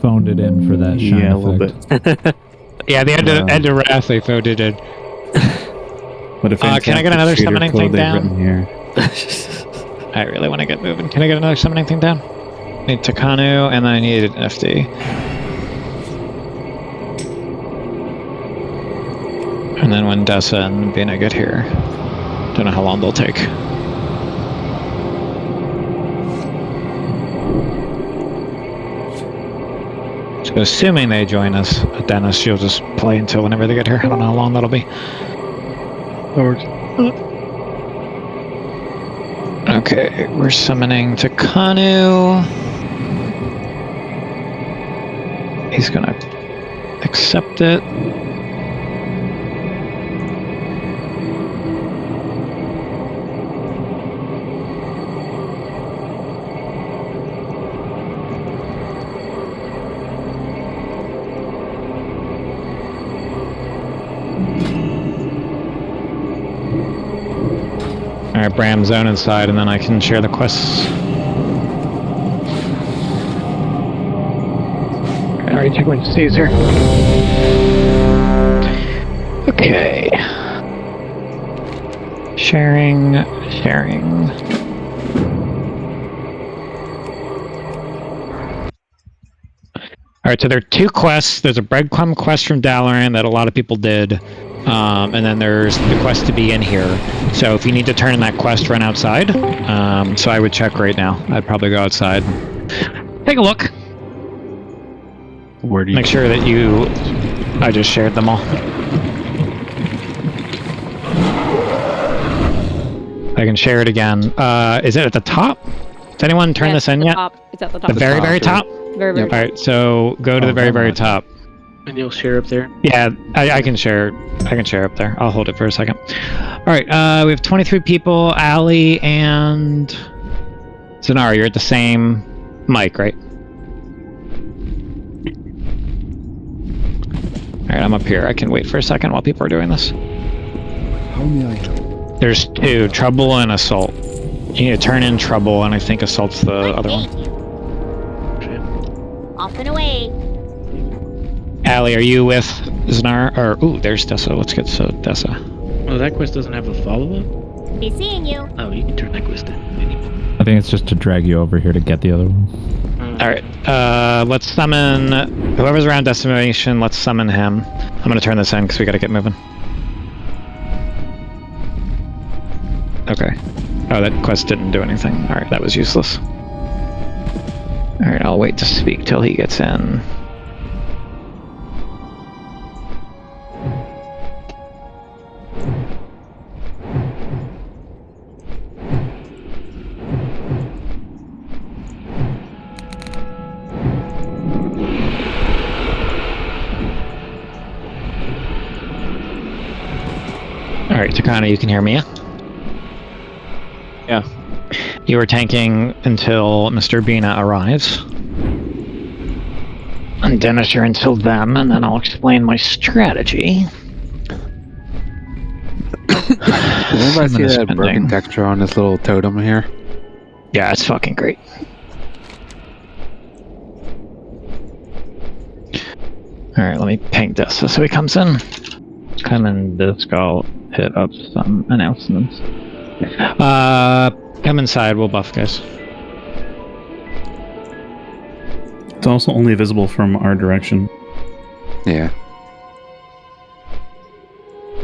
phoned it in for that shine a little effect. bit. Yeah, the end of Wrath they phoned it in. What a fantastic can I get another cheater summoning code thing they've down? written here. I really want to get moving. Can I get another summoning thing down? I need Takanu, and then I need an FD. And then when Dessa and Bina get here, don't know how long they'll take. So assuming they join us, Dennis, you'll just play until whenever they get here. I don't know how long that'll be. Okay, we're summoning Takanu. He's gonna accept it. Alright, Bram, zone inside, and then I can share the quests. I already took my C's here. Okay. Sharing. Alright, so there are two quests. There's a breadcrumb quest from Dalaran that a lot of people did. And then there's the quest to be in here. So if you need to turn in that quest, run outside. So I would check right now. I'd probably go outside. Take a look. Where do you make sure that you... I just shared them all. I can share it again. Is it at the top? Has anyone turned this in yet? Top. It's at the top. The very, very top? Very, very top. Alright, so go to the very, very top. And you'll share up there? Yeah, I can share. I can share up there. I'll hold it for a second. All right, we have 23 people. Ali and Zanara, you're at the same mic, right? All right, I'm up here. I can wait for a second while people are doing this. How may I help? There's two, Trouble and Assault. You need to turn in Trouble, and I think Assault's the other one. Off and away. Ali, are you with Zanara? Or ooh, there's Dessa. Let's get Dessa. Oh, that quest doesn't have a follow-up? Be seeing you. Oh, you can turn that quest in. I think it's just to drag you over here to get the other one. All right, let's summon whoever's around Decimation. Let's summon him. I'm gonna turn this in because we gotta get moving. Okay. Oh, that quest didn't do anything. All right, that was useless. All right, I'll wait to speak till he gets in. Alright, Takana, you can hear me, yeah? Yeah. You are tanking until Mr. Bina arrives. And Dennis, you're until them, and then I'll explain my strategy. Did anybody see that broken texture on this little totem here? Yeah, it's fucking great. Alright, let me ping Dessa so he comes in. Come in, Disc, I'll hit up some announcements. Come inside, we'll buff, guys. It's also only visible from our direction. Yeah.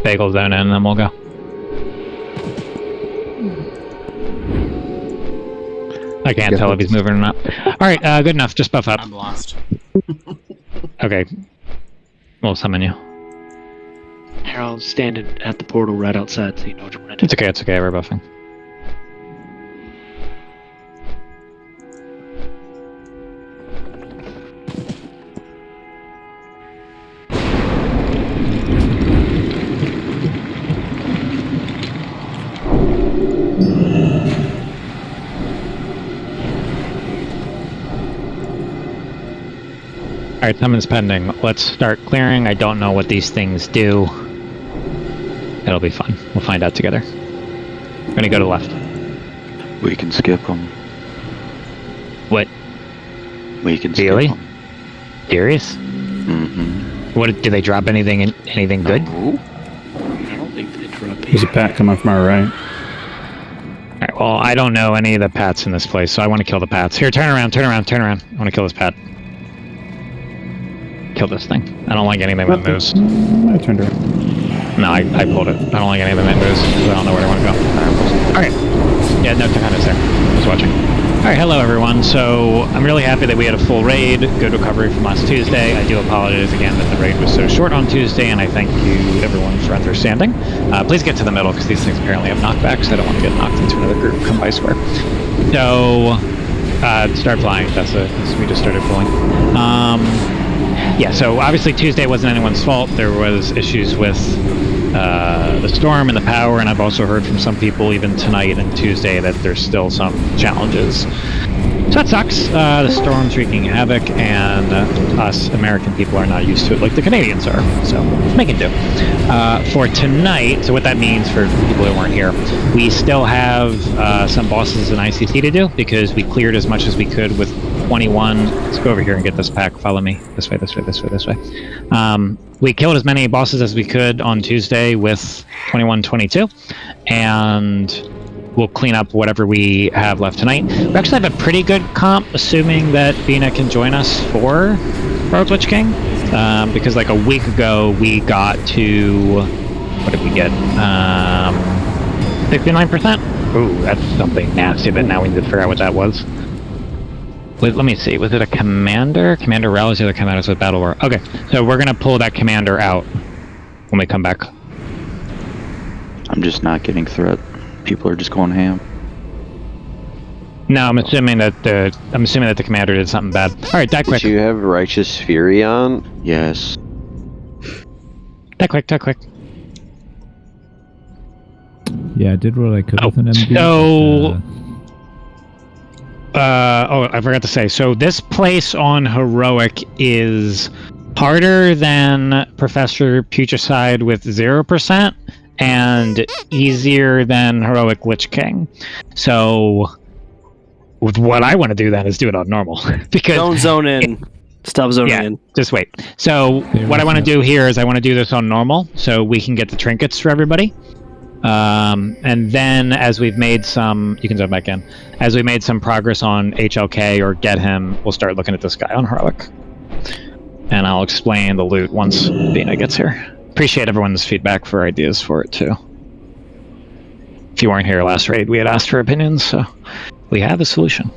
Bagel zone in, and then we'll go. I can't tell if he's moving or not. Alright, good enough, just buff up. I'm lost. Okay. We'll summon you. Here, I'll stand at the portal right outside so you know what you're gonna do. It's okay, we're buffing. Alright, summon's pending. Let's start clearing. I don't know what these things do. It'll be fun. We'll find out together. We're gonna go to the left. We can skip them. What? We can Really? skip them. Serious? Mm-hmm. What did they drop? Anything good? Oh. I don't think they dropped There's a pat coming from our right. All right, well, I don't know any of the pats in this place, so I want to kill the pats. Here, turn around. I want to kill this pat. Kill this thing. I don't like anything that moves. I turned around. No, I pulled it. I don't like anything that moves, because I don't know where I want to go. Alright. Yeah, no, Takana's there. I was watching. Alright, hello everyone. So, I'm really happy that we had a full raid. Good recovery from last Tuesday. I do apologize again that the raid was so short on Tuesday, and I thank you, everyone, for understanding. Please get to the middle, because these things apparently have knockbacks. I don't want to get knocked into another group. Come by square. So, start flying. That's it. We just started pulling. Yeah, so obviously Tuesday wasn't anyone's fault. There was issues with the storm and the power, and I've also heard from some people even tonight and Tuesday that there's still some challenges. So that sucks. The storm's wreaking havoc, and us American people are not used to it like the Canadians are. So, making do. For tonight, so what that means for people who weren't here, we still have some bosses in ICC to do, because we cleared as much as we could with 21. Let's go over here and get this pack. Follow me. This way. We killed as many bosses as we could on Tuesday with 21-22, and we'll clean up whatever we have left tonight. We actually have a pretty good comp, assuming that Bina can join us for WotLK King, because like a week ago we got to, what did we get? 69%? Ooh, that's something nasty, but now we need to figure out what that was. Wait, let me see. Was it a commander? Commander rallies the other commanders with battle war. Okay, so we're gonna pull that commander out when we come back. I'm just not getting threat. People are just going ham. No, I'm assuming that the commander did something bad. All right, die quick. Did you have Righteous Fury on? Yes. Die quick. Yeah, I did what I could with an MD. So, I forgot to say. So this place on Heroic is harder than Professor Putricide with 0%, and easier than Heroic Lich King. So, with what I want to do then is do it on normal, because don't zone in. Stop zoning in. Just wait. So what I want to do here is I want to do this on normal, so we can get the trinkets for everybody. And then as we've made some, you can zone back in. As we made some progress on HLK or get him, we'll start looking at this guy on Heroic. And I'll explain the loot once Bina gets here. Appreciate everyone's feedback for ideas for it too. If you weren't here last raid, we had asked for opinions, so we have a solution.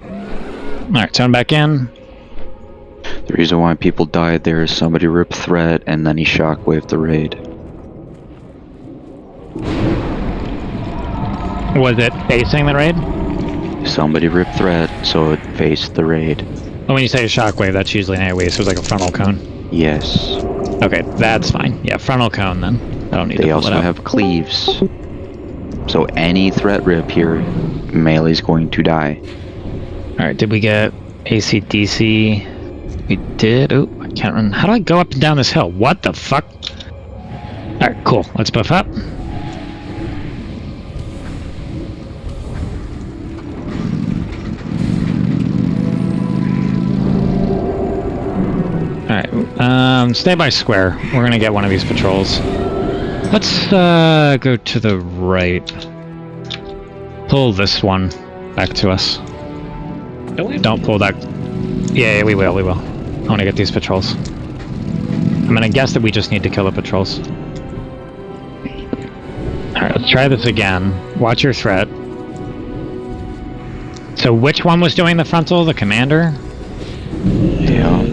Alright, zone back in. The reason why people died there is somebody ripped threat and then he shockwaved the raid. Was it facing the raid? Somebody ripped threat, so it faced the raid. Well, when you say a shockwave, that's usually an AoE, so it's like a frontal cone. Yes. Okay, that's fine. Yeah, frontal cone then. I don't need to pull it out. They also have cleaves. So any threat rip here, melee's going to die. Alright, did we get AC/DC? We did. Oh, I can't run. How do I go up and down this hill? What the fuck? Alright, cool. Let's buff up. Alright, stay by square. We're gonna get one of these patrols. Let's go to the right. Pull this one back to us. Don't pull that. Yeah, we will. I want to get these patrols. I'm gonna guess that we just need to kill the patrols. Alright, let's try this again. Watch your threat. So which one was doing the frontal? The commander? Yeah.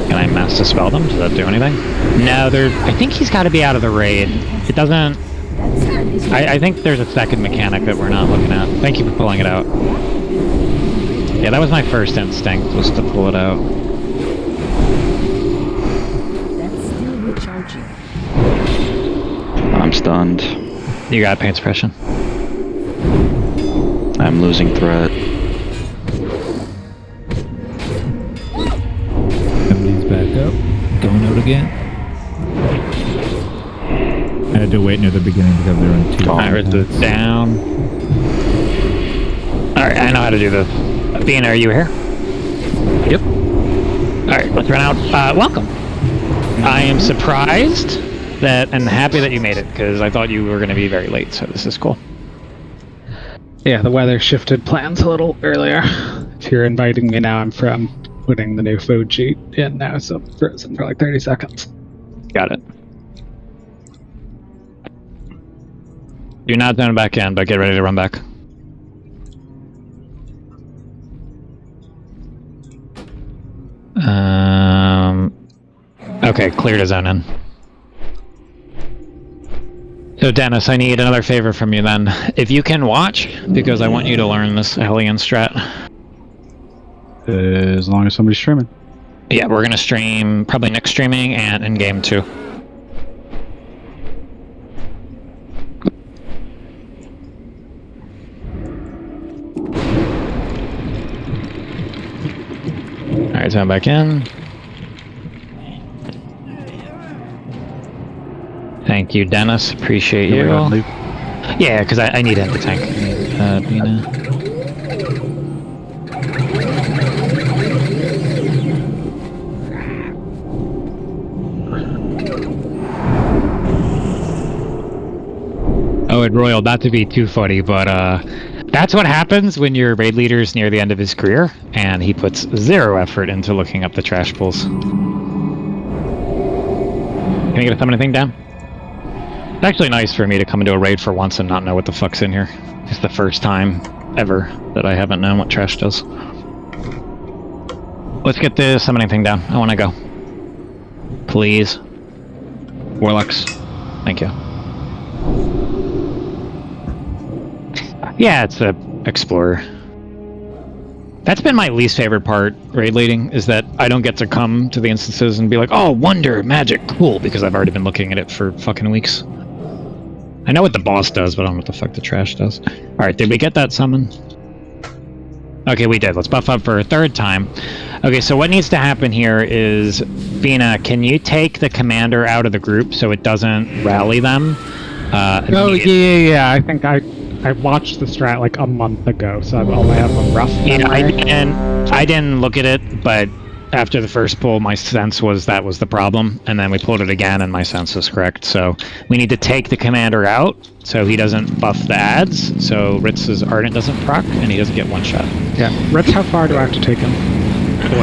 Can I mass dispel them? Does that do anything? No, I think he's got to be out of the raid. It doesn't... I think there's a second mechanic that we're not looking at. Thank you for pulling it out. Yeah, that was my first instinct, was to pull it out. That's still recharging. I'm stunned. You got pain suppression. I'm losing threat. MD's back up. Going out again. I had to wait near the beginning because they were in two. Alright, it's down. Alright, I know how to do this. Bean, are you here? Yep. Alright, let's run out. Welcome. I am surprised that and happy that you made it, because I thought you were going to be very late, so this is cool. Yeah, the weather shifted plans a little earlier. If you're inviting me now, I'm putting the new food sheet in now, so I'm frozen for like 30 seconds. Got it. Do not zone back in, but get ready to run back. Okay, clear to zone in. So Dennis, I need another favor from you then. If you can watch, because I want you to learn this Hellion strat. As long as somebody's streaming. Yeah, we're gonna stream probably next streaming and in game too. Alright, zone back in. Thank you, Dennis. Appreciate you. Yeah, because I need him to tank. I need, Bina. Oh, and Royal, not to be too funny, but that's what happens when your raid leader's near the end of his career, and he puts 0 effort into looking up the trash pools. Can I get a summon thing down? It's actually nice for me to come into a raid for once and not know what the fuck's in here. It's the first time ever that I haven't known what trash does. Let's get the summoning thing down. I want to go. Please. Warlocks. Thank you. Yeah, it's a explorer. That's been my least favorite part, raid leading, is that I don't get to come to the instances and be like, oh, wonder, magic, cool, because I've already been looking at it for fucking weeks. I know what the boss does, but I don't know what the fuck the trash does. Alright, did we get that summon? Okay, we did. Let's buff up for a third time. Okay, so what needs to happen here is, Bina, can you take the commander out of the group so it doesn't rally them? Oh, yeah. I think I watched the strat like a month ago, so I only have a rough memory. Yeah, I didn't look at it, but after the first pull, my sense was that was the problem, and then we pulled it again, and my sense was correct. So we need to take the commander out, so he doesn't buff the ads, so Ritz's Ardent doesn't proc, and he doesn't get one shot. Yeah, Ritz, how far do I have to take him?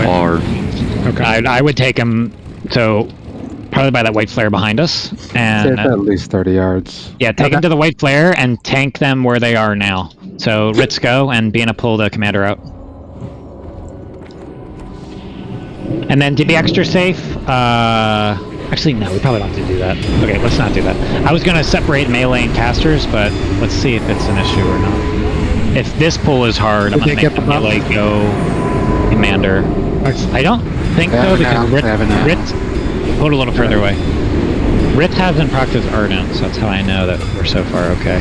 Far. Okay. I would take him, so probably by that white flare behind us, and At least 30 yards. yeah, take him to the white flare and tank them where they are now. So Ritz go, and Bina pull the commander out. And then to be extra safe, actually no, we probably don't have to do that. Okay, let's not do that. I was gonna separate melee and casters, but let's see if it's an issue or not. If this pull is hard, I'm gonna make the melee go commander. I don't think so, because Ritz pulled a little further away. Ritz hasn't procced his Ardent, so that's how I know that we're so far okay.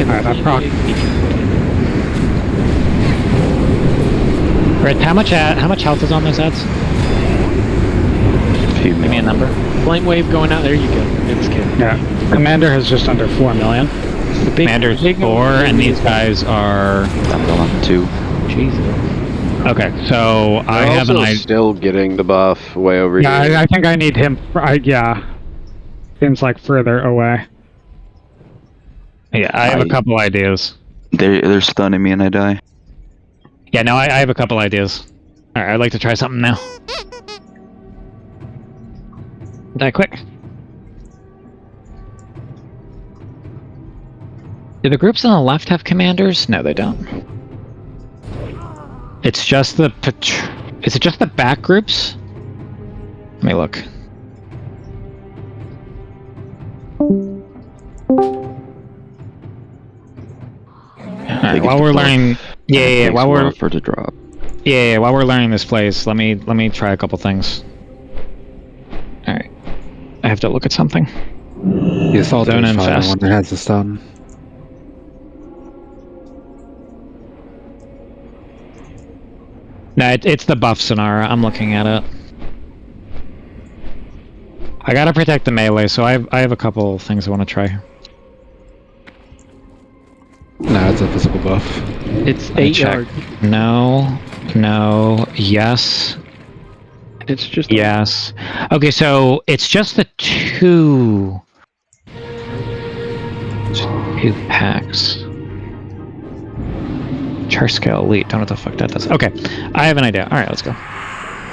Alright, I proc. Ritz, how much health is on those ads? Give me a number. Flame wave going out. There you go. It's good. Yeah. Commander has just under 4 million. The big, Commander's 4, and these guys are... I'm going 2. Jesus. Okay, so I They're have an also idea. still getting the buff way over here. Yeah, I think I need him. Yeah. Seems like further away. Yeah, I have a couple ideas. They're stunning me and I die. Yeah, no, I have a couple ideas. Alright, I'd like to try something now. Die quick. Do the groups on the left have commanders? No, they don't. It's just the is it just the back groups? Let me look. Alright, while we're learning, while we're for the drop. while we're learning this place, let me try a couple things. All right, I have to look at something. The assault is Zone in fine, fast. one that has the stun. No, it's the buff Sonara. I'm looking at it. I gotta protect the melee, so I have a couple things I want to try. No, it's a physical buff. It's 8 yards. No, No. Yes. It's just Yes. Okay, so it's just the two. Just 2 packs. Char scale elite. Don't know what the fuck that does. Okay, I have an idea. All right, let's go.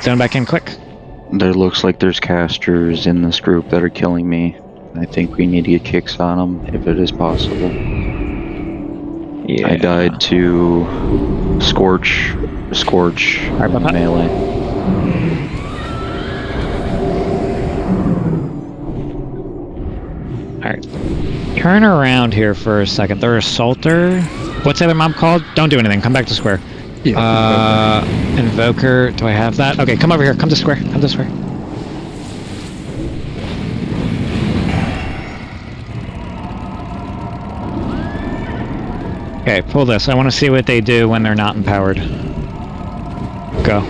Zone back in quick. There looks like there's casters in this group that are killing me. I think we need to get kicks on them if it is possible. Yeah. I died to Scorch, Alright, about that. melee. Alright. Turn around here for a second. Their assaulter. What's the other mob called? Don't do anything. Come back to square. Yeah. Invoker. Do I have that? Okay, come over here. Come to square. Come to square. Okay, pull this. I want to see what they do when they're not empowered. Go.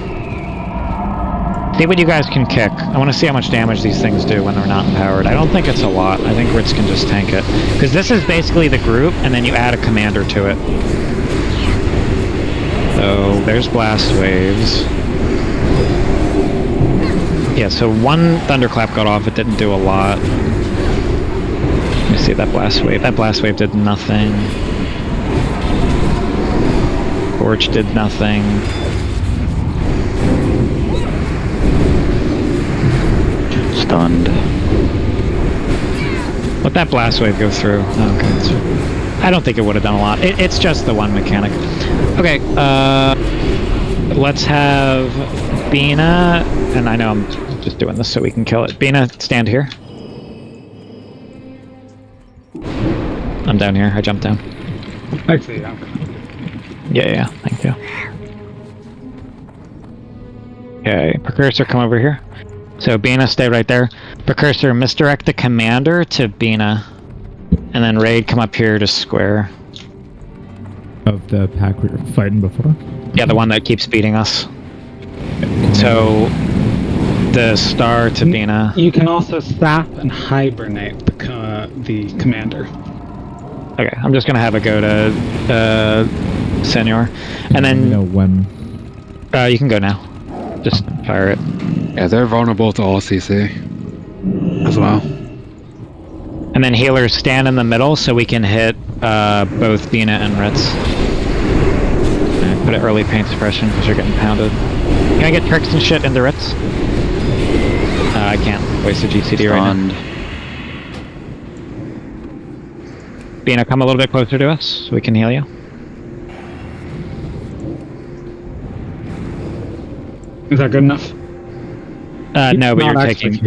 See what you guys can kick. I want to see how much damage these things do when they're not empowered. I don't think it's a lot. I think Ritz can just tank it. Because this is basically the group, and then you add a commander to it. So, there's blast waves. Yeah, so one thunderclap got off. It didn't do a lot. Let me see that blast wave. That blast wave did nothing. Torch did nothing. Stunned. Let that blast wave go through. Okay. I don't think it would have done a lot. It's just the one mechanic. Okay, let's have Bina, and I know I'm just doing this so we can kill it. Bina, stand here. I'm down here. I jumped down. I see. Yeah, thank you. Okay, Precursor, come over here. So Bina, stay right there. Precursor, misdirect the commander to Bina. And then Raid, come up here to square. Of the pack we were fighting before? Yeah, the one that keeps beating us. So, the star to Bina. You can also sap and hibernate the commander. Okay, I'm just gonna have a go to Senor. And then You know when. you can go now. Just fire it. Yeah, they're vulnerable to all CC as well. And then healers stand in the middle so we can hit both Bina and Ritz. And put an early paint suppression because you're getting pounded. Can I get tricks and shit into Ritz? I can't waste a GCD right now. Bina, come a little bit closer to us so we can heal you. Is that good enough? No, but Not actually.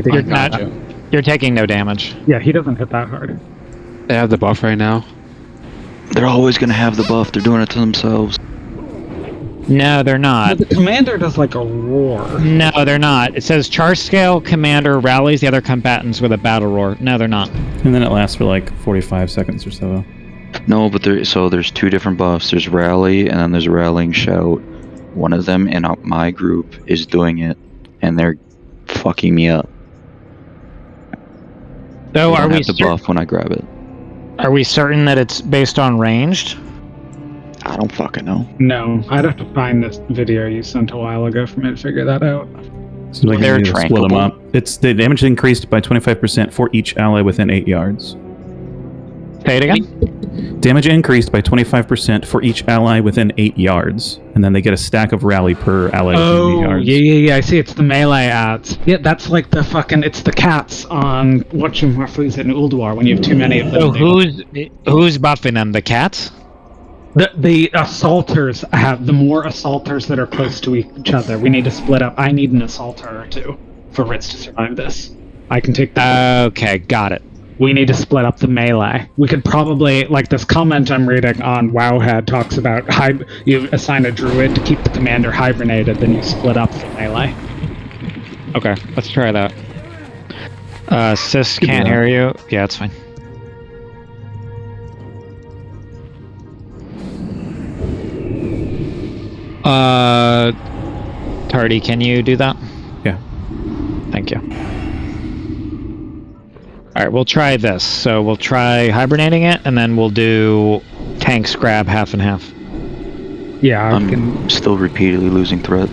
you're taking no damage. Yeah, he doesn't hit that hard. They have the buff right now. They're always gonna have the buff. They're doing it to themselves. No, they're not. But the commander does like a roar. No, they're not. It says charge scale commander rallies the other combatants with a battle roar. No, they're not. And then it lasts for like 45 seconds or so. No, but there's two different buffs. There's rally and then there's rallying shout. One of them in my group is doing it, and they're fucking me up. So I are we have the buff when I grab it. Are we certain that it's based on ranged? I don't fucking know. No, I'd have to find this video you sent a while ago for me to figure that out. So like They're you need to split them trankable. up. It's the damage increased by 25% for each ally within 8 yards. Say it again. Damage increased by 25% for each ally within 8 yards, and then they get a stack of rally per ally within 8 yards. yeah, I see. It's the melee ads. Yeah, that's like the fucking. It's the cats on whatchamafreeze in Ulduar when you have too many of them. So who's buffing them? The cats? The assaulters have the more assaulters that are close to each other. We need to split up. I need an assaulter or two for Ritz to survive this. I can take that. Okay, got it. We need to split up the melee. We could probably, like this comment I'm reading on Wowhead talks about, you assign a druid to keep the commander hibernated, then you split up the melee. Okay, let's try that. Sis can't hear you. Yeah, it's fine. Tardy, can you do that? Yeah. Thank you. Alright, we'll try this. So we'll try hibernating it, and then we'll do tanks grab half and half. Yeah, I I'm can. still repeatedly losing threat.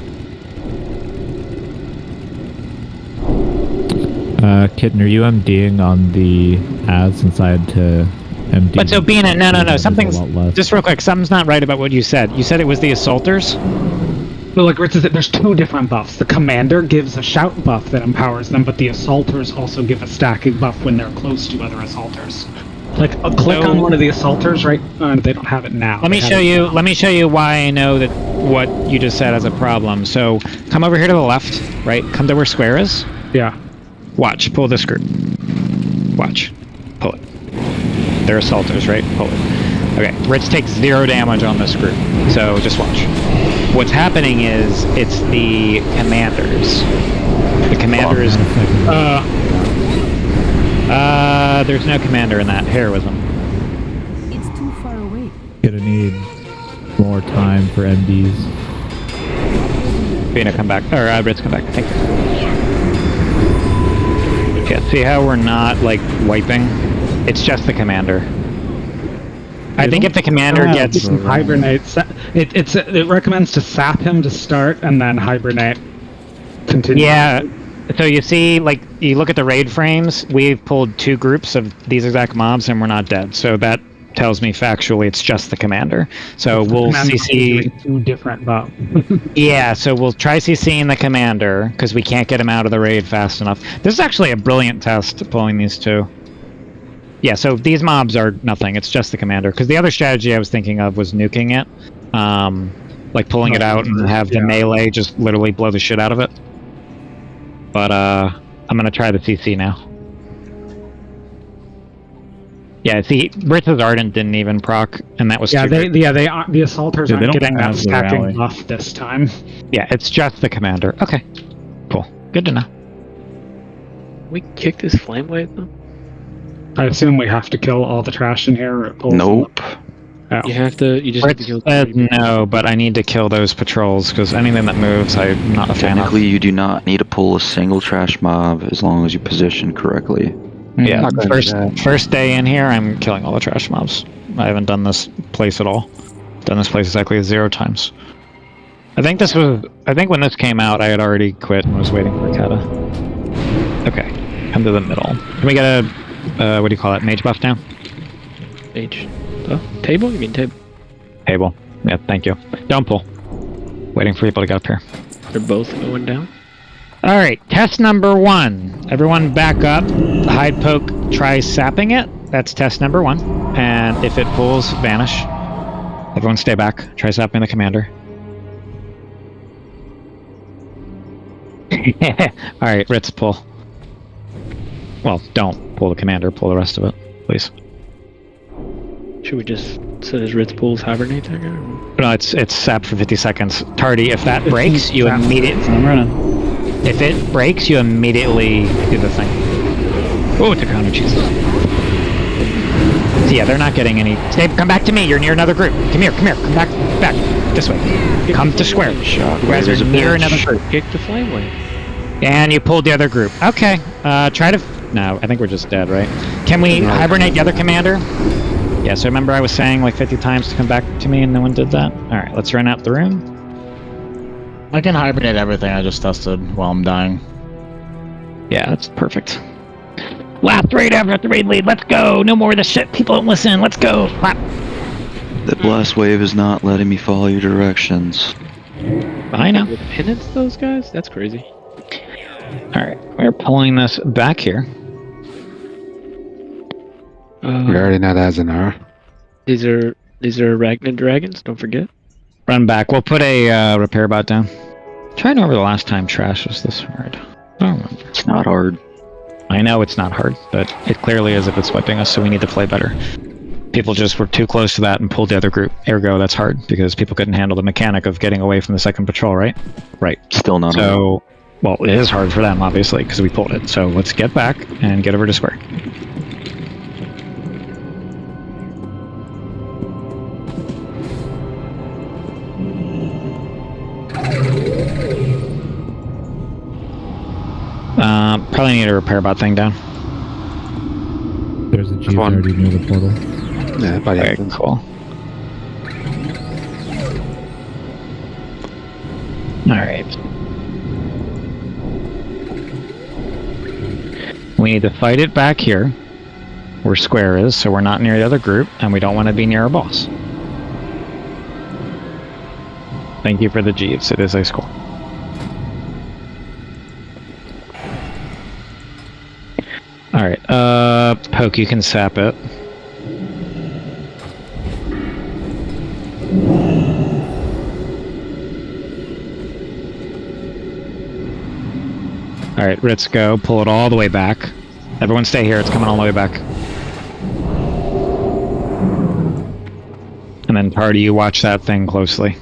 Kitten, are you MDing on the ads inside to MD? But so being it, no, There's a something's lot less. just real quick. Something's not right about what you said. You said it was the assaulters. Well, like Rich said, there's two different buffs. The commander gives a shout buff that empowers them, but the assaulters also give a stacking buff when they're close to other assaulters. Like, click on one of the assaulters, right? They don't have it now. Let me show you. Let me show you why I know that what you just said is a problem. So come over here to the left, right? Come to where square is. Yeah. Watch. Pull this group. Watch. Pull it. They're assaulters, right? Pull it. Okay. Ritz takes 0 damage on this group. So just watch. What's happening is it's the commanders. The commanders. There's no commander in that. Heroism. It's too far away. Gonna need more time for MDs. Bina, come back. Or Ritz, come back. Thank you. Yeah, see how we're not, like, wiping? It's just the commander. I think if the commander gets... Hibernate. It recommends to sap him to start, and then hibernate. Continue. Yeah. So you see, like, you look at the raid frames, we've pulled 2 groups of these exact mobs, and we're not dead. So that tells me factually it's just the commander. So we'll CC... 2 different buffs. Yeah, so we'll try CCing the commander, because we can't get him out of the raid fast enough. This is actually a brilliant test, pulling these 2. Yeah, so these mobs are nothing, it's just the commander. Because the other strategy I was thinking of was nuking it. Like pulling it out and have the melee just literally blow the shit out of it. But I'm gonna try the CC now. Yeah, see, Ritz's Ardent didn't even proc, and that was the assaulters aren't getting that stacking buff this time. Yeah, it's just the commander. Okay, cool, good to know. We kick this flame wave though. I assume we have to kill all the trash in here. Or it pulls Nope. Oh. You have to. You just have to kill. No, but I need to kill those patrols because anything that moves, I'm not a fan of. Technically, you do not need to pull a single trash mob as long as you position correctly. Yeah, first day in here, I'm killing all the trash mobs. I haven't done this place at all. Done this place exactly 0 times. I think when this came out, I had already quit and was waiting for Kata. Okay, come to the middle. Can we get a what do you call it? Mage buff down? Mage. Oh, table? You mean table? Table. Yeah, thank you. Don't pull. Waiting for people to get up here. They're both going down? Alright, test number 1. Everyone back up. Hide poke, try sapping it. That's test number 1. And if it pulls, vanish. Everyone stay back. Try sapping the commander. Alright, Ritz, pull. Well, don't pull the commander, pull the rest of it, please. Should we just set as Ritz pulls hibernate that guy? No, it's sapped for 50 seconds. Tardy, if that breaks, you immediately... I'm running. If it breaks, you immediately do the thing. Oh, it's a counter, Jesus. So yeah, they're not getting any... Come back to me, you're near another group. Come here, come back, this way. Come to square. You guys are near another group. Kick the flame wave. And you pulled the other group. Okay, try to... No, I think we're just dead, right? Can we hibernate the other commander? Yeah, so remember I was saying like 50 times to come back to me and no one did that? Alright, let's run out the room. I can hibernate everything I just tested while I'm dying. Yeah, that's perfect. Last raid after the raid lead, let's go! No more of this shit, people don't listen, let's go! Clap! The blast wave is not letting me follow your directions. I know. With penance, those guys? That's crazy. Alright, we're pulling this back here. We already know that's an R. These are Arachnid dragons, don't forget. Run back, we'll put a repair bot down. Try to remember the last time trash was this hard. I don't remember. It's not hard. I know it's not hard, but it clearly is if it's wiping us, so we need to play better. People just were too close to that and pulled the other group. Ergo, that's hard, because people couldn't handle the mechanic of getting away from the second patrol, right? Right. Still not hard. So, well, it is hard for them, obviously, because we pulled it. So let's get back and get over to square. Probably need a repair bot thing down. There's a G already near the portal. Yeah, Okay, cool. Alright. We need to fight it back here, where square is, so we're not near the other group, and we don't want to be near a boss. Thank you for the Jeeves, it is a school. Alright, Poke, you can sap it. Alright, Ritz, go. Pull it all the way back. Everyone stay here, it's coming all the way back. And then Tardy, you watch that thing closely.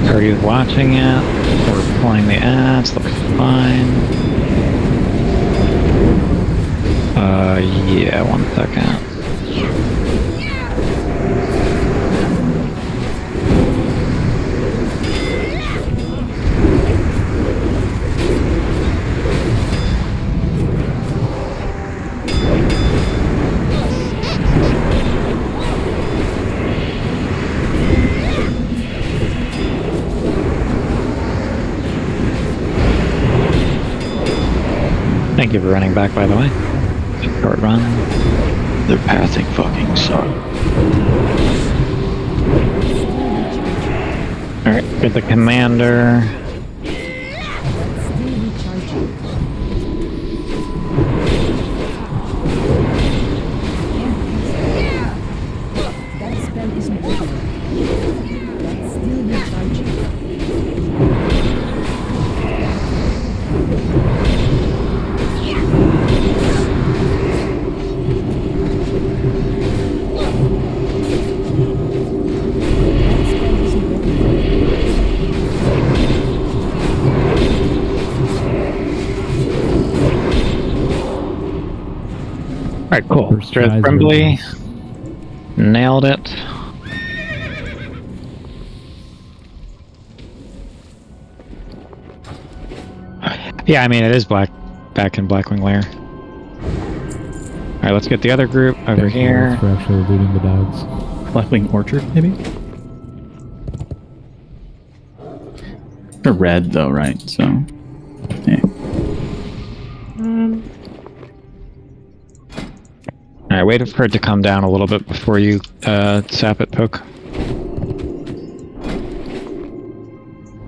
Tardy's watching it. We're pulling the ads, looks fine. Yeah, 1 second. Thank you for running back, by the way. Short run. Their pathing fucking suck. Alright, get the commander. That spell isn't over. That's still recharging. Alright, cool. Stress Brimbley. Nailed it. Yeah, I mean, it is back in Blackwing Lair. Alright, let's get the other group over here. For actually looting the dogs. Blackwing Orchard, maybe? They're red, though, right? So, yeah. Alright, wait for it to come down a little bit before you sap it, Poke.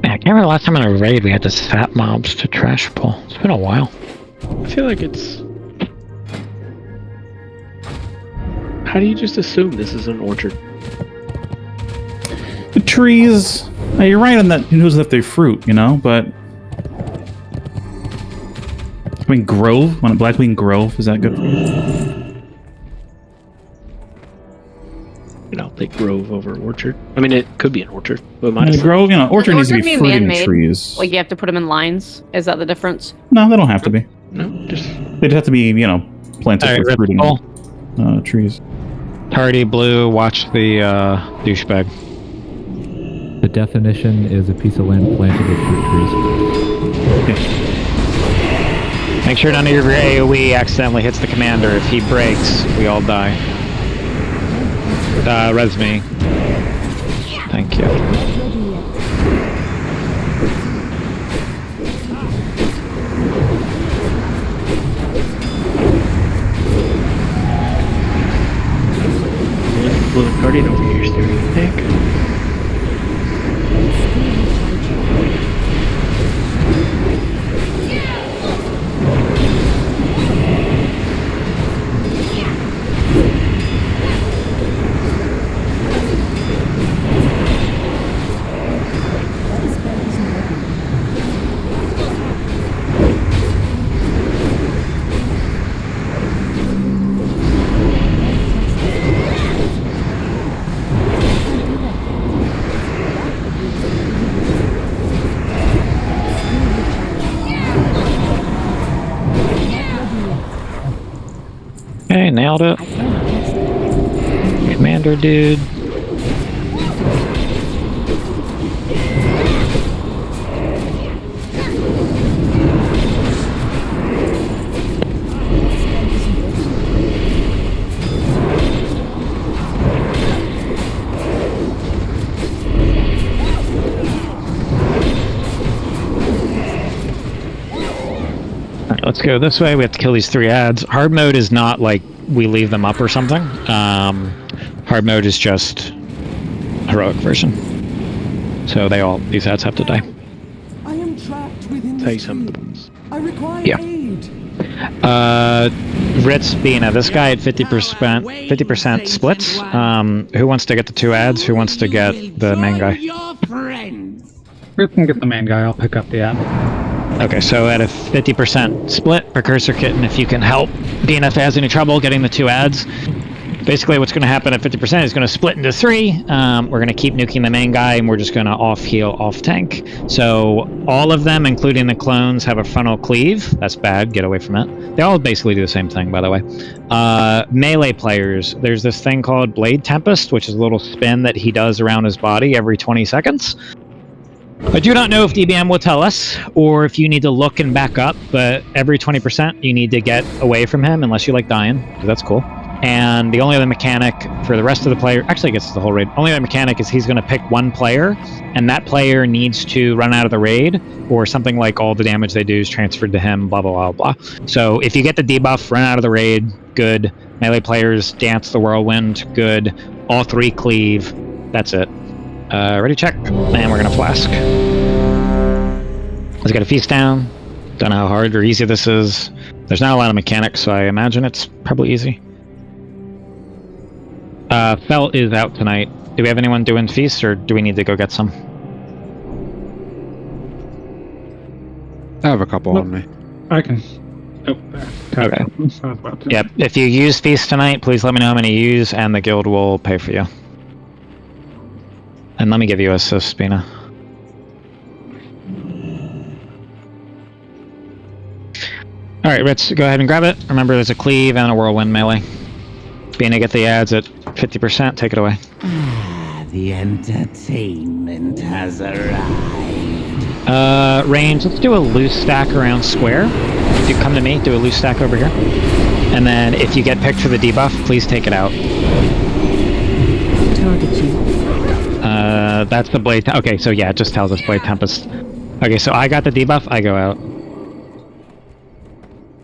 Man, I can't remember the last time in a raid we had to sap mobs to trash pull. It's been a while. I feel like it's... How do you just assume this is an orchard? The trees... you're right on that. Who knows if they're fruit, you know? But... I mean, Grove? Want a Blackwing Grove? Is that good for you? I'll take Grove over Orchard. I mean, it could be an orchard. But Grove, you know, Orchard needs to be fruiting man-made. trees. Like, you have to put them in lines? Is that the difference? No, they don't have to be. No, just... They'd have to be, you know, planted with fruiting trees. Tardy Blue, watch the douchebag. The definition is a piece of land planted with fruit trees. Okay. Make sure none of your AoE accidentally hits the commander. If he breaks, we all die. Res me. Thank you. Blue Guardian over here is doing a pick. Okay, nailed it. Commander dude. let's go this way. We have to kill these 3 ads. Hard mode is not like we leave them up or something. Hard mode is just heroic version. So these ads have to die. I am trapped within the Take some of the tree. bots. I require Yeah. aid. Ritz being this guy at 50% splits. Who wants to get the 2 ads? Who wants to get the main guy? Rip can get the main guy. I'll pick up the ad. Okay, so at a 50% split, Precursor Kitten, if you can help BNF has any trouble getting the 2 ads. Basically, what's going to happen at 50% is going to split into 3. We're going to keep nuking the main guy, and we're just going to off-heal, off-tank. So all of them, including the clones, have a frontal cleave. That's bad. Get away from it. They all basically do the same thing, by the way. Melee players, there's this thing called Blade Tempest, which is a little spin that he does around his body every 20 seconds. I do not know if DBM will tell us, or if you need to look and back up, but every 20% you need to get away from him unless you like dying, because that's cool. And the only other mechanic for the rest of the player, actually I guess it's the whole raid, only other mechanic is he's going to pick one player, and that player needs to run out of the raid, or something like all the damage they do is transferred to him, blah, blah, blah, blah. So if you get the debuff, run out of the raid, good. Melee players dance the whirlwind, good. All 3 cleave, that's it. Ready, check, and we're going to flask. Let's get a feast down. Don't know how hard or easy this is. There's not a lot of mechanics, so I imagine it's probably easy. Felt is out tonight. Do we have anyone doing feasts, or do we need to go get some? I have a couple on me. I can. Oh, there. Okay. I was about to. Yep. If you use feast tonight, please let me know how many you use, and the guild will pay for you. And let me give you a Spina. Alright, Ritz, go ahead and grab it. Remember, there's a cleave and a whirlwind melee. Being to get the ads at 50%, take it away. The entertainment has arrived. Range, let's do a loose stack around square. If you come to me, do a loose stack over here. And then if you get picked for the debuff, please take it out. Target you. That's the Blade. Okay, so yeah, it just tells us Blade Tempest. Okay, so I got the debuff, I go out.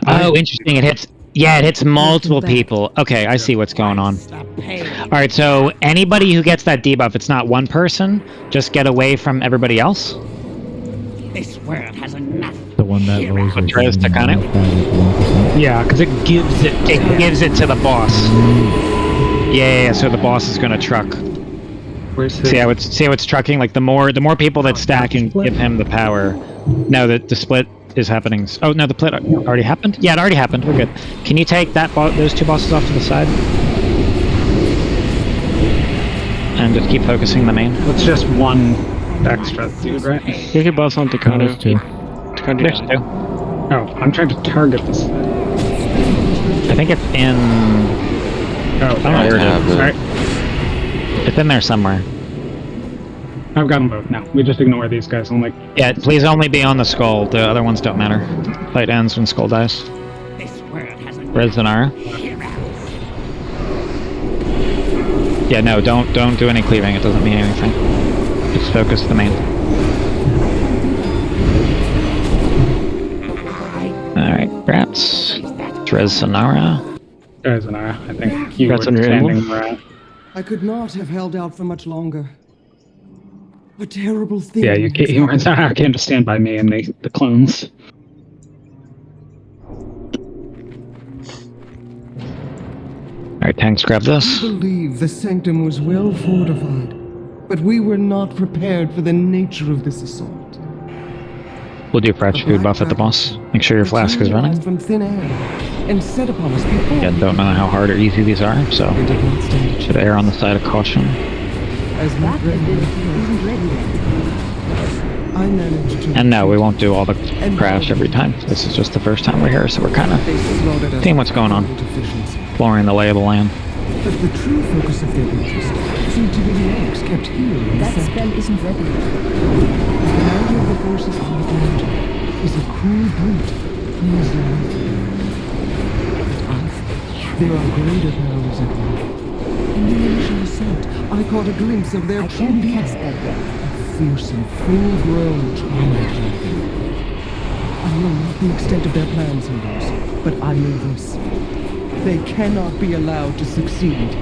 Oh, interesting, it hits... Yeah, it hits multiple people. Okay, I see what's going on. Alright, so anybody who gets that debuff, it's not one person, just get away from everybody else. This world has enough. The one that lowers What tries to count it? Yeah, because it gives it. It gives it to the boss. Yeah, so the boss is gonna truck. Where's See how it's trucking? Like the more people that stack and give him the power. No, the split is happening. Oh no, the split already happened. Yeah, it already happened. We're good. Can you take those 2 bosses off to the side? And just keep focusing the main. It's just one extra dude, right? You can boss on Takano. Those 2. Takano. There's 2. Oh, I'm trying to target this. I think it's in... Oh, where it is. it. Alright. It's in there somewhere. I've got them both now. We just ignore these guys only. Yeah, please only be on the skull. The other ones don't matter. Fight ends when skull dies. Res Zanara. Yeah, no, don't do any cleaving. It doesn't mean anything. Just focus the main. Alright, rats. It's Res Zanara. Guys, and I think you Rats were on your standing animal? around. I could not have held out for much longer. A terrible thing. Yeah, you came to stand by me and the clones. Alright, tanks, grab this. I believe the Sanctum was well fortified, but we were not prepared for the nature of this assault. We'll do fresh food buff at the boss. Make sure your flask is running. From thin air and set upon us before. Again, don't know how hard or easy these are, so We did not stand a should err on the side of caution. As we I managed to. And no, we won't do all the crash every time. This is just the first time we're here, so we're kind of seeing what's going on. Exploring the lay of the land. But the true focus of their interest seemed to be the eggs kept here in That spell isn't ready. The commander of the forces on the ground is a cruel brute who is There are greater powers at work. In the initial assault, I caught a glimpse of their true being. A fearsome, full-grown Twilight dragon. I will not be the extent of their plans, leaders, but I know this. They cannot be allowed to succeed.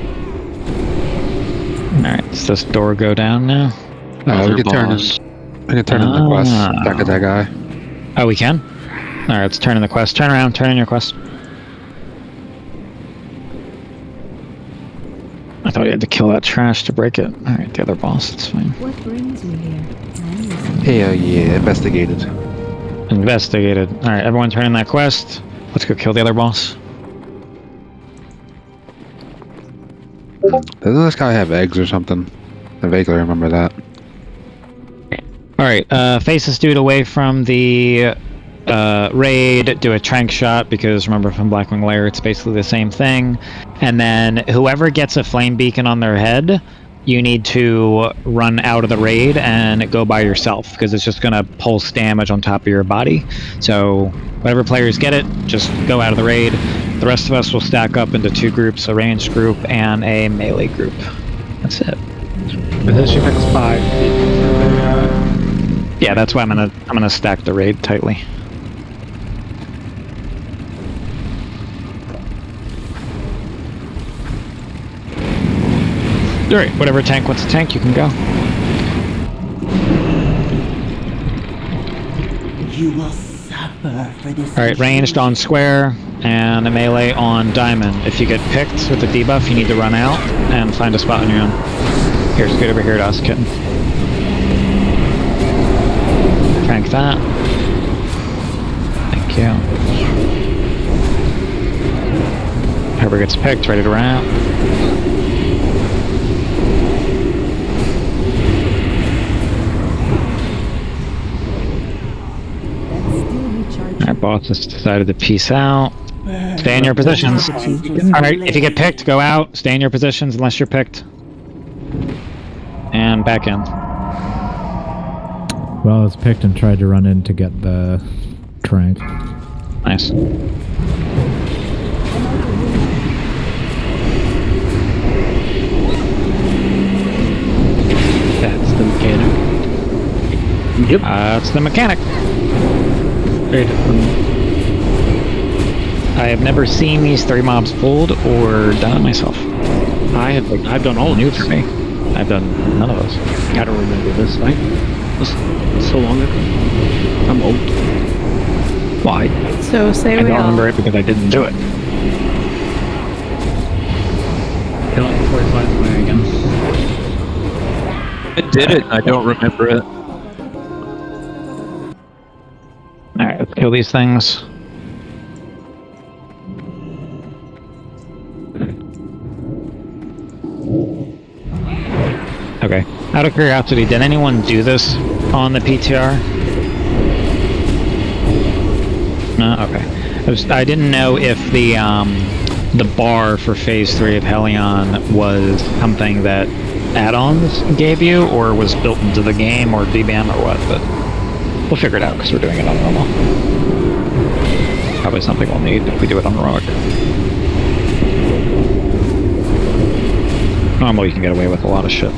Alright, does this door go down now? We can turn in the quest back at that guy. Oh, we can? Alright, let's turn in the quest. Turn around, turn in your quest. I thought you had to kill that trash to break it. Alright, the other boss, that's fine. What brings you here? Hell yeah, investigated. Investigated. Alright, everyone turn in that quest. Let's go kill the other boss. Doesn't this guy have eggs or something? I vaguely remember that. Alright, face this dude away from the raid, do a trank shot, because remember from Blackwing Lair it's basically the same thing. And then whoever gets a flame beacon on their head, you need to run out of the raid and go by yourself, because it's just going to pulse damage on top of your body. So whatever players get it, just go out of the raid. The rest of us will stack up into 2 groups, a ranged group and a melee group. That's it. Position X5. Yeah, that's why I'm gonna stack the raid tightly. Alright, whatever tank wants to tank, you can go. You will suffer for this. Alright, ranged on square, and a melee on diamond. If you get picked with the debuff, you need to run out and find a spot on your own. Here, scoot over here to us, kitten. Crank that. Thank you. Whoever gets picked, ready to run out. Alright, boss has decided to peace out. Stay in your positions. Alright, if you get picked, go out. Stay in your positions unless you're picked. And back in. Well, I was picked and tried to run in to get the trank. Nice. That's the mechanic. Yep. That's the mechanic. Very different. I have never seen these 3 mobs pulled or done it myself. I've done all of New these. for me. I've done none of those. I don't remember this. This so long ago. I'm old. Why? So say I we don't all. remember it because I didn't do it. Kill it before it flies away again. I did it. I don't remember it. Alright, let's kill these things. Okay. Out of curiosity, did anyone do this on the PTR? No? Okay. I didn't know if the bar for Phase 3 of Hellion was something that add-ons gave you, or was built into the game, or DBM, or what, but we'll figure it out, because we're doing it on normal. Probably something we'll need if we do it on heroic. Normal, you can get away with a lot of shit.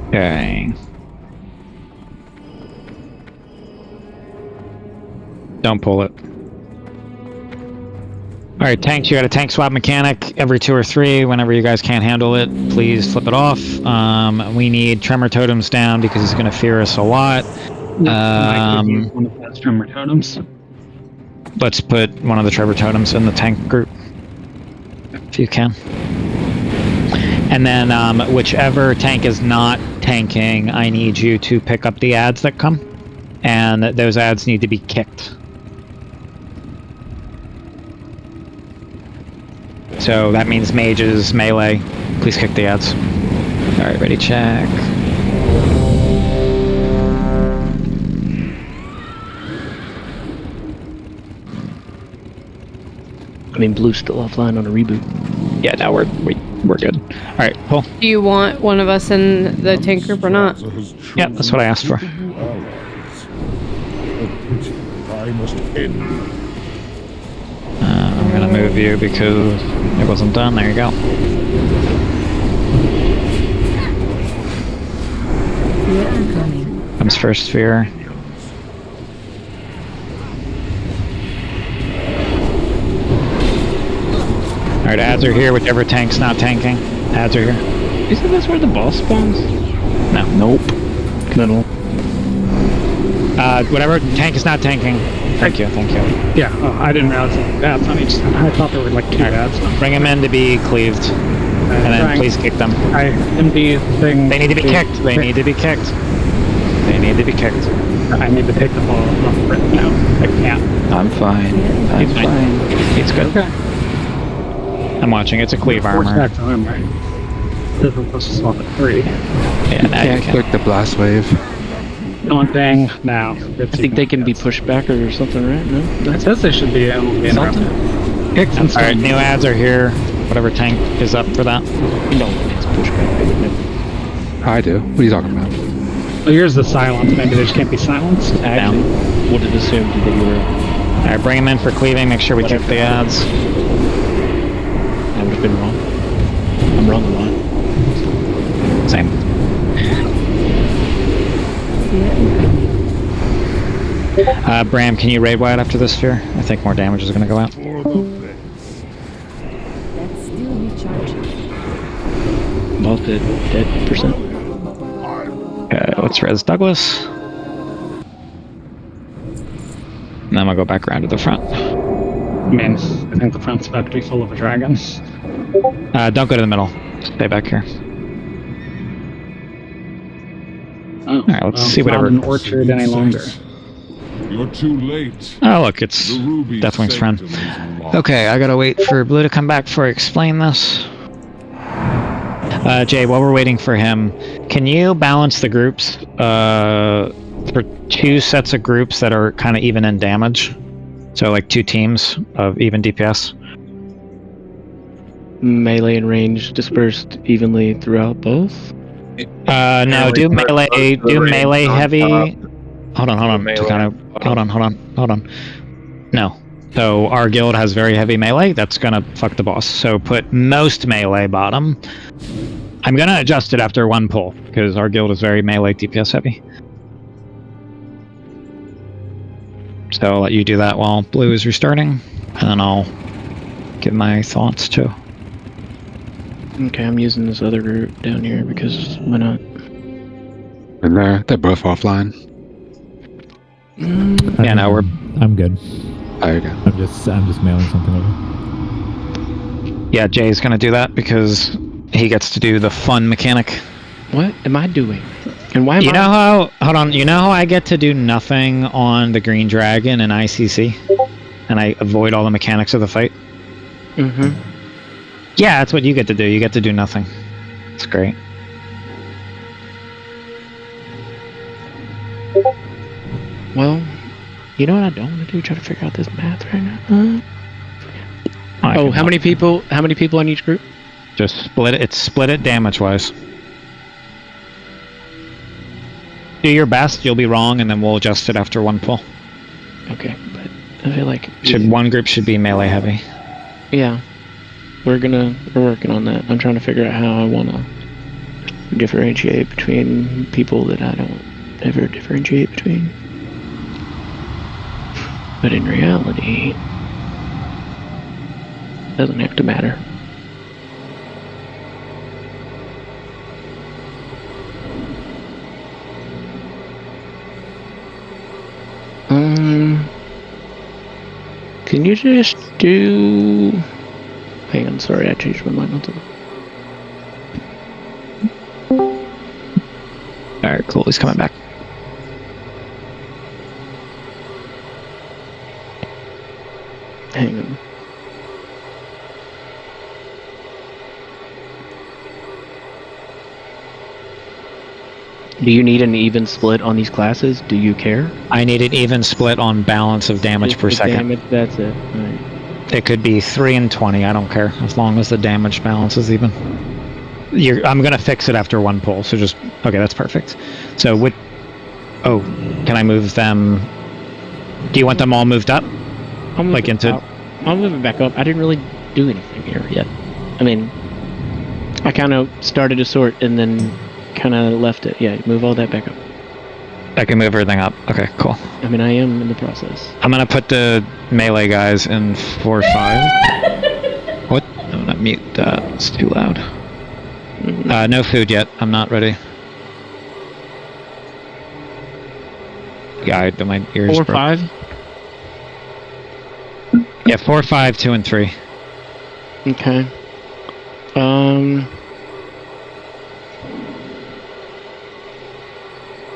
Okay. Don't pull it. Alright, tanks, you got a tank swap mechanic every 2 or 3. Whenever you guys can't handle it, please flip it off. We need tremor totems down because he's going to fear us a lot. One of those tremor totems. Let's put one of the tremor totems in the tank group, if you can. And then whichever tank is not tanking, I need you to pick up the ads that come. And those ads need to be kicked. So that means mages, melee. Please kick the ads. Alright, ready, check. I mean, Blue's still offline on a reboot. Yeah, now we're good. Alright, pull. Do you want one of us in the tank group or not? Yeah, that's what I asked for. I must end. I'm gonna move you because it wasn't done. There you go. Comes first sphere. Alright, ads are here, whichever tank's not tanking. Ads are here. Isn't this where the boss spawns? No. Nope. Middle. Whatever tank is not tanking. Thank you. Yeah, I didn't realize ads on each side. I thought there were like 2 ads. Bring them in to be cleaved. And then please kick them. MD thing. They need to be kicked. They need to be kicked. They need to be kicked. I need to take the ball off right now. I can't. I'm fine. I'm fine. It's good. Okay. I'm watching. It's a cleave armor. Back to him, right? This is supposed to swap at 3. Yeah, now you can. Click the blast wave. One thing now. I think they can be pushed back or something, right? No? It says they should be able to be interrupted. Kicks and Alright, new ads are here. Whatever tank is up for that. No, it's pushback. I do. What are you talking about? Oh, here's the silence. Maybe they just can't be silenced. Actually, would have assumed that you were... Alright, bring them in for cleaving. Make sure we kick the ads. I would have been wrong. I'm wrong a lot. Same. Bram, can you raid wide after this sphere? I think more damage is going to go out. That's still recharging. Both at dead percent. Let's res Douglas. And then we'll go back around to the front. I mean, I think the front's about to be full of dragons. Don't go to the middle. Stay back here. Oh, Alright, let's see whatever. Not an orchard any longer. You're too late. Oh, look, it's Deathwing's friend. Okay, I gotta wait for Blue to come back before I explain this. Jay, while we're waiting for him, can you balance the groups for 2 sets of groups that are kind of even in damage? So, like 2 teams of even DPS? Melee and range dispersed evenly throughout both? No, do melee heavy. Hold on. No. So our guild has very heavy melee. That's gonna fuck the boss. So put most melee bottom. I'm gonna adjust it after 1 pull because our guild is very melee DPS heavy. So I'll let you do that while Blue is restarting, and then I'll give my thoughts too. Okay, I'm using this other route down here because why not? And they're both offline. Yeah, no, I'm good. Oh, you're good. I'm just mailing something over. Yeah, Jay's gonna do that because he gets to do the fun mechanic. What am I doing? And why am You know how? Hold on. You know how I get to do nothing on the Green Dragon in ICC, and I avoid all the mechanics of the fight. Mm-hmm. Yeah, that's what you get to do. You get to do nothing. It's great. Well, you know what I don't want to do? Try to figure out this math right now. Oh, how many people? How many people on each group? Just split it. It's split it damage-wise. Do your best. You'll be wrong, and then we'll adjust it after 1 pull. Okay, but I feel like One group should be melee heavy. Yeah, we're working on that. I'm trying to figure out how I want to differentiate between people that I don't ever differentiate between. But in reality, it doesn't have to matter. Can you just do... Hang on, sorry, I changed my mind on something. Alright, cool, he's coming back. Hang on. Do you need an even split on these classes? Do you care? I need an even split on balance of damage per second. Damage, that's it. Right. It could be 3 and 20, I don't care, as long as the damage balance is even. I'm gonna fix it after 1 pull, so just... Okay, that's perfect. So with... Oh, can I move them Do you want them all moved up? I'll move Like it into... up. I'll move it back up. I didn't really do anything here yet. I mean, I kind of started a sort and then kind of left it. Yeah, move all that back up. I can move everything up. Okay, cool. I mean, I am in the process. I'm gonna put the melee guys in 4-5. What? I'm gonna mute that. It's too loud. No food yet. I'm not ready. Yeah, my ears. 4-5. Yeah, 4-5, 2 and 3. Okay.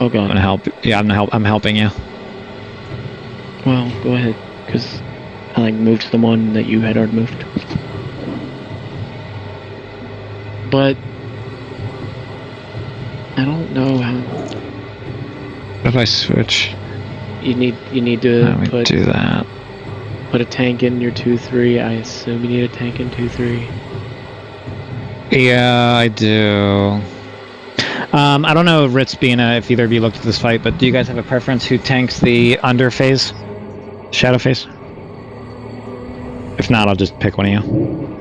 Oh god. I'm gonna help. Yeah, I'm helping you. Well, go ahead, because I like moved to the one that you had already moved. But I don't know how. What if I switch? You need to do that. Put a tank in your 2-3. I assume you need a tank in 2-3. Yeah, I do. I don't know, Ritz, if either of you looked at this fight, but do you guys have a preference who tanks the under phase? Shadow phase? If not, I'll just pick one of you.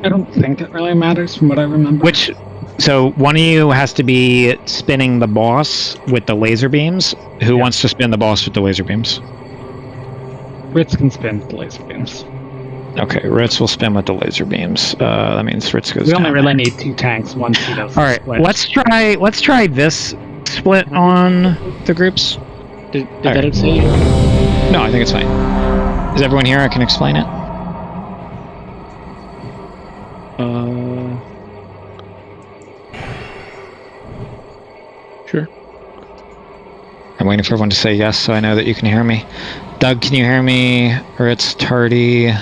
I don't think it really matters from what I remember. So one of you has to be spinning the boss with the laser beams. Who wants to spin the boss with the laser beams? Ritz can spin the laser beams. Okay, Ritz will spin with the laser beams. That means Ritz goes We only down. really need 2 tanks once he does. All right, let's try this split on the groups. Did that upset you? No, I think it's fine. Is everyone here? I can explain it. Sure. I'm waiting for everyone to say yes, so I know that you can hear me. Doug, can you hear me? Ritz, Tardy,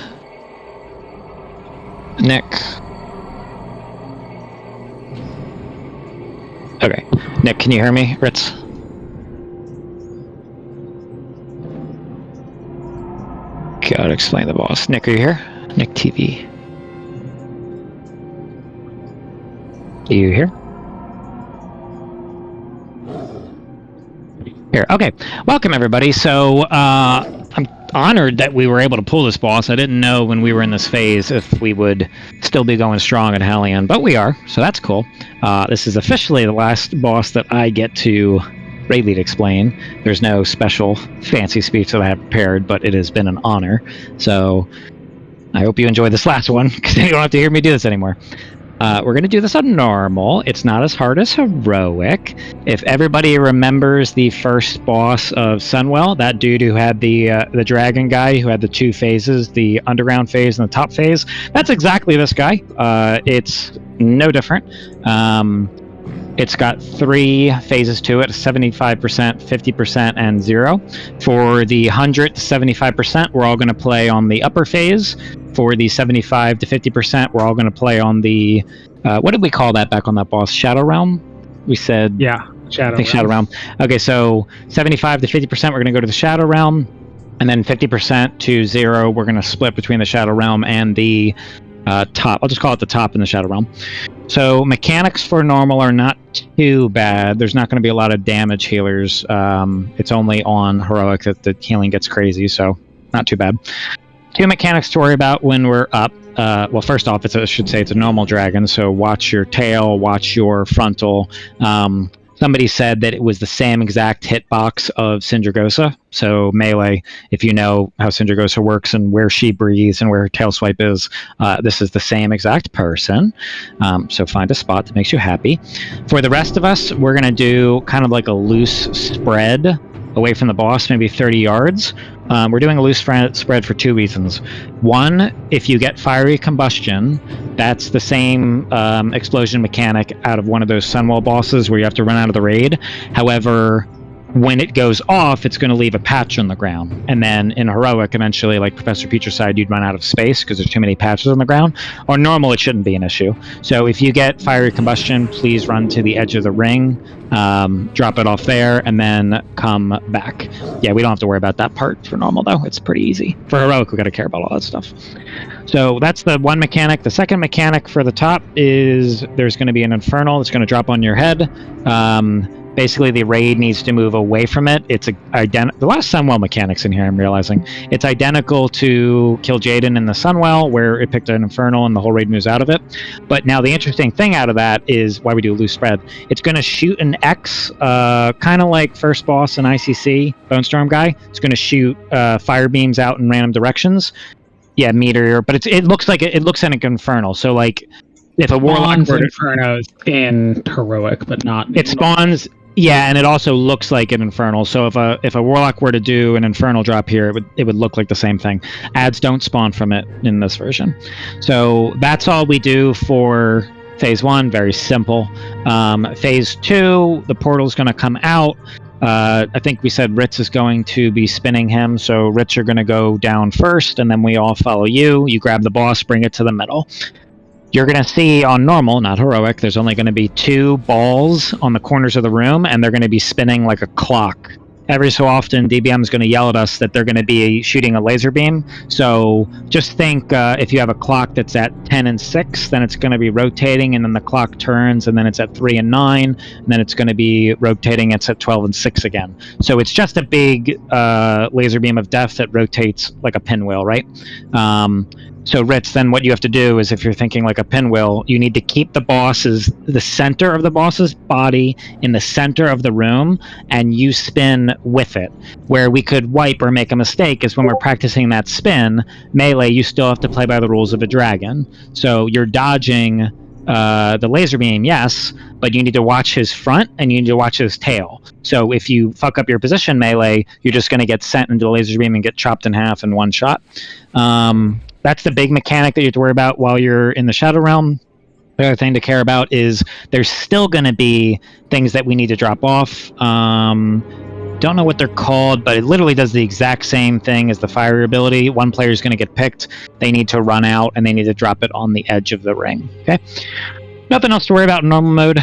Nick. Okay, Nick, can you hear me? Ritz. Gotta explain the boss. Nick, are you here? Nick TV. You here? Here. Okay. Welcome, everybody. So, I'm honored that we were able to pull this boss. I didn't know when we were in this phase if we would still be going strong at Hellion, but we are, so that's cool. This is officially the last boss that I get to raid lead explain. There's no special fancy speech that I have prepared, but it has been an honor. So, I hope you enjoy this last one, because then you don't have to hear me do this anymore. We're going to do this on normal. It's not as hard as heroic. If everybody remembers the first boss of Sunwell, that dude who had the dragon guy who had the 2 phases, the underground phase and the top phase, that's exactly this guy. It's no different. It's got 3 phases to it, 75%, 50%, and 0. For the 100 to 75%, we're all going to play on the upper phase. For the 75 to 50%, we're all going to play on the... what did we call that back on that boss? Shadow Realm? We said... Yeah, Shadow Realm. Shadow Realm. Okay, so 75 to 50%, we're going to go to the Shadow Realm. And then 50% to 0, we're going to split between the Shadow Realm and the top. I'll just call it the top in the Shadow Realm. So mechanics for normal are not too bad. There's not going to be a lot of damage healers. It's only on heroic that the healing gets crazy, so not too bad. 2 mechanics to worry about when we're up. Well, first off, I should say it's a normal dragon, so watch your tail, watch your frontal. Somebody said that it was the same exact hitbox of Syndragosa. So melee, if you know how Syndragosa works and where she breathes and where her tail swipe is, this is the same exact person. So find a spot that makes you happy. For the rest of us, we're going to do kind of like a loose spread away from the boss, maybe 30 yards. We're doing a loose spread for 2 reasons. One, if you get fiery combustion, that's the same explosion mechanic out of one of those Sunwell bosses where you have to run out of the raid. However, when it goes off, it's going to leave a patch on the ground. And then in heroic, eventually, like Professor Peacher's you'd run out of space because there's too many patches on the ground. Or normal, it shouldn't be an issue. So if you get fiery combustion, please run to the edge of the ring, drop it off there, and then come back. Yeah, we don't have to worry about that part for normal, though. It's pretty easy. For heroic, we got to care about all that stuff. So that's the one mechanic. The second mechanic for the top is there's going to be an infernal that's going to drop on your head. Basically, the raid needs to move away from it. It's a lot of Sunwell mechanics in here, I'm realizing. It's identical to Kill Jaden in the Sunwell, where it picked an Infernal and the whole raid moves out of it. But now the interesting thing out of that is why we do a loose spread. It's going to shoot an X, kind of like first boss in ICC, Bone Storm guy. It's going to shoot fire beams out in random directions. Yeah, meteor, but it looks like it looks like an Infernal. So like, if a warlock spawns Infernos in heroic, but not. It spawns. Yeah, and it also looks like an Infernal. So if a warlock were to do an Infernal drop here, it would look like the same thing. Ads don't spawn from it in this version. So that's all we do for phase 1. Very simple. Phase 2, the portal's going to come out. I think we said Ritz is going to be spinning him. So Ritz, you're going to go down first, and then we all follow you. You grab the boss, bring it to the middle. You're going to see on normal, not heroic, there's only going to be 2 balls on the corners of the room, and they're going to be spinning like a clock. Every so often, DBM is going to yell at us that they're going to be shooting a laser beam. So just think if you have a clock that's at 10 and 6, then it's going to be rotating, and then the clock turns, and then it's at 3 and 9, and then it's going to be rotating, it's at 12 and 6 again. So it's just a big laser beam of death that rotates like a pinwheel, right? So Ritz, then what you have to do is, if you're thinking like a pinwheel, you need to keep the center of the boss's body in the center of the room, and you spin with it. Where we could wipe or make a mistake is when we're practicing that spin, melee, you still have to play by the rules of a dragon. So you're dodging the laser beam, yes, but you need to watch his front and you need to watch his tail. So if you fuck up your position melee, you're just going to get sent into the laser beam and get chopped in half in one shot. That's the big mechanic that you have to worry about while you're in the Shadow Realm. The other thing to care about is there's still going to be things that we need to drop off. Don't know what they're called, but it literally does the exact same thing as the fire ability. One player is going to get picked. They need to run out, and they need to drop it on the edge of the ring. Okay. Nothing else to worry about in normal mode.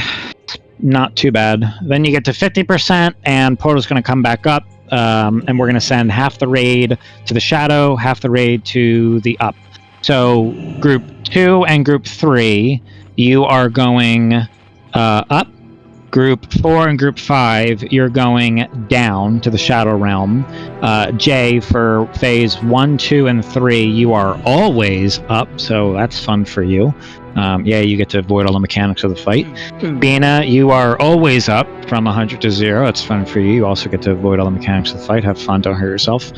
Not too bad. Then you get to 50%, and Portal's going to come back up. And we're going to send half the raid to the shadow, half the raid to the up. So group 2 and group 3, you are going up. Group 4 and group 5, you're going down to the shadow realm. Jay, for phase 1, 2, and 3, you are always up, so that's fun for you. Yeah, you get to avoid all the mechanics of the fight. Bina, you are always up from 100 to 0. That's fun for you. You also get to avoid all the mechanics of the fight. Have fun, don't hurt yourself.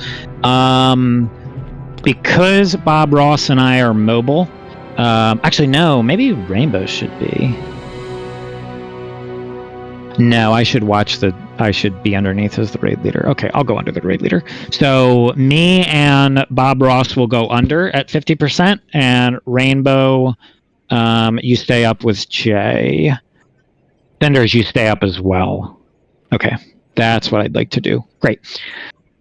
Because Bob Ross and I are mobile, actually no, maybe Rainbow should be. No, I should be underneath as the raid leader. Okay, I'll go under the raid leader. So me and Bob Ross will go under at 50%, and Rainbow, you stay up with Jay. Cinders, you stay up as well. Okay, that's what I'd like to do. Great.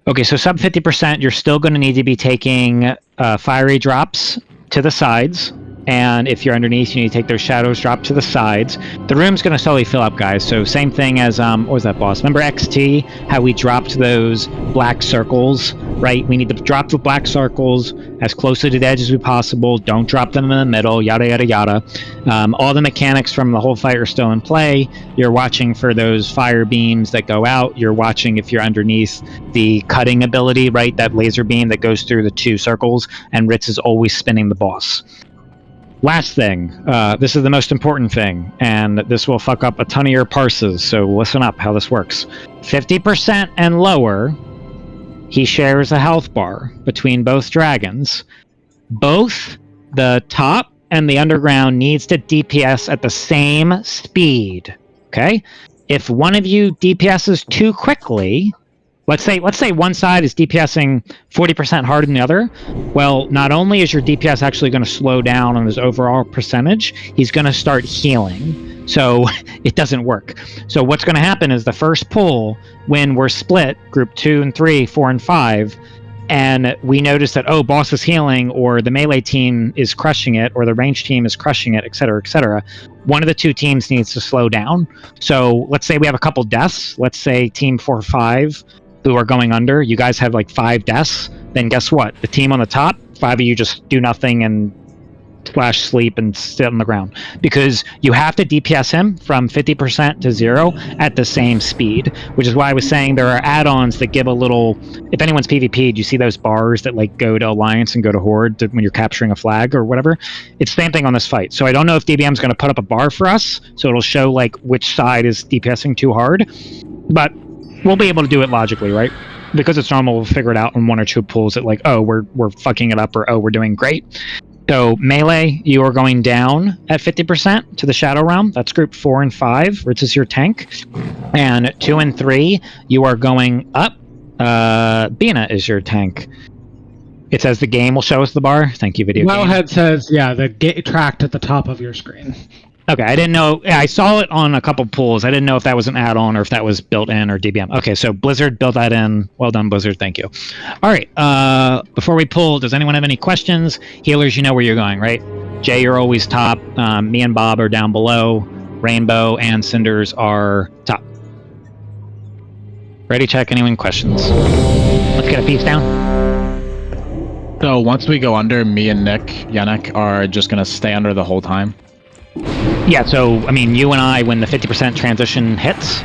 Okay, so sub 50%, you're still going to need to be taking fiery drops to the sides. And if you're underneath, you need to take those shadows drop to the sides. The room's going to slowly fill up, guys. So same thing as, what was that, boss? Remember XT, how we dropped those black circles, right? We need to drop the black circles as closely to the edge as we possible. Don't drop them in the middle, yada, yada, yada. All the mechanics from the whole fight are still in play. You're watching for those fire beams that go out. You're watching if you're underneath the cutting ability, right? That laser beam that goes through the 2 circles. And Ritz is always spinning the boss. Last thing, this is the most important thing, and this will fuck up a ton of your parses, so listen up how this works. 50% and lower, he shares a health bar between both dragons. Both the top and the underground needs to DPS at the same speed, okay? If one of you DPSs too quickly, let's say one side is DPSing 40% harder than the other. Well, not only is your DPS actually going to slow down on his overall percentage, he's going to start healing. So it doesn't work. So what's going to happen is the first pull, when we're split, group 2 and 3, 4 and 5, and we notice that, oh, boss is healing, or the melee team is crushing it, or the range team is crushing it, etc., one of the 2 teams needs to slow down. So let's say we have a couple deaths. Let's say team 4 or 5 who are going under, you guys have like 5 deaths, then guess what? The team on the top, 5 of you just do nothing and sleep and sit on the ground, because you have to DPS him from 50% to 0 at the same speed, which is why I was saying there are add-ons that give a little, if anyone's PvP'd, you see those bars that like go to Alliance and go to Horde when you're capturing a flag or whatever. It's the same thing on this fight. So I don't know if DBM is going to put up a bar for us, so it'll show like which side is DPSing too hard, but we'll be able to do it logically, right? Because it's normal, we'll figure it out in 1 or 2 pulls that like, oh, we're fucking it up, or oh, we're doing great. So melee, you are going down at 50% to the Shadow Realm. That's group 4 and 5, which is your tank. And 2 and 3, you are going up. Bina is your tank. It says the game will show us the bar. Thank you, video game. Wellhead says, yeah, the tracked at the top of your screen. Okay, I didn't know. I saw it on a couple pools. I didn't know if that was an add-on or if that was built in or DBM. Okay, so Blizzard built that in. Well done, Blizzard. Thank you. All right. Before we pull, does anyone have any questions? Healers, you know where you're going, right? Jay, you're always top. Me and Bob are down below. Rainbow and Cinders are top. Ready? Check. Anyone questions? Let's get a piece down. So once we go under, me and Yannick are just gonna stay under the whole time. Yeah, so, I mean, you and I, when the 50% transition hits,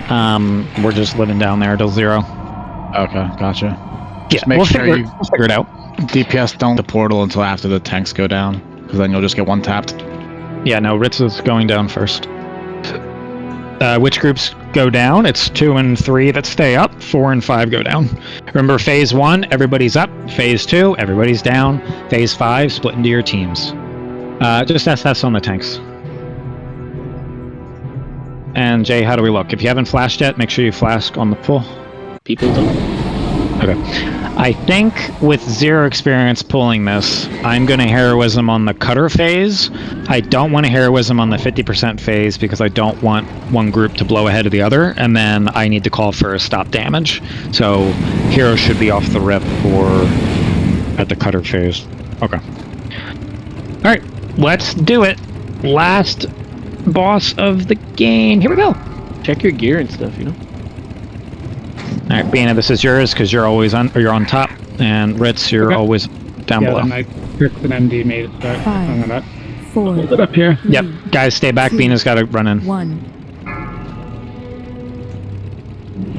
we're just living down there till 0. Okay, gotcha. Yeah, We'll figure it out. DPS don't the portal until after the tanks go down, because then you'll just get one tapped. Yeah, no, Ritz is going down first. Which groups go down? It's 2 and 3 that stay up, 4 and 5 go down. Remember, phase 1, everybody's up. Phase 2, everybody's down. Phase 5, split into your teams. Just SS on the tanks. And Jay, how do we look? If you haven't flashed yet, make sure you flash on the pull. People don't. Okay. I think with 0 experience pulling this, I'm going to heroism on the cutter phase. I don't want to heroism on the 50% phase because I don't want one group to blow ahead of the other, and then I need to call for a stop damage. So hero should be off the rip or at the cutter phase. Okay. All right, let's do it. Last boss of the game. Here we go. Check your gear and stuff, you know. All right, Bina, this is yours because you're always on, or you're on top, and Ritz, you're always down below. Then I picked an MD made it start. 5, 4. Hold it up here. 3, Yep, guys, stay back. 2, Bina's got to run in. 1.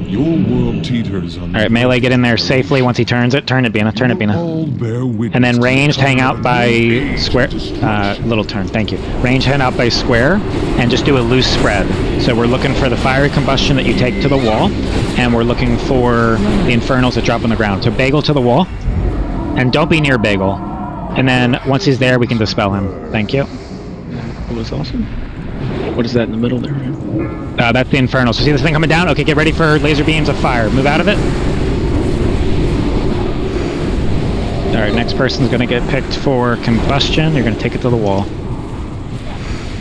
Your world teeters on. All right, melee, get in there safely. Once he turns it, turn it, Bina. Turn it, Bina. And then ranged, hang out by square. Little turn. Thank you. Range, hang out by square, and just do a loose spread. So we're looking for the fiery combustion that you take to the wall, and we're looking for the infernals that drop on the ground. So Bagel to the wall, and don't be near Bagel. And then once he's there, we can dispel him. Thank you. That was awesome. What is that in the middle there? That's the infernal. So see this thing coming down? Okay, get ready for laser beams of fire. Move out of it. All right, next person's going to get picked for combustion. You're going to take it to the wall.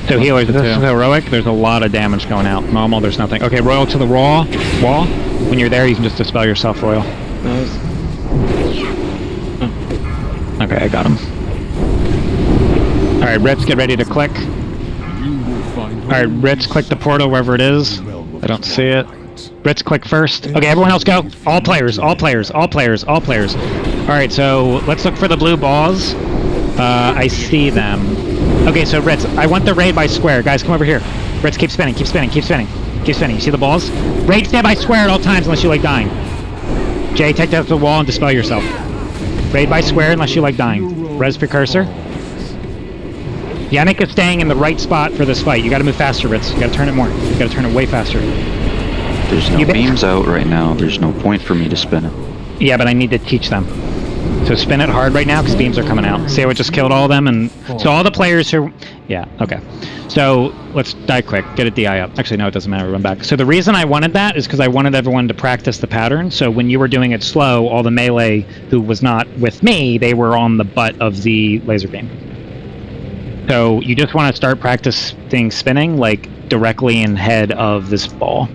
So healers, this is heroic. There's a lot of damage going out. Normal, there's nothing. Okay, Royal to the wall. When you're there, you can just dispel yourself, Royal. Okay, I got him. All right, Ritz, get ready to click. Alright, Ritz, click the portal wherever it is. I don't see it. Ritz, click first. Okay, everyone else go. All players, all players, all players, all players. Alright, so let's look for the blue balls. I see them. Okay, so Ritz, I want the raid by square. Guys, come over here. Ritz, keep spinning, keep spinning, keep spinning. Keep spinning. You see the balls? Raid stand by square at all times unless you like dying. Jay, take that to the wall and dispel yourself. Raid by square unless you like dying. Res precursor. Yannick is staying in the right spot for this fight. You gotta move faster, Ritz. You gotta turn it more. You gotta turn it way faster. There's no beams out right now. There's no point for me to spin it. Yeah, but I need to teach them. So spin it hard right now because beams are coming out. See how it just killed all of them? And so all the players who... Yeah, okay. So let's die quick. Get a DI up. Actually, no, it doesn't matter. Run back. So the reason I wanted that is because I wanted everyone to practice the pattern. So when you were doing it slow, all the melee who was not with me, they were on the butt of the laser beam. So you just want to start practicing spinning, like, directly in head of this ball.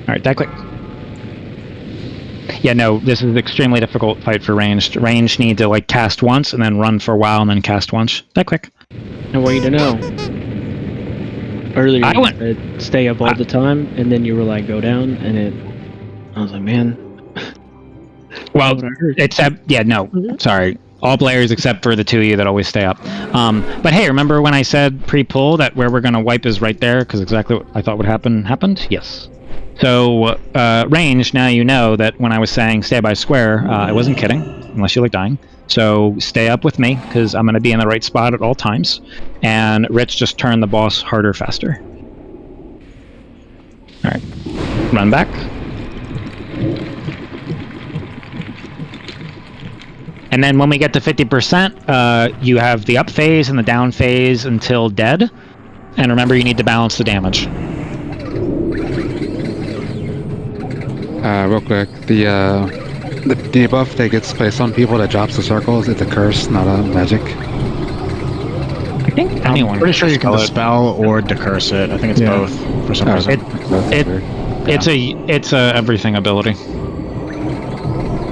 Alright, die quick. Yeah, no, this is an extremely difficult fight for ranged. Ranged need to, like, cast once, and then run for a while, and then cast once. Die quick. I want you to know. Earlier you said stay up all the time, and then you were like, go down, and I was like, man. Well, it's, yeah, no, sorry. All players except for the two of you that always stay up. But hey, remember when I said pre-pull that where we're going to wipe is right there? Because exactly what I thought would happen happened? Yes. So, range, now you know that when I was saying stay by square, I wasn't kidding, unless you like dying. So stay up with me, because I'm going to be in the right spot at all times. And Rich, just turn the boss harder, faster. Alright. Run back. And then when we get to 50%, you have the up phase and the down phase until dead. And remember, you need to balance the damage. Real quick, the debuff that gets placed on people that drops the circles, it's a curse, not a magic. I think anyone. I'm pretty sure you can dispel or decurse it. I think it's both for some reason. It's a everything ability.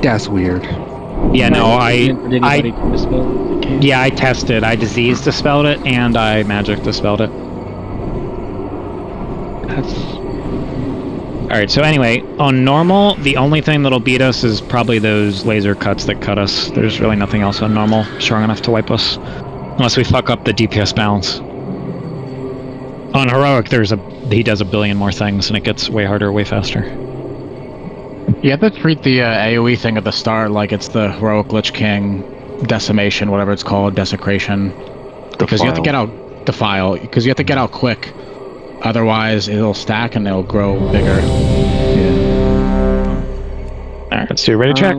That's weird. Yeah, no, I I tested. I disease dispelled it and I magic dispelled it. Alright, so anyway, on normal, the only thing that'll beat us is probably those laser cuts that cut us. There's really nothing else on normal strong enough to wipe us. Unless we fuck up the DPS balance. On heroic, he does a billion more things and it gets way harder, way faster. You have to treat the AoE thing at the start like it's the heroic Lich King decimation, whatever it's called, desecration. Because you have to get out the file, because you have to get out quick. Otherwise, it'll stack and it'll grow bigger. Alright, let's do a ready check.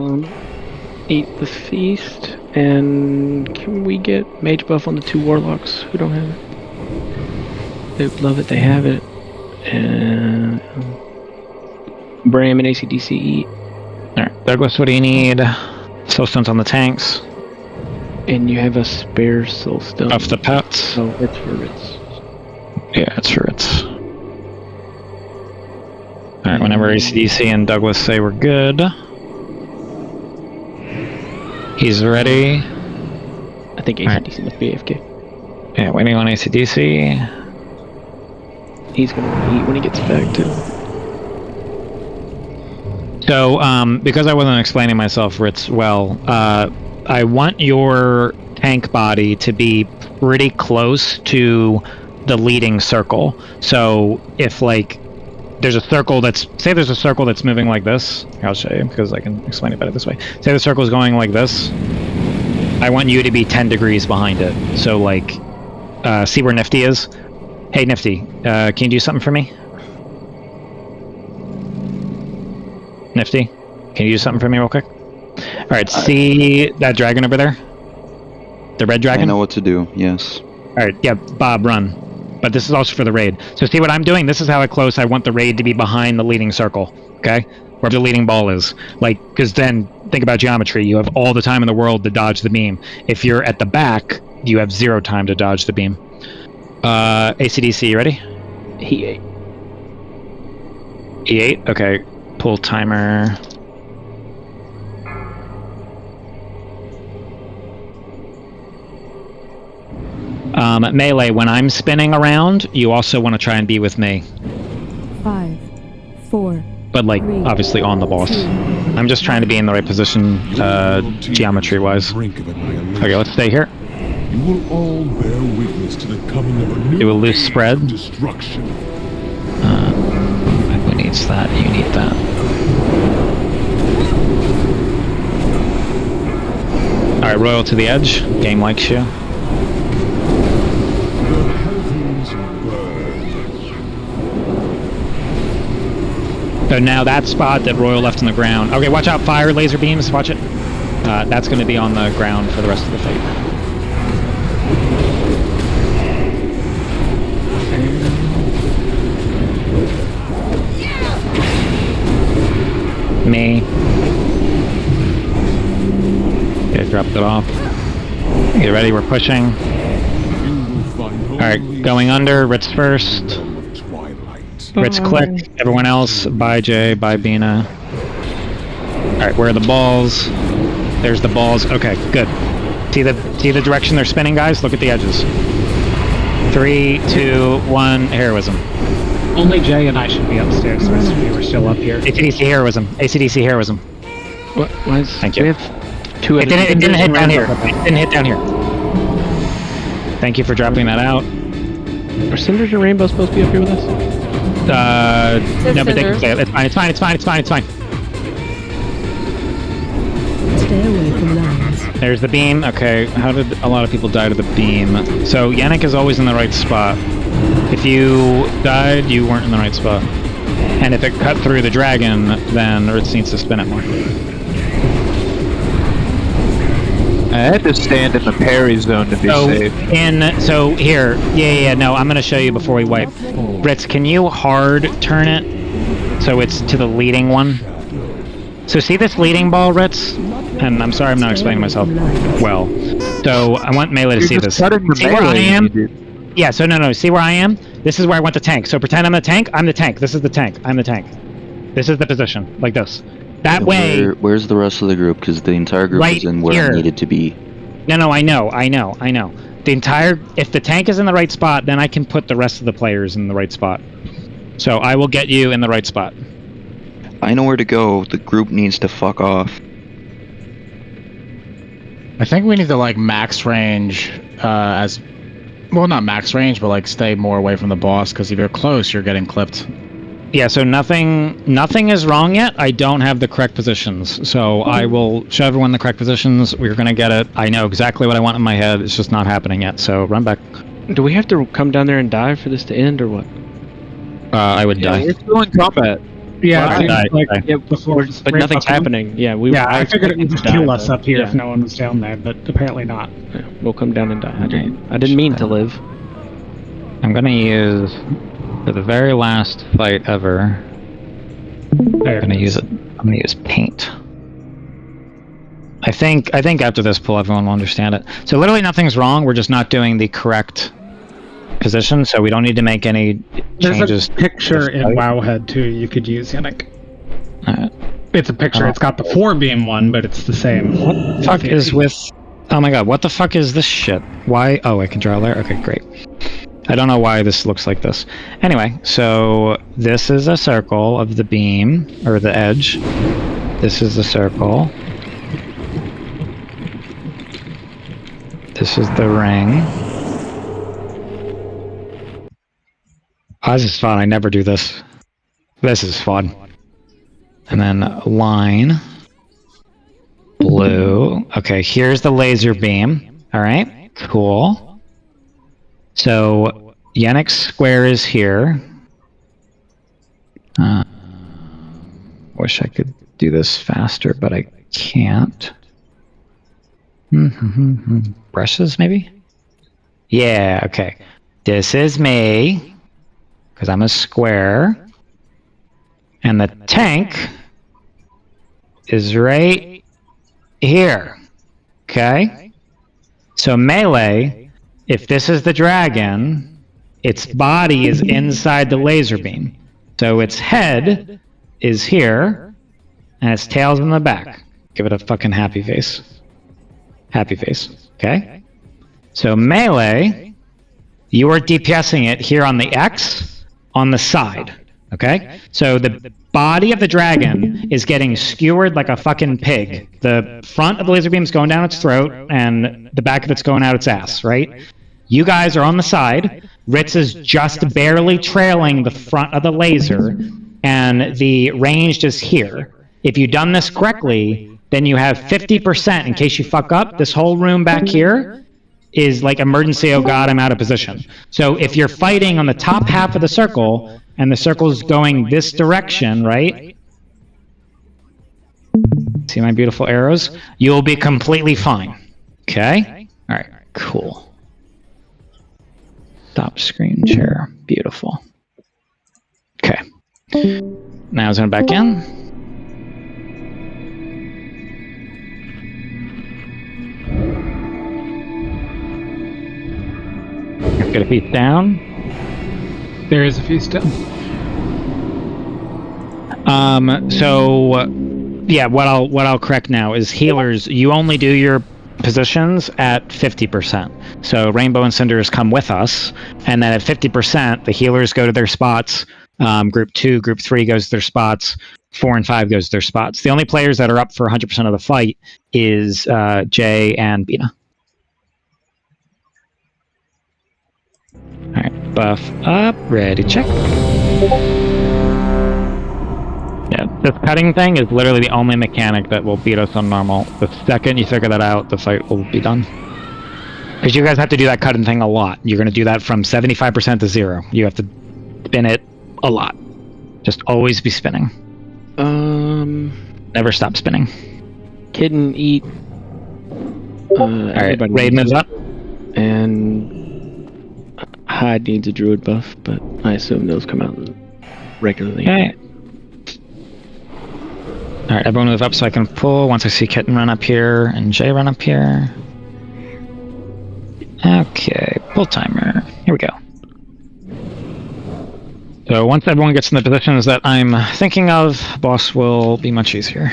Eat the feast, and can we get mage buff on the 2 warlocks who don't have it? They would love it, they have it. And Bram and ACDC eat. Alright, Douglas, what do you need? Soul stones on the tanks. And you have a spare soul stone. Off the pets. Oh, it's for Ritz. Yeah, it's for Ritz. Alright, whenever ACDC and Douglas say we're good. He's ready. I think ACDC must be AFK. Yeah, waiting on ACDC. He's gonna eat when he gets back too. So, because I wasn't explaining myself, Ritz, well, I want your tank body to be pretty close to the leading circle. So, if, like, there's a circle that's... Say there's a circle that's moving like this. Here, I'll show you, because I can explain it better this way. Say the circle's going like this. I want you to be 10 degrees behind it. So, like, see where Nifty is? Hey, Nifty, can you do something for me? Nifty, can you do something for me real quick? Alright, see that dragon over there? The red dragon? I know what to do, yes. Alright, yeah, Bob, run. But this is also for the raid. So see what I'm doing? This is how close I want the raid to be behind the leading circle, okay? Where the leading ball is. Like, because then, think about geometry. You have all the time in the world to dodge the beam. If you're at the back, you have 0 time to dodge the beam. ACDC, you ready? He ate. He ate? Okay. Pull timer. Melee, when I'm spinning around, you also want to try and be with me. 5, 4. But, like, 3, obviously on the boss. 2, I'm just trying to be in the right position, geometry-wise. Okay, let's stay here. You will all bear witness to the coming of a new Do a loose spread. destruction. Who needs that? You need that. Alright, Royal to the edge. Game likes you. The heavens burn. So now that spot that Royal left on the ground. Okay, watch out, fire, laser beams, watch it. That's going to be on the ground for the rest of the fight. Me. Okay, dropped it off. Get ready, we're pushing. Alright, going under, Ritz first. Ritz click, everyone else, bye Jay, bye Bina. Alright, where are the balls? There's the balls, okay, good. See the direction they're spinning, guys? Look at the edges. 3, 2, 1, heroism. Only Jay and I should be upstairs, the rest of you are still up here. ACDC heroism. ACDC heroism. What? Why is, Thank you. We have It didn't hit down here. It didn't hit down here. Thank you for dropping that out. Are Cinders and Rainbow supposed to be up here with us? No, but they can stay. It's fine. It's fine. It's fine. It's fine. It's fine. Stay away from lands. There's the beam. Okay, how did a lot of people die to the beam? So Yannick is always in the right spot. If you died, you weren't in the right spot. And if it cut through the dragon, then Ritz needs to spin it more. I had to stand in the parry zone to be safe. So here, no, I'm gonna show you before we wipe. Ritz, can you hard turn it so it's to the leading one? So see this leading ball, Ritz? And I'm sorry I'm not explaining myself well. So I want Melee to see this. See where I am? Yeah, so no, see where I am? This is where I want the tank. So pretend I'm the tank. I'm the tank. This is the tank. I'm the tank. This is the position, like this. That way... Where's the rest of the group? Because the entire group is in where it needed to be. No, I know. The entire... If the tank is in the right spot, then I can put the rest of the players in the right spot. So I will get you in the right spot. I know where to go. The group needs to fuck off. I think we need to, like, max range as... Well, not max range, but, like, stay more away from the boss, because if you're close, you're getting clipped. Yeah, so nothing is wrong yet. I don't have the correct positions. So I will show everyone the correct positions. We're going to get it. I know exactly what I want in my head. It's just not happening yet. So run back. Do we have to come down there and die for this to end, or what? I would die. We're still in combat. Yeah, before, but nothing's happening. Yeah, I figured it would just kill us up here if no one was down there, but apparently not. Yeah, we'll come down and die. I didn't mean to live. I'm gonna use, for the very last fight ever, I'm gonna use paint. I think after this pull, everyone will understand it. So literally nothing's wrong. We're just not doing the correct position, so we don't need to make any changes. There's a picture in Wowhead too you could use, Yannick. It's a picture. It's got the 4-beam one, but it's the same. What the fuck is with... Oh my god, what the fuck is this shit? Why? Oh, I can draw there? Okay, great. I don't know why this looks like this. Anyway, so this is a circle of the beam, or the edge. This is the circle. This is the ring. Oh, this is fun. I never do this. This is fun. And then line. Blue. Okay, here's the laser beam. Alright, cool. So, Yannick's square is here. Wish I could do this faster, but I can't. Brushes, maybe? Yeah, okay. This is me. Because I'm a square. And the tank is right here. Okay? So Melee, if this is the dragon, its body is inside the laser beam. So its head is here, and its tail's in the back. Give it a fucking happy face. Happy face. Okay? So Melee, you are DPSing it here on the X, on the side, okay? So the body of the dragon is getting skewered like a fucking pig. The front of the laser beam is going down its throat, and the back of it's going out its ass, right? You guys are on the side. Ritz is just barely trailing the front of the laser, and the ranged is here. If you've done this correctly, then you have 50% in case you fuck up. This whole room back here is like emergency, oh god, I'm out of position. So if you're fighting on the top half of the circle, and the circle's going this direction, right? See my beautiful arrows? You'll be completely fine. Okay? Alright, cool. Stop screen share. Beautiful. Okay. Now zone back in. Get a feast down. There is a feast down. So yeah, what I'll correct now is healers, you only do your positions at 50%. So Rainbow and Cinders come with us, and then at 50%, the healers go to their spots. Group 2, Group 3 goes to their spots. 4 and 5 goes to their spots. The only players that are up for 100% of the fight is Jay and Bina. Alright, buff up, ready, check. Yeah, this cutting thing is literally the only mechanic that will beat us on normal. The second you figure that out, the fight will be done. Because you guys have to do that cutting thing a lot. You're going to do that from 75% to 0. You have to spin it a lot. Just always be spinning. Never stop spinning. Kitten, eat. Alright, Raid moves up. And Hyde needs a druid buff, but I assume those come out regularly. Okay. Alright, everyone move up so I can pull once I see Kitten run up here and Jay run up here. Okay, pull timer. Here we go. So once everyone gets in the positions that I'm thinking of, boss will be much easier.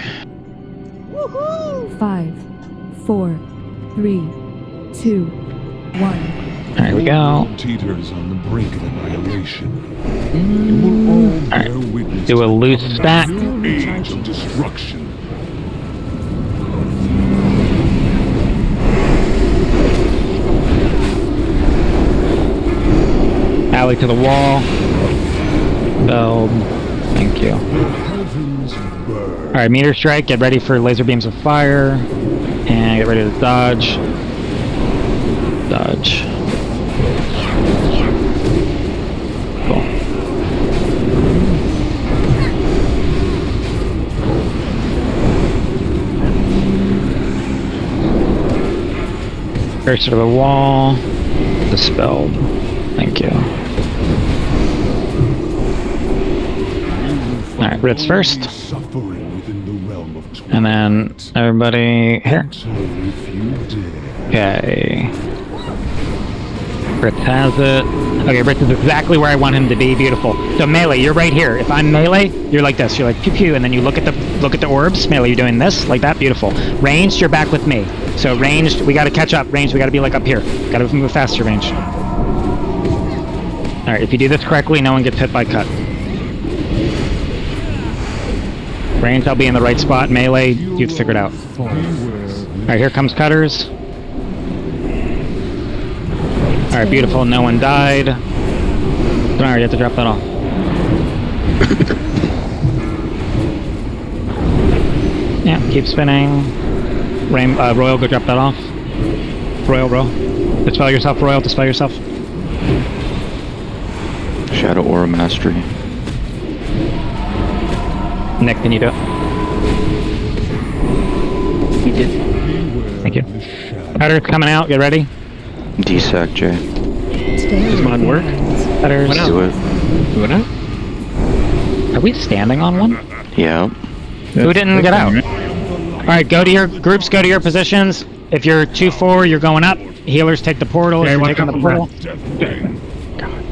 5, 4, 3, 2, 1. There we go. Teeters on the brink of annihilation. You will all bear witness Do a loose stack. age of destruction. Alley to the wall. Beld. Thank you. Alright, meteor strike. Get ready for laser beams of fire. And get ready to dodge. Dodge. Cool. Cursor to the wall. Dispelled. Thank you. Alright, Ritz first. And then everybody here. Okay. Ritz has it. Okay, Ritz is exactly where I want him to be. Beautiful. So melee, you're right here. If I'm melee, you're like this. You're like pew pew, and then you look at the orbs. Melee, you're doing this, like that. Beautiful. Ranged, you're back with me. So ranged, we gotta catch up. Ranged, we gotta be like up here. Gotta move faster, ranged. Alright, if you do this correctly, no one gets hit by cut. Range, I'll be in the right spot. Melee, you'd figure it out. Alright, here comes cutters. Alright, beautiful. No one died. Alright, you have to drop that off. Yeah, keep spinning. Royal, go drop that off. Royal, bro. Dispel yourself, Royal. Dispel yourself. Shadow Aura Mastery. Nick, can you do it? He did. Thank you. Cutter's coming out. Get ready. DSAC, Jay. Does mine work? Cutters. Do it. Do it out? Are we standing on one? Yeah. Who didn't get out? Alright, go to your groups, go to your positions. If you're 2-4, you're going up. Healers take the portal. If you're taking the portal,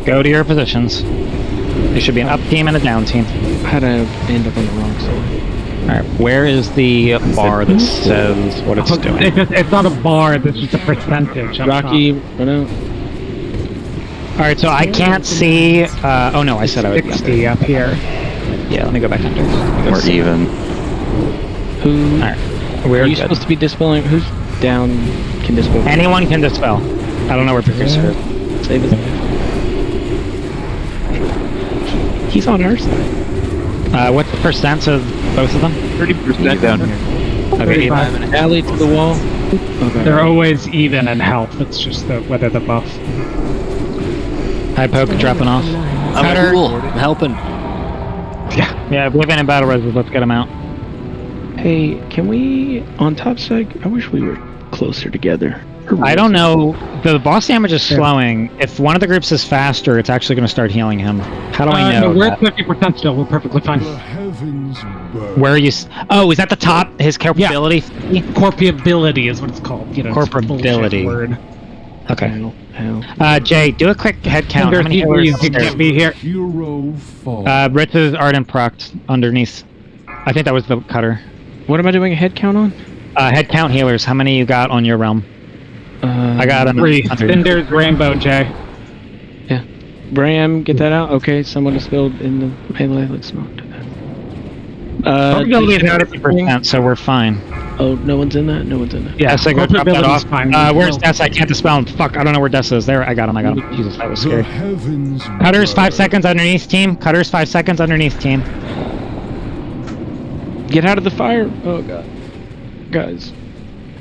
go to your positions. There should be an up team and a down team. How'd I end up on the wrong side? Alright, where is the bar that says what it's doing? It's not a bar, it's just a percentage. Rocky, run out. Alright, so I can't see... oh no, I said I was 60 up here. Yeah, let me go back under. We're even. Who... Alright, we're Are you good. supposed to be dispelling? Who's down can dispel? Anyone can dispel. I don't know where Precursor is. Save his... He's on our side. What's the percent of both of them? 30% down here. Okay, even. Alley to the wall. Okay. They're always even in health, it's just whether the buff. High poke dropping off. I'm Cutter. cool. I'm helping. Yeah, Oblivion and Battle Res, let's get them out. Hey, can we... On top side, I wish we were closer together. I don't know. The boss damage is slowing. If one of the groups is faster, it's actually going to start healing him. How do I know? No, we're that? at 50% still, we're perfectly fine. Where are you? Oh, is that the top? His corpability? Yeah. Corpability is what it's called. You know, Corpability. Word. Okay. Jay, do a quick head count. How many healers you upstairs? can't be here. Ritz is Ardent procced underneath. I think that was the cutter. What am I doing a head count on? Head count healers. How many you got on your realm? I got 3. Then there's Rainbow, Jay. Yeah. Bram, get that out? Okay, someone is spilled in the melee. Let's not do that. Probability is 90%, so we're fine. Oh, no one's in that? No one's in that. Yeah, so go drop that off. fine. Where's Des? I can't dispel him. Fuck, I don't know where Des is. There, I got him. Jesus, that was scary. Cutters, 5 seconds underneath team. Cutters, 5 seconds underneath team. Get out of the fire! Oh god. Guys.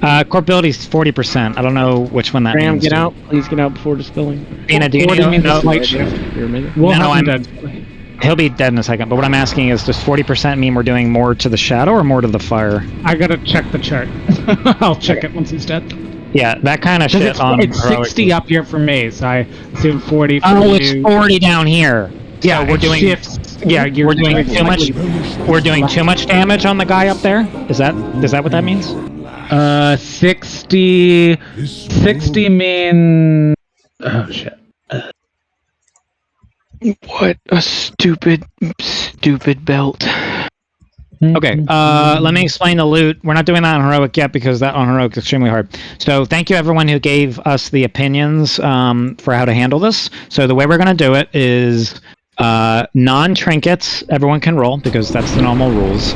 Corpability is 40%. I don't know which one that Graham, means. get out. Please get out before dispelling. Dina, do you mean know? the light shift? He'll be dead in a second, but what I'm asking is, does 40% mean we're doing more to the shadow or more to the fire? I gotta check the chart. I'll check it once he's dead. Yeah, that kind of shit on It's 60 up here for me, so I assume 40 for Oh, you. it's 40 down here. Yeah, so we're doing shifts. Yeah, we're doing too much. We're doing too much damage on the guy up there. Is that what that means? 60 mean. Oh shit. What a stupid belt. Okay, let me explain the loot. We're not doing that on Heroic yet because that on Heroic is extremely hard. So thank you everyone who gave us the opinions for how to handle this. So the way we're going to do it is non-trinkets, everyone can roll because that's the normal rules.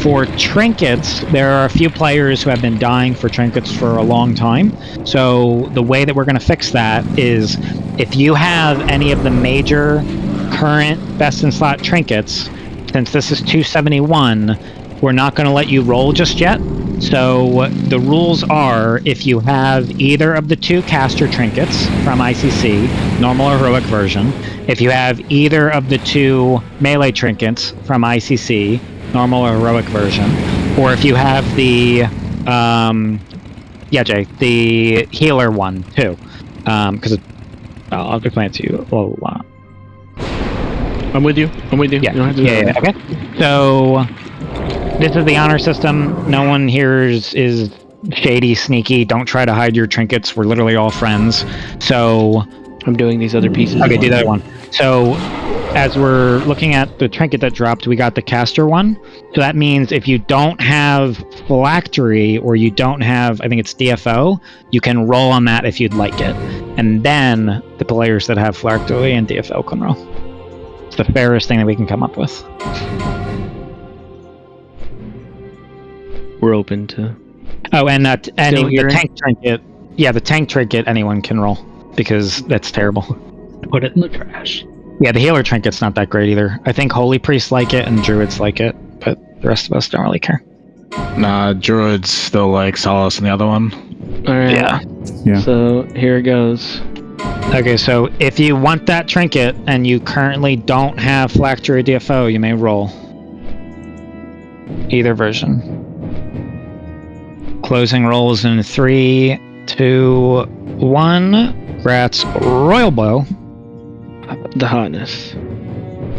For trinkets, there are a few players who have been dying for trinkets for a long time. So the way that we're going to fix that is if you have any of the major current best in slot trinkets, since this is 271, we're not going to let you roll just yet. So the rules are if you have either of the 2 caster trinkets from ICC, normal or heroic version, if you have either of the 2 melee trinkets from ICC, normal or heroic version, or if you have the, Jay, the healer one too, because I'll explain it to you a little while. I'm with you. Yeah, You don't have to do that. okay. So this is the honor system. No one here is shady, sneaky. Don't try to hide your trinkets. We're literally all friends. So I'm doing these other pieces. Okay, do that one. So as we're looking at the trinket that dropped, we got the caster one. So that means if you don't have phylactery or you don't have, I think it's DFO, you can roll on that if you'd like it. And then the players that have phylactery and DFO can roll. It's the fairest thing that we can come up with. We're open to. Oh, and the tank trinket. Yeah, the tank trinket anyone can roll because that's terrible. Put it in the trash. Yeah, the healer trinket's not that great either. I think holy priests like it and druids like it, but the rest of us don't really care. Nah, druids still like Solace and the other one. Alright. Yeah. So here it goes. Okay, so if you want that trinket and you currently don't have phylactery or DFO, you may roll. Either version. Closing rolls in 3, 2, 1. Grats Royal Bow. The hotness.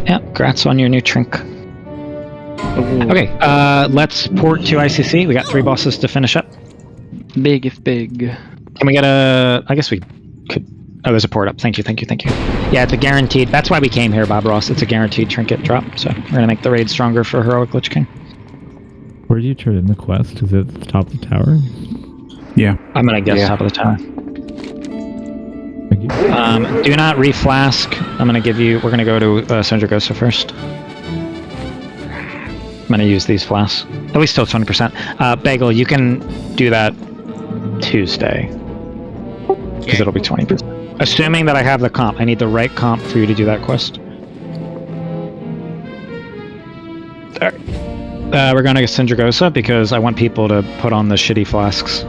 Yep, grats on your new trink. Ooh. Okay, let's port to ICC. We got 3 bosses to finish up. Big if big. Can we get a... I guess we could... Oh, there's a port up. Thank you. Yeah, it's a guaranteed... That's why we came here, Bob Ross. It's a guaranteed trinket drop, so we're going to make the raid stronger for Heroic Lich King. Where do you turn in the quest? Is it at the top of the tower? Yeah. I'm going to guess top of the tower. Thank you. Do not reflask. I'm going to give you... We're going to go to Sandragosa first. I'm going to use these flasks. At least till 20%. Bagel, you can do that Tuesday. Because it'll be 20%. Assuming that I have the comp. I need the right comp for you to do that quest. Alright. We're going to Sandragosa because I want people to put on the shitty flasks.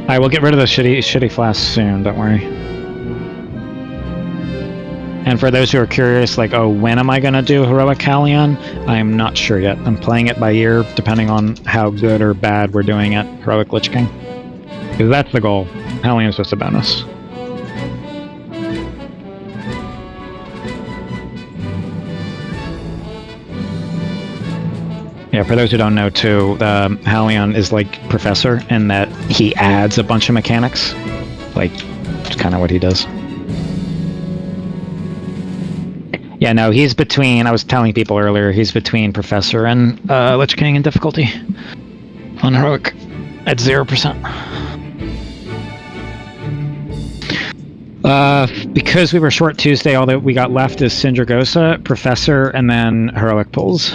I will get rid of the shitty flasks soon, don't worry. And for those who are curious, like, oh, when am I going to do Heroic Halion? I am not sure yet. I'm playing it by ear, depending on how good or bad we're doing at Heroic Lich King. Because that's the goal. Halion's just a bonus. Yeah, for those who don't know too, Halion is like Professor in that he adds a bunch of mechanics. Like, it's kind of what he does. Yeah, no, he's between, I was telling people earlier, he's between Professor and Lich King in difficulty. On Heroic, at 0%. Because we were short Tuesday, all that we got left is Sindragosa, Professor, and then Heroic Pulls.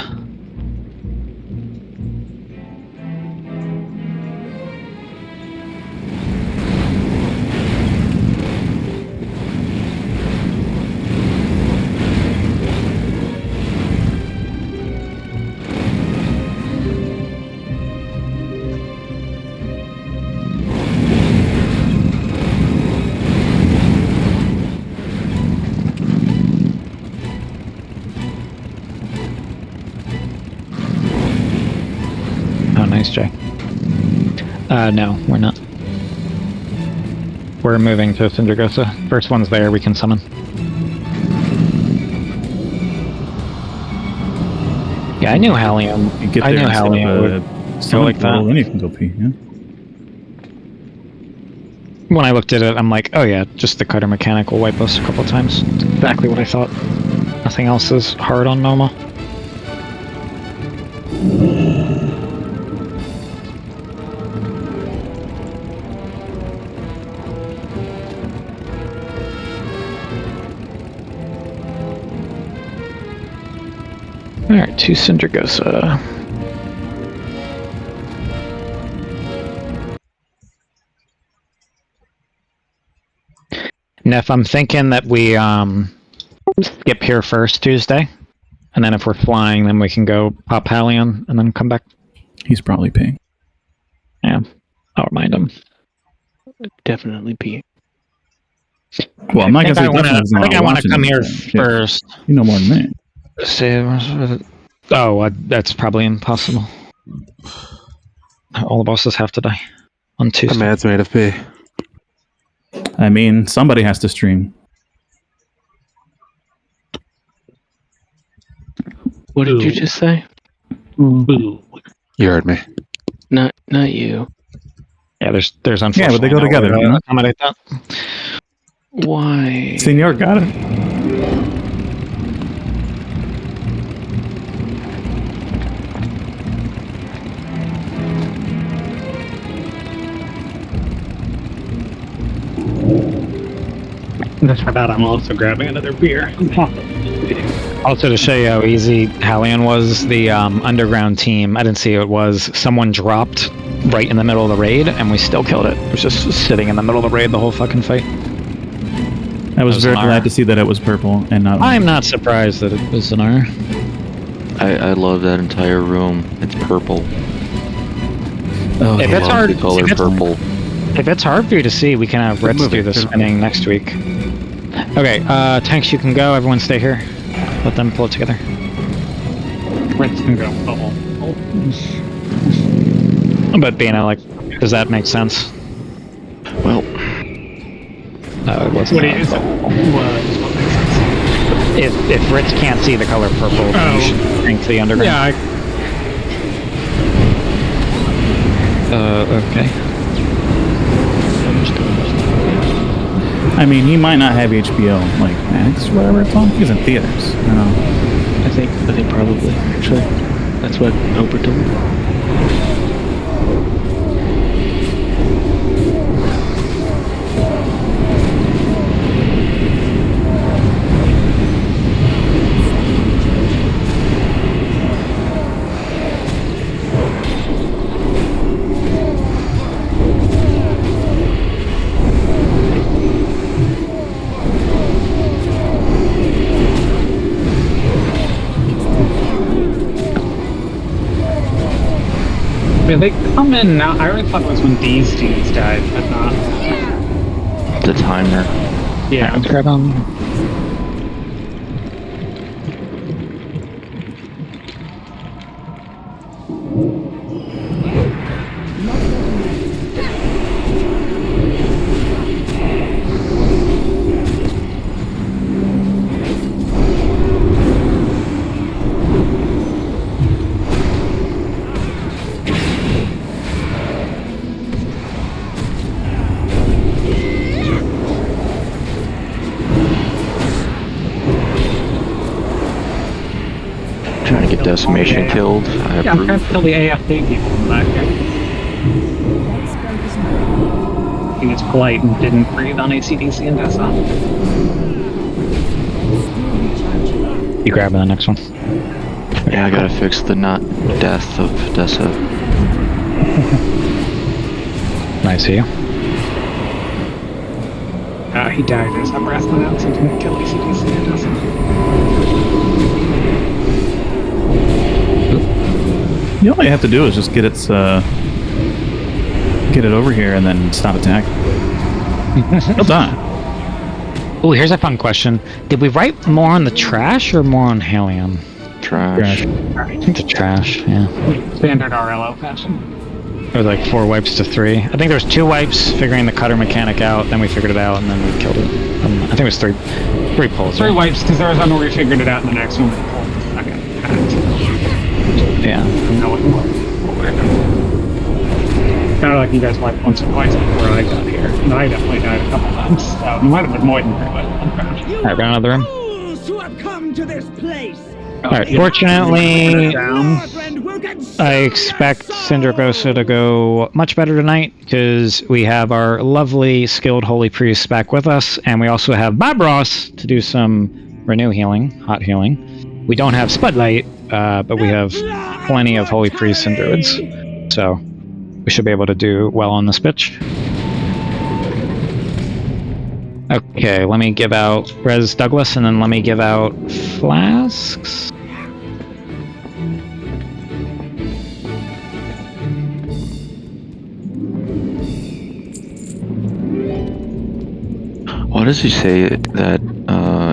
Nice, Jay. No, we're not. We're moving to Sindragosa. First one's there, we can summon. Yeah, I knew Halion. I knew Halion would go like that. Then you can go pee, yeah. When I looked at it, I'm like, oh yeah, just the cutter mechanic will wipe us a couple times. Exactly what I thought. Nothing else is hard on Noma. Alright, to Sindragosa. Neff, I'm thinking that we skip here first Tuesday, and then if we're flying, then we can go pop Halion and then come back. He's probably peeing. Yeah, I'll remind him. Definitely pee. Well, I'm not gonna say definitely. I think I want to come here first. You know more than me. Oh, that's probably impossible. All the bosses have to die on Tuesday. The mad's made of pee. I mean, somebody has to stream. What did you just say? You heard me. Not you. Yeah, there's unfortunately. Yeah, but they go together. You know? Accommodate that. Why? Senor got it. Just for that, I'm also grabbing another beer. Also, to show you how easy Halion was, the underground team, I didn't see who it was. Someone dropped right in the middle of the raid, and we still killed it. It was just sitting in the middle of the raid the whole fucking fight. I was very glad to see that it was purple and not. I'm not surprised that it was an R. I love that entire room. It's purple. Oh, if it's hard, purple. If it's hard for you to see, we can have Ritz do the spinning next week. Okay, tanks, you can go. Everyone stay here. Let them pull it together. Ritz can go. But Bina, like, does that make sense? Well, it wasn't. If Ritz can't see the color purple, you should drink the underground. Yeah. Okay. I mean, he might not have HBO, like Max or whatever it's on. He's in theaters. I think probably, actually. That's what Oprah told me. I mean, they come in now. I already thought it was when these dudes died, but not. The timer. Yeah. Let's grab them. Trying to get decimation killed. I Yeah, I'm approve. trying to kill the AFD people in the back here. he was polite and didn't breathe on ACDC and Dessa. You grabbing the next one? Yeah, I gotta fix the not death of Dessa. Nice of you. He died as a breath went out, so he didn't kill ACDC and Dessa. You know, all you have to do is just get it over here and then stop attacking. Well done. Oh, here's a fun question. Did we write more on the trash or more on helium? Trash. I think the trash, yeah. Standard RLO fashion. It was like 4 wipes to 3. I think there was 2 wipes figuring the cutter mechanic out, then we figured it out, and then we killed it. I think it was 3 pulls. 3 wipes, because there was one where we figured it out, and the next one we pulled the second. Yeah. Kind of like you guys wiped once or twice before I got here. And I definitely died a couple times. So it might have been more than 3 wipes. Alright, got another room. Who have come to this place? Alright, fortunately, I expect Sindragosa to go much better tonight, because we have our lovely, skilled Holy Priest back with us, and we also have Babros to do some renew healing, hot healing. We don't have Spudlight, but we have plenty of Holy Priests and Druids, so we should be able to do well on this pitch. Okay, let me give out Res Douglas, and then let me give out flasks. Why does he say that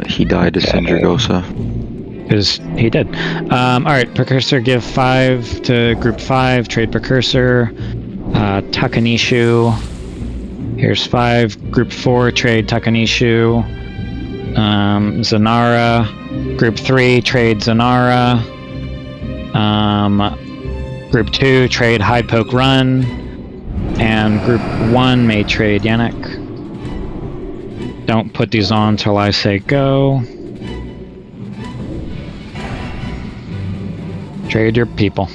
he died to Sindragosa? Because he did. Alright, Precursor, give 5 to Group 5, trade Precursor. Takanishu. Here's 5. Group 4, trade Takanishu. Zanara. Group 3, trade Zanara. Group 2, trade Hide Poke Run. And Group 1 may trade Yannick. Don't put these on till I say go. Trade your people.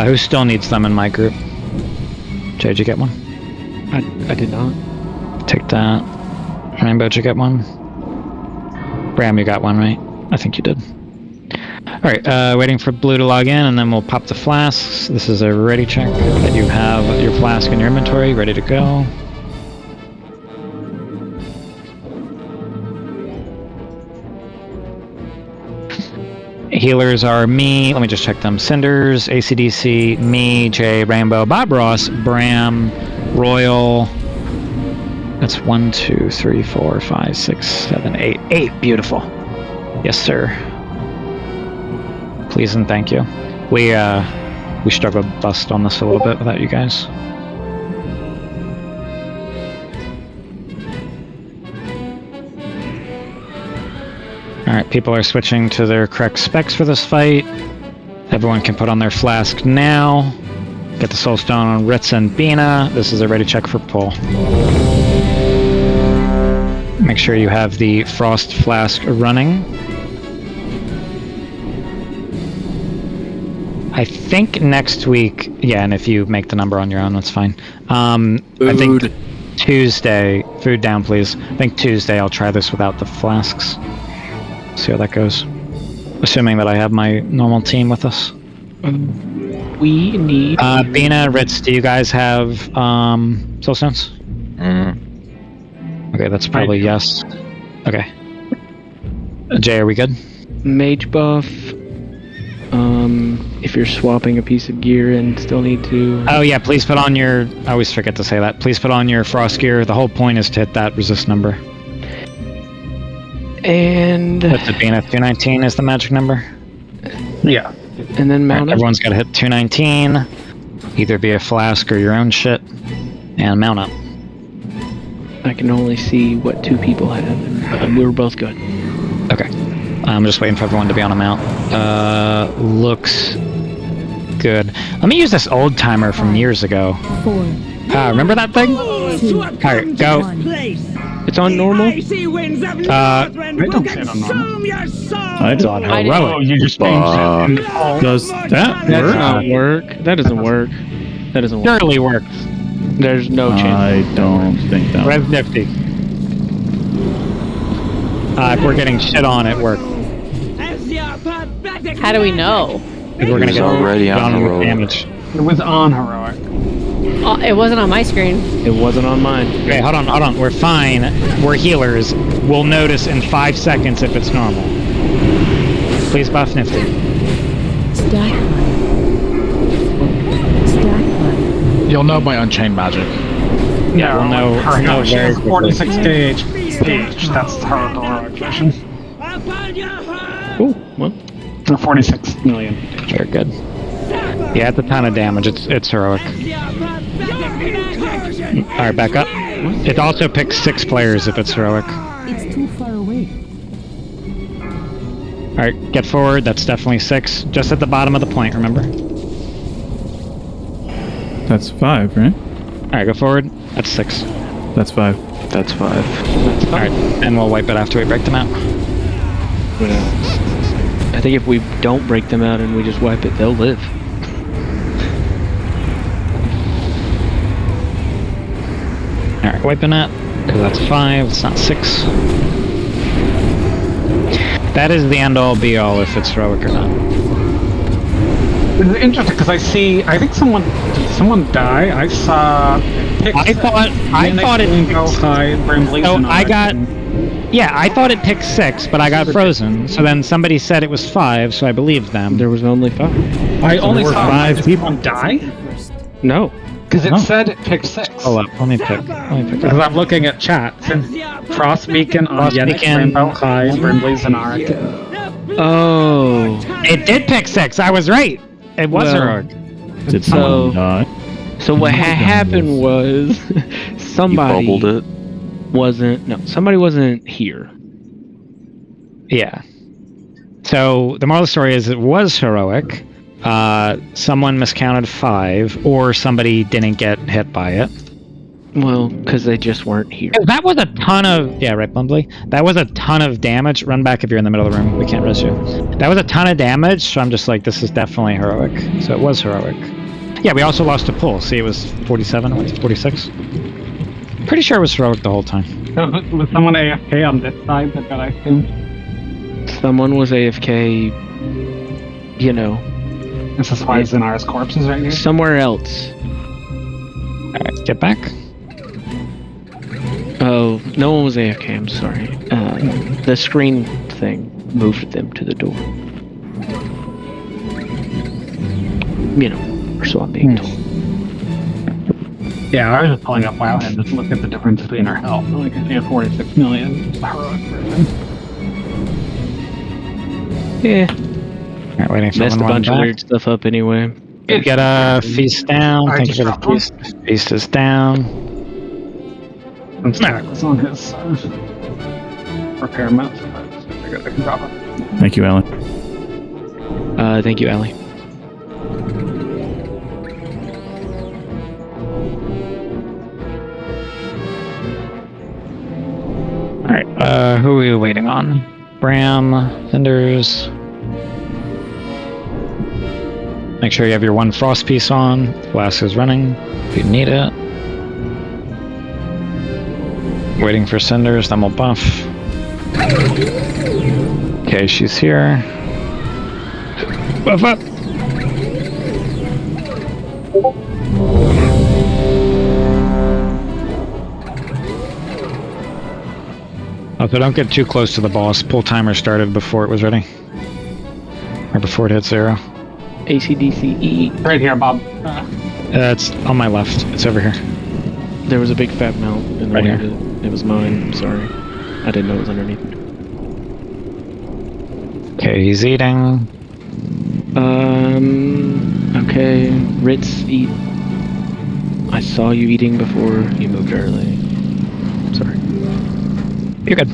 Who still needs them in my group? Jay, did you get one? I did not. Take that. Rainbow, did you get one? Bram, you got one, right? I think you did. Alright, waiting for Blue to log in, and then we'll pop the flasks. This is a ready check that you have your flask in your inventory, ready to go. Healers are me, let me just check them. Cinders, ACDC, me, Jay, Rainbow, Bob Ross, Bram, Royal. That's 1, 2, 3, 4, 5, 6, 7, 8. 8, beautiful. Yes, sir. Please and thank you. We struggled bust on this a little bit without you guys. Alright, people are switching to their correct specs for this fight. Everyone can put on their flask now. Get the soul stone on Ritz and Bina. This is a ready check for pull. Make sure you have the frost flask running. I think next week, yeah, and if you make the number on your own, that's fine. I think Tuesday, food down please. I think Tuesday I'll try this without the flasks. See how that goes. Assuming that I have my normal team with us. We need... Bina, Ritz, do you guys have soul stones? Okay, that's probably yes. Okay. Jay, are we good? Mage buff. If you're swapping a piece of gear and still need to... Oh yeah, please put on your... I always forget to say that. Please put on your frost gear. The whole point is to hit that resist number. And... What's it, Bina? 219 is the magic number? Yeah. And then mount up. Everyone's got to hit 219. Either be a flask or your own shit. And mount up. I can only see what 2 people have, and we were both good. Okay. I'm just waiting for everyone to be on a mount. Looks good. Let me use this old timer from years ago. 4. Remember that thing? 2. Alright, go. It's It's on normal? I don't see it on normal. It's on Oh, you just changed it in the poll. Does that That's work? not work. That doesn't work. That doesn't work. Surely works. There's no chance. I don't think that Res nifty. If we're getting shit on, it works. How do we know? Because we're gonna It was get already on done with heroic. damage. It was on heroic. Oh, it wasn't on my screen. It wasn't on mine. Okay, hold on. We're fine. We're healers. We'll notice in 5 seconds if it's normal. Please buff Nifty. You'll know by Unchained Magic. Yeah, we'll know- her know she very has 46k HP. That's her heroic version. Cool. Well, 46 million. Very good. Yeah, it's a ton of damage. It's heroic. Alright, back up. It also picks 6 players if it's heroic. It's too far away. Alright, get forward. That's definitely 6. Just at the bottom of the point, remember? That's 5, right? Alright, go forward. That's 6. That's 5. That's 5. Alright, and we'll wipe it after we break them out. I think if we don't break them out and we just wipe it, they'll live. Alright, wiping it. Because that's 5, it's not 6. That is the end-all be-all if it's heroic or not. It's interesting because I think someone die. I saw. I thought it go high. So I got. Yeah, I thought it picked 6, but I got frozen. So then somebody said it was 5, so I believed them. There was only 5. I only there were saw 5 people. someone die No. because it said it picked 6. Hold up, let me pick. Because I'm looking at chat. Frost Beacon on Frost Yennex, Beacon. Rainbow High, Brimley, Zanark. Oh. It did pick 6. I was right. It was Well, heroic. Did So- someone die? So what happened was You somebody bubbled it. somebody wasn't here. Yeah. So the moral of the story is it was heroic. Someone miscounted 5, or somebody didn't get hit by it. Well, because they just weren't here. That was a ton of Bumbly. That was a ton of damage. Run back if you're in the middle of the room. We can't res you. That was a ton of damage. So I'm just like, this is definitely heroic. So it was heroic. Yeah, we also lost a pull. See, it was 47. It went to 46. Pretty sure it was heroic the whole time. Was someone AFK on this side that I assumed? Someone was AFK, you know, This is why Zanar's corpse is right here. somewhere else. Alright, get back. Oh, no one was AFK, I'm sorry. The screen thing moved them to the door. You know, or so I'm being told. Yeah, I was just pulling up WoW and just look at the difference between our health. Like, I see a 46 million heroic version. Yeah. Alright, waiting for Messed a one bunch of back. weird stuff up anyway. Get a feast down. I Thank you just for the dropped one. feast. Feast is down. And Stack was on his repair map. So I can drop it. Thank you, Alan. Thank you, Allie. Alright, who are we waiting on? Bram, Cinders. Make sure you have your 1 frost piece on. Flask is running if you need it. Waiting for Cinders, then we'll buff. Okay, she's here. Buff up! Oh, so don't get too close to the boss. Pull timer started before it was ready. Or before it hit 0. ACDCE. Right here, Bob. It's on my left. It's over here. There was a big fat mount in the Right way here. that it was mine. Sorry. I didn't know it was underneath. Okay, he's eating. Okay. Ritz, eat. I saw you eating before you moved early. Sorry. You're good.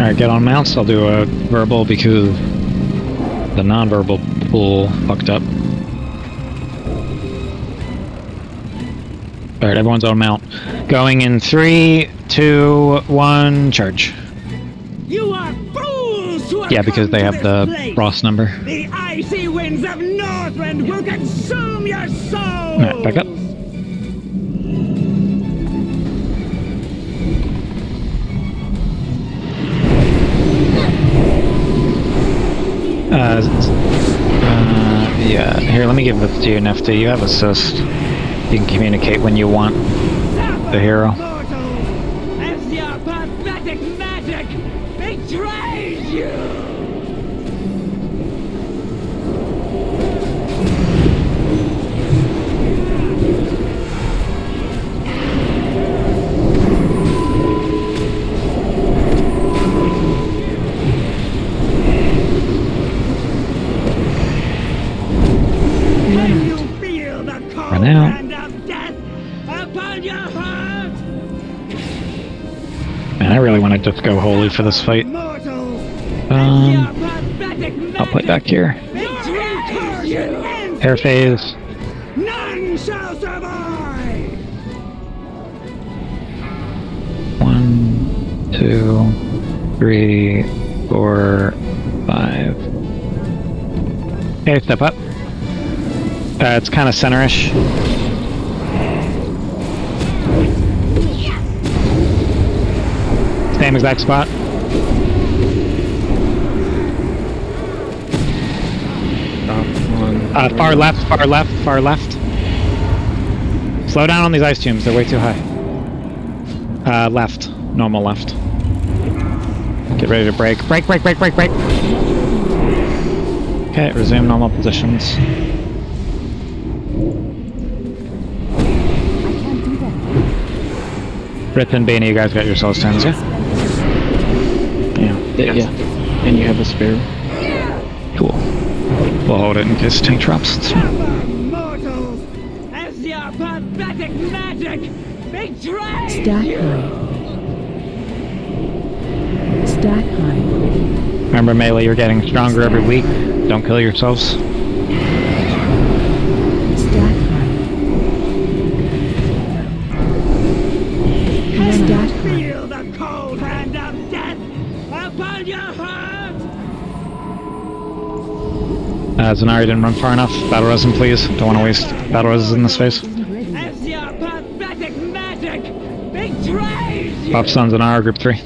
Alright, get on mounts. I'll do a verbal because the non-verbal pool fucked up. Alright, everyone's on mount. Going in 3, 2, 1, charge. You are fools to Yeah, because they have the Ross number. The icy winds of Northland will consume your souls! Alright, back up. Yeah, here, let me give this to you, Nifty. You have assist. You can communicate when you want the hero. As your pathetic magic betrays you! Run out. Man, I really want to just go holy for this fight. I'll play back here. Air phase. None shall survive! 1, 2, 3, 4, 5. Okay, step up. It's kind of center-ish. Same exact spot. Far left, far left, far left. Slow down on these ice tombs, they're way too high. Left. Normal left. Get ready to break. Break, break, break, break, break! Okay, resume normal positions. Rip and Beanie, you guys got your souls turns, yeah? Yeah. And you have a spare. Cool. We'll hold it in case the tank drops. Mortals, as your pathetic magic betrays Stack you! high. Stack high. Remember, Melee, you're getting stronger every week. Don't kill yourselves. Stack high. Stack high. Feel the cold hand of death upon your heart! Zanari didn't run far enough. Battle resin, please. Don't want to waste battle resin in this phase. As your pathetic magic betrays you! Buff Sun Zanara, group 3.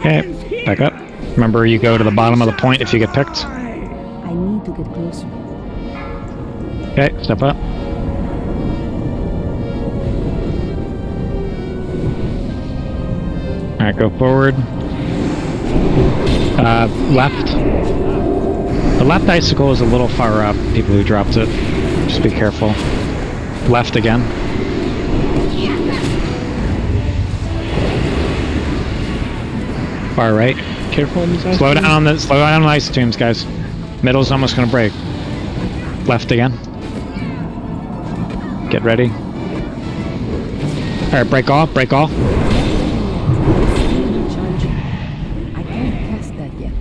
Okay, back up. Remember, you go to the bottom of the point if you get picked. I need to get closer. Okay, step up. Alright, go forward. Left. The left icicle is a little far up, people who dropped it. Just be careful. Left again. Far right. Careful on these ice Slow down on the ice tombs, guys. Middle's almost gonna break. Left again. Get ready. Alright, break all, break all. I can't cast that yet.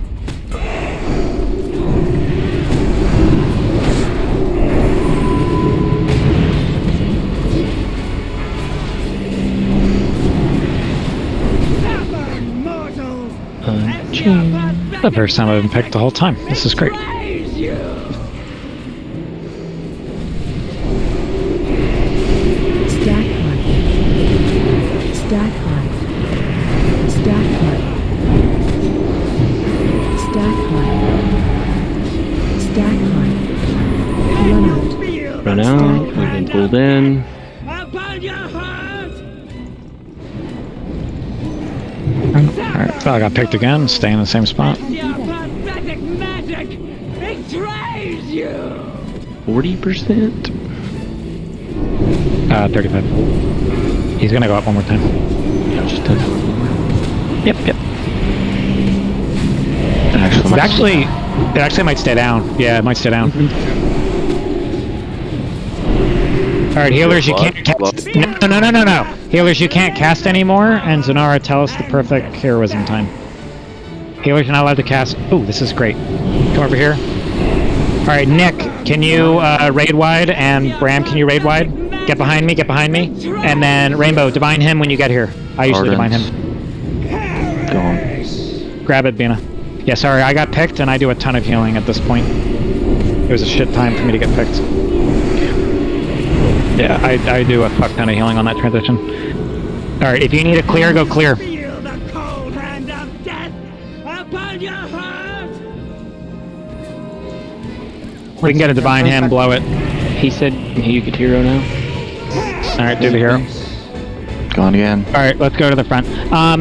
The first time I've been picked the whole time. This is great. Stack high. Stack high. Stack high. Stack high. Stack high. Run out. Run out, we've been pulled in. Alright, so I got picked again, stay in the same spot. Your pathetic magic betrays you! 40%? 35. He's gonna go up one more time. Yeah, just touch one more. Yep. Actually, It actually might stay down. Yeah, it might stay down. Alright, healers, you can't cast. No. Healers, you can't cast anymore, and Zanara, tell us the perfect heroism time. Healers, you're not allowed to cast. Ooh, this is great. Come over here. Alright, Nick, can you raid wide, and Bram, can you raid wide? Get behind me, and then Rainbow, divine him when you get here. I usually divine him. Go on. Grab it, Bina. Yeah, sorry, I got picked, and I do a ton of healing at this point. It was a shit time for me to get picked. Yeah, I do a fuck ton of healing on that transition. Alright, if you need a clear, go clear. Feel the cold hand of death upon your heart. We can get a divine him, blow it. He said you could hero now. Alright, do the hero. Gone again. Alright, let's go to the front.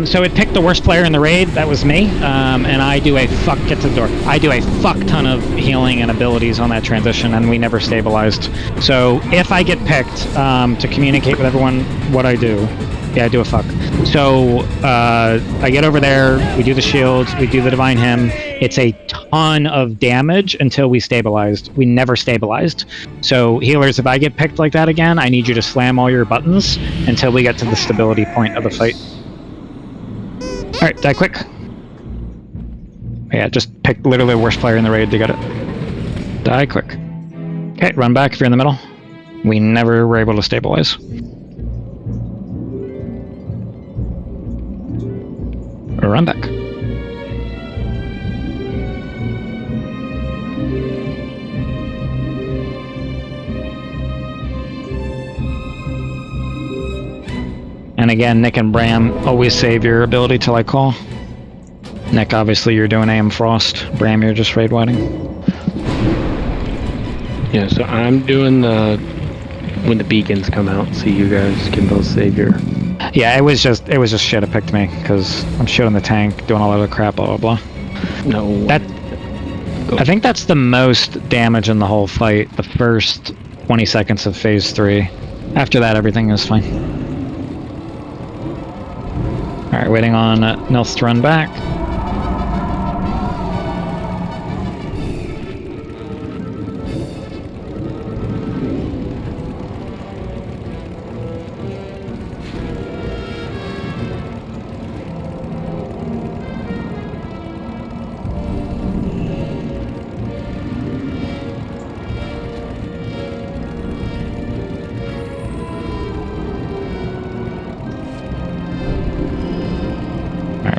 So it picked the worst player in the raid, that was me, and I do a get to the door. I do a fuck ton of healing and abilities on that transition, and we never stabilized. So if I get picked to communicate with everyone what I do, yeah, I do a fuck. So I get over there, we do the shields, we do the divine hymn. It's a ton of damage until we stabilized. We never stabilized. So healers, if I get picked like that again, I need you to slam all your buttons until we get to the stability point of the fight. Alright, die quick. Yeah, just pick literally the worst player in the raid to get it. Die quick. Okay, run back if you're in the middle. We never were able to stabilize. Or run back. And again, Nick and Bram, always save your ability till I call. Nick, obviously you're doing AM Frost. Bram, you're just raid whiting. Yeah, so I'm doing the when the beacons come out, so you guys can both save your. Yeah, it was just shit. It picked me because I'm shooting the tank, doing all that other crap, blah blah blah. No. I think that's the most damage in the whole fight. The first 20 seconds of phase 3. After that, everything is fine. Alright, waiting on Nils to run back.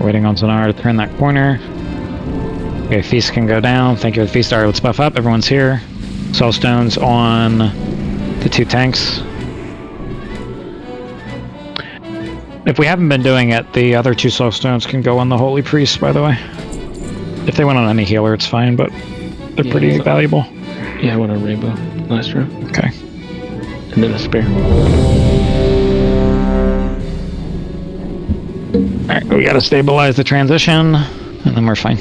Waiting on Zanara to turn that corner. Okay, Feast can go down. Thank you for the Feast. Alright, let's buff up. Everyone's here. Soul Stones on the 2 tanks. If we haven't been doing it, the other 2 Soul Stones can go on the Holy Priest, by the way. If they went on any healer, it's fine, but they're pretty valuable. Yeah, I went on Rainbow last round. Okay. And then a spare. Alright, we gotta stabilize the transition, and then we're fine.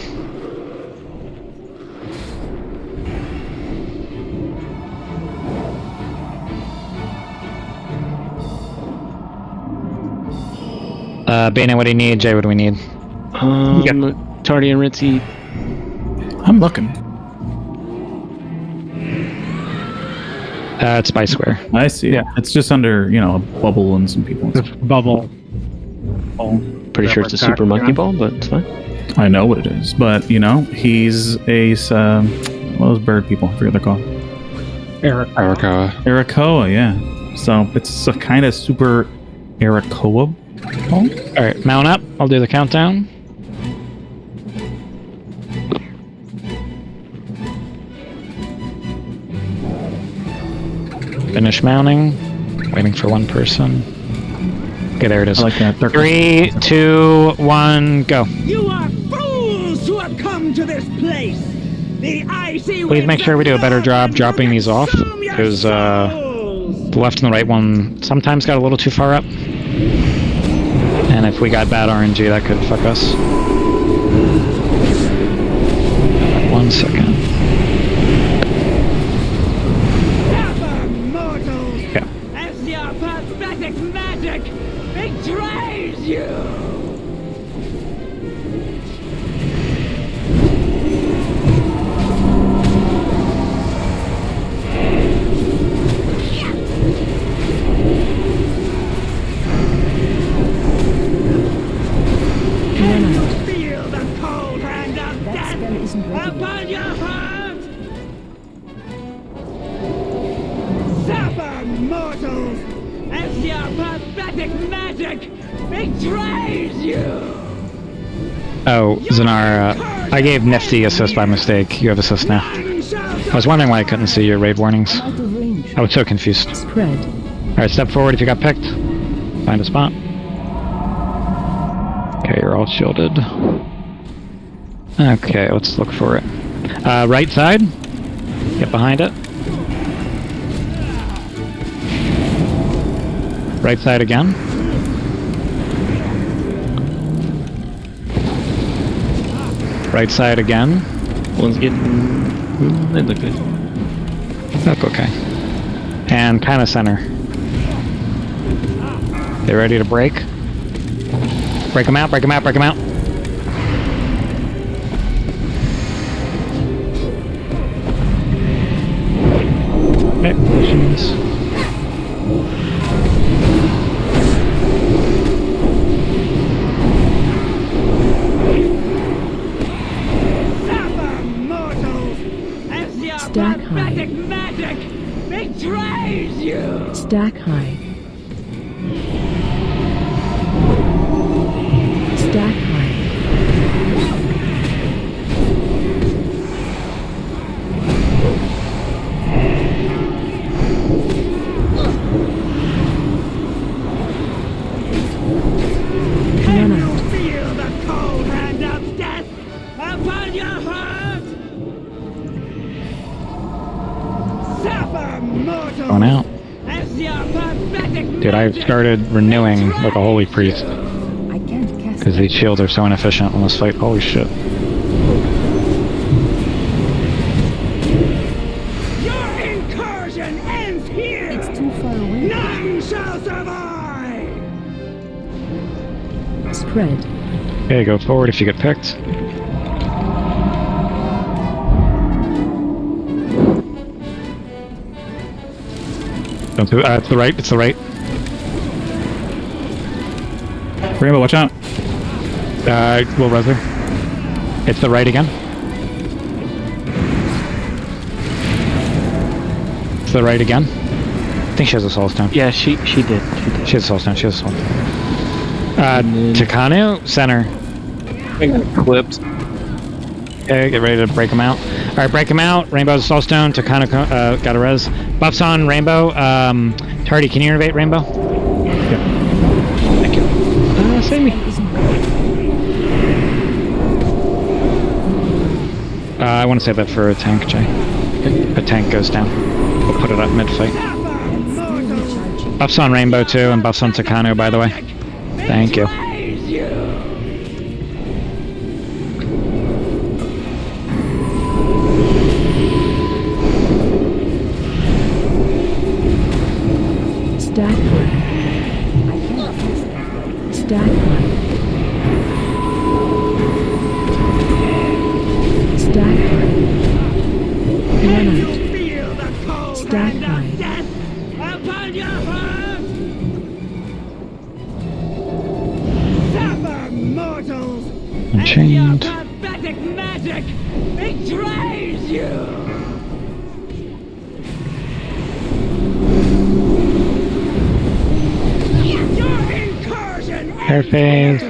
Bana, what do you need? Jay, what do we need? Tardy and Ritzy. I'm looking. It's by square. I see. Yeah, it's just under, a bubble and some people. Bubble. Pretty sure it's a super monkey ball, but it's fine. I know what it is, but he's a those bird people. I forget what they're called. Arakoa, yeah. So it's a kind of super Arakoa ball. All right, mount up. I'll do the countdown. Finish mounting. Waiting for one person. Okay, there it is. I like that. 3, 2, 1, go. You are fools who have come to this place. The icy Please make sure we do a better job dropping these off, because the left and the right one sometimes got a little too far up. And if we got bad RNG, that could fuck us. 1 second. Yeah. As your pathetic magic betrays you. Oh, Zanar, I gave Nifty assist by mistake. You have assist now. I was wondering why I couldn't see your raid warnings. I was so confused. Spread. Alright, step forward if you got picked. Find a spot. Okay, you're all shielded. Okay, let's look for it. Right side. Get behind it. Right side again. Right side again. One's getting... They look good. Look okay. And kind of center. They ready to break? Break them out, break them out, break them out. Okay, positions. Stack high. Stack high. Stack high. Run out. Feel the cold hand of death upon your heart. Suffer mortal. Going out. Dude, I've started renewing like a holy priest. Because these shields are so inefficient on this fight. Holy shit. Your incursion ends here. It's too far away. None shall survive. Spread. Okay, go forward if you get picked. Don't do it. It's the right. It's the right. Rainbow, watch out. We'll res her. It's the right again. It's the right again. I think she has a soul stone. Yeah, she did. She did. She has a soul stone. She has a soul stone. Takano, center. Clipped. Okay, get ready to break them out. Alright, break them out. Rainbow's a soul stone. Takano got a res. Buffs on Rainbow. Tardy, can you innovate Rainbow? Yep. Thank you. Save me. I want to save that for a tank, Jay. A tank goes down. We'll put it up mid-fight. Buffs on Rainbow too, and buffs on Takano, by the way. Thank you. Stack high. Stack high. Stack high. Run out. Stack high. Upon your heart. Suffer mortals. Unchained. Your pathetic magic betrays you. Hair phase.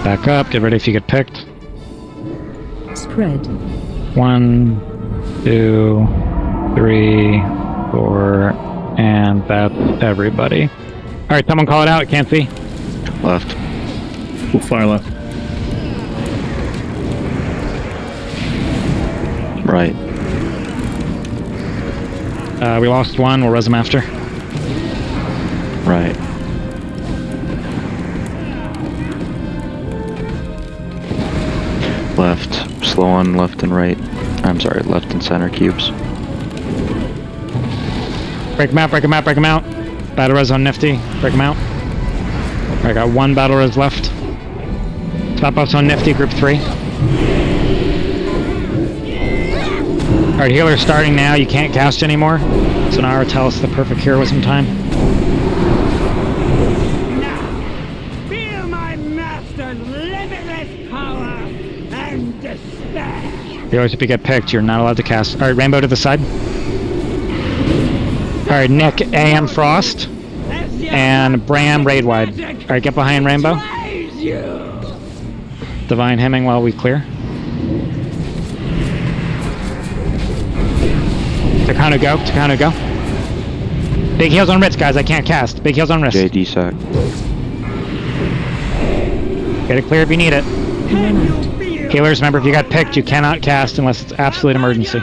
Back up. Get ready if you get picked. Spread. 1, 2, 3, 4, and that's everybody. Alright, someone call it out. Can't see. Left. Far left. Right. We lost one. We'll res him after. Right. Left. Slow on left and right. I'm sorry, left and center cubes. Break him out, break him out, break him out. Battle res on Nifty. Break him out. I got one battle res left. Stop buffs on Nifty, group 3. Alright, healer's starting now. You can't cast anymore. So now tell us the perfect heroism time. Feel my master's limitless power and despair. Healers, if you get picked, you're not allowed to cast. Alright, Rainbow to the side. Alright, Nick, AM Frost. And Bram raid wide. Alright, get behind Rainbow. Divine hemming while we clear. Takano go, Takano go. Big heals on Ritz, guys, I can't cast. Big heals on Ritz. JD sack. Get it clear if you need it. Healers, remember, if you got picked, you cannot cast unless it's absolute emergency.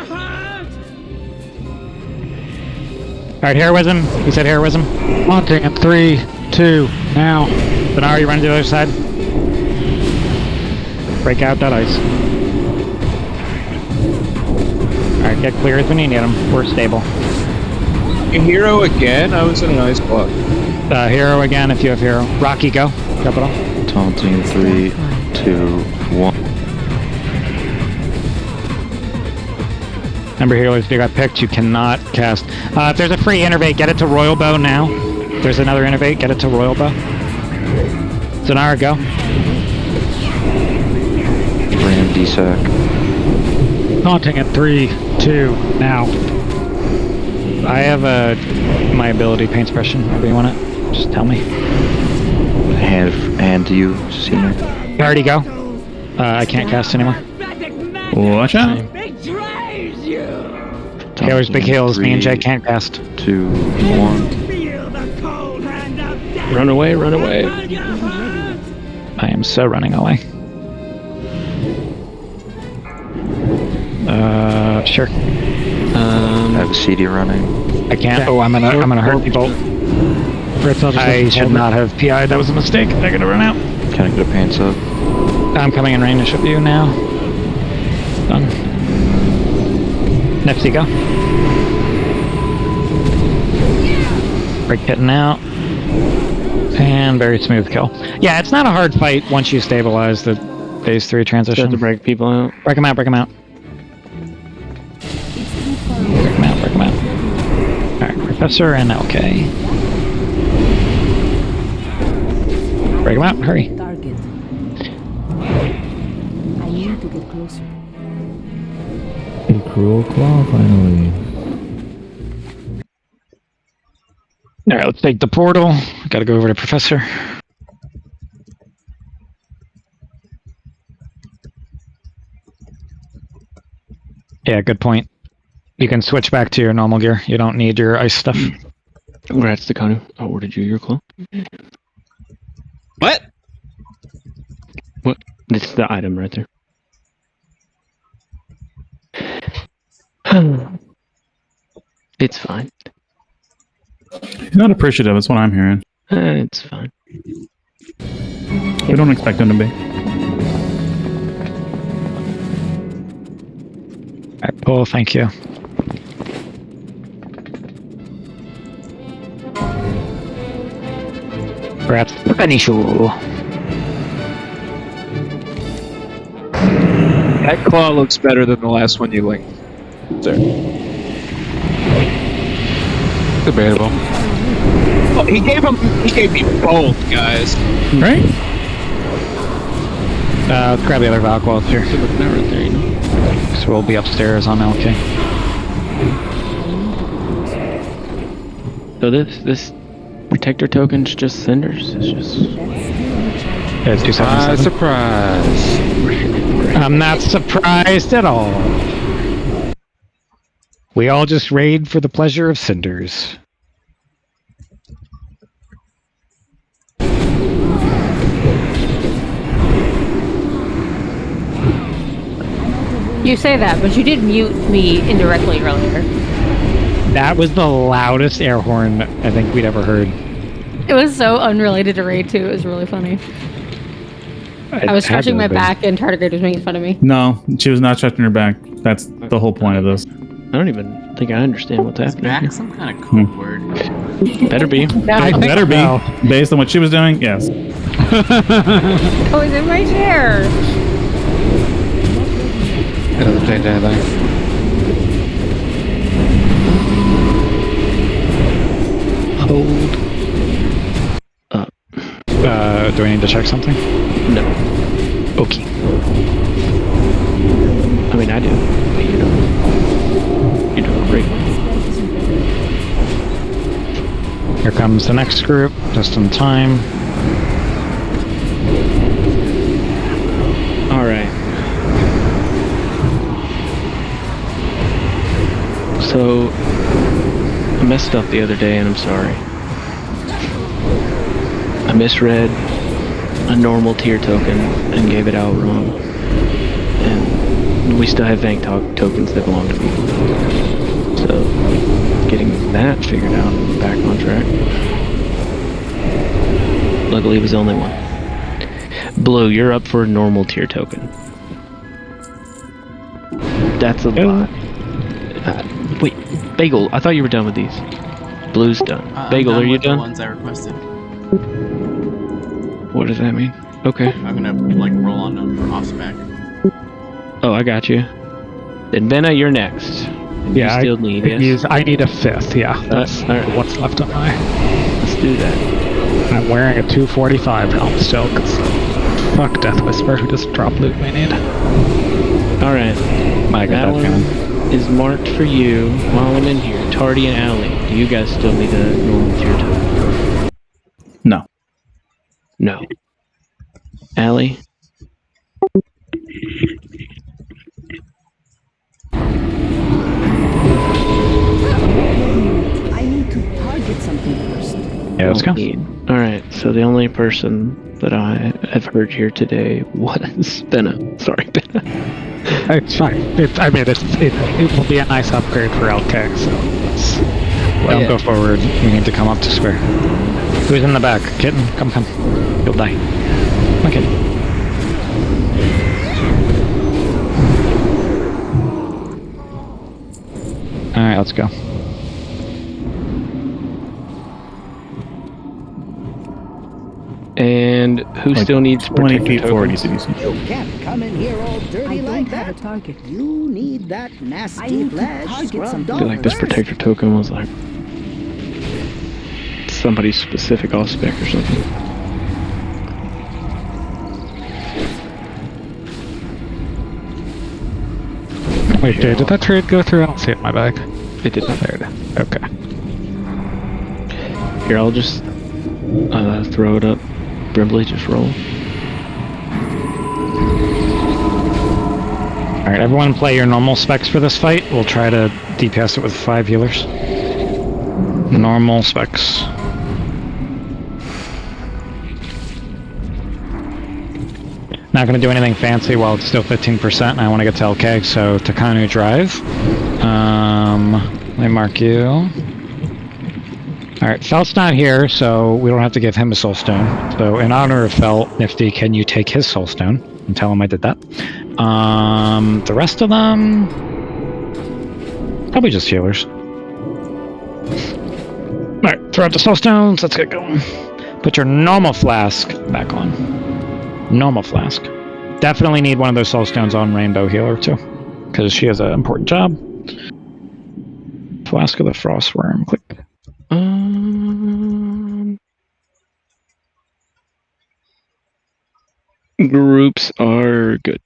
Alright, heroism. You said heroism. Launching in 3, 2, now. Benar, you run to the other side. Break out that ice. Alright, get clear when you need them. We're stable. Hero again? I was in an ice block. Hero again if you have hero. Rocky, go. Drop it all. Taunting 3, 2, 1. Remember, healers, if you got picked, you cannot cast. If there's a free innervate, get it to Royal Bow now. If there's another innervate, get it to Royal Bow. Zanara, go. Ram D-sack. Taunting at 3, 2, now. I have my ability, paint suppression, whatever you want it. Just tell me. Hand to you, senior. You already go. I can't cast anymore. Watch out. Healers, big heals. Me and Jay can't cast. 2, 1. Run away, run away. I am so running away. Sure. I have a CD running. I can't. Oh, I'm gonna hurt people. I should not have PI. That was a mistake. I gotta run out. Can I get a pants up? I'm coming in range of you now. Done. Nipsey, go. Break hitting out. And very smooth kill. Yeah, it's not a hard fight once you stabilize the phase 3 transition. Start to break people out. Break them out, break them out. Break them out, break them out. Alright, Professor and LK. Break them out, hurry. Target. I need to get closer. A cruel claw, finally. Alright, let's take the portal. Gotta go over to Professor. Yeah, good point. You can switch back to your normal gear. You don't need your ice stuff. Congrats to Kanu. I ordered you your claw. What? What? This is the item right there. It's fine. He's not appreciative, that's what I'm hearing. It's fine. We don't expect him to be. Alright, pull, thank you. Perhaps Benishu. That claw looks better than the last one you linked. There. Debatable. Oh, he gave me both, guys. Right? Let's grab the other Valquals here. Right there, you know. So we'll be upstairs on LK. So this protector token's just cinders. It's just. Yeah, it's 277. Surprise! I'm not surprised at all. We all just raid for the pleasure of cinders. You say that, but you did mute me indirectly earlier. That was the loudest air horn I think we'd ever heard. It was so unrelated to raid 2. It was really funny. I was stretching my back and Tardigrade was making fun of me. No, she was not stretching her back. That's the whole point of this. I don't even think I understand what's happening. Back some kind of code word. Better be. I think Better be. Based on what she was doing, yes. Oh, he's in my chair. It doesn't change anything. Hold up. Do I need to check something? No. Okay. I mean, I do, but you don't. You do a great one. Here comes the next group, just in time. Alright. So, I messed up the other day and I'm sorry. I misread a normal tier token and gave it out wrong. And we still have Vank tokens that belong to people. So, getting that figured out and back on track. Luckily it was only one. Blue, you're up for a normal tier token. That's a lot. Wait, Bagel, I thought you were done with these. Blue's done. Bagel, are you done? The ones I requested. What does that mean? Okay. I'm gonna like roll on them off spec. Oh, I got you. Then Benna, you're next. And Yeah, you still need yes? I need a 5th, yeah. That's alright. what's left on my... Let's do that. I'm wearing a 245 helm still, because fuck Death Whisper, who doesn't drop loot we need. Alright. That one is marked for you while I'm in here. Tardy and Alley, do you guys still need a normal tier token? No. No. Alley? I need to target something first. Yeah, let's go. Alright, so the only person that I have heard here today was Benna. Sorry, Benna. It's fine. It will be a nice upgrade for LK, so Don't go forward. We need to come up to square. Who's in the back? Kitten, come. You'll die. Okay. Alright, let's go. And who still needs 20 protector feet forward, tokens? You can't come in here all dirty like that. You need that nasty flesh scrubbed I feel like this protector token was like somebody's specific off spec or something. Wait, did that trade go through? I don't see it in my bag. It did not. There it is. Okay. Here, I'll just throw it up. Brimbley, just roll. Alright, everyone play your normal specs for this fight. We'll try to DPS it with 5 healers. Normal specs. Not going to do anything fancy while it's still 15%, and I want to get to LK, so Takanu drive. Let me mark you. Alright, Felt's not here, so we don't have to give him a soul stone. So in honor of Felt, Nifty, can you take his soul stone? And tell him I did that. The rest of them... probably just healers. Alright, throw out the soul stones, let's get going. Put your normal flask back on. Normal flask. Definitely need one of those soul stones on Rainbow Healer too, because she has an important job. Flask of the Frostworm, click. Groups are good.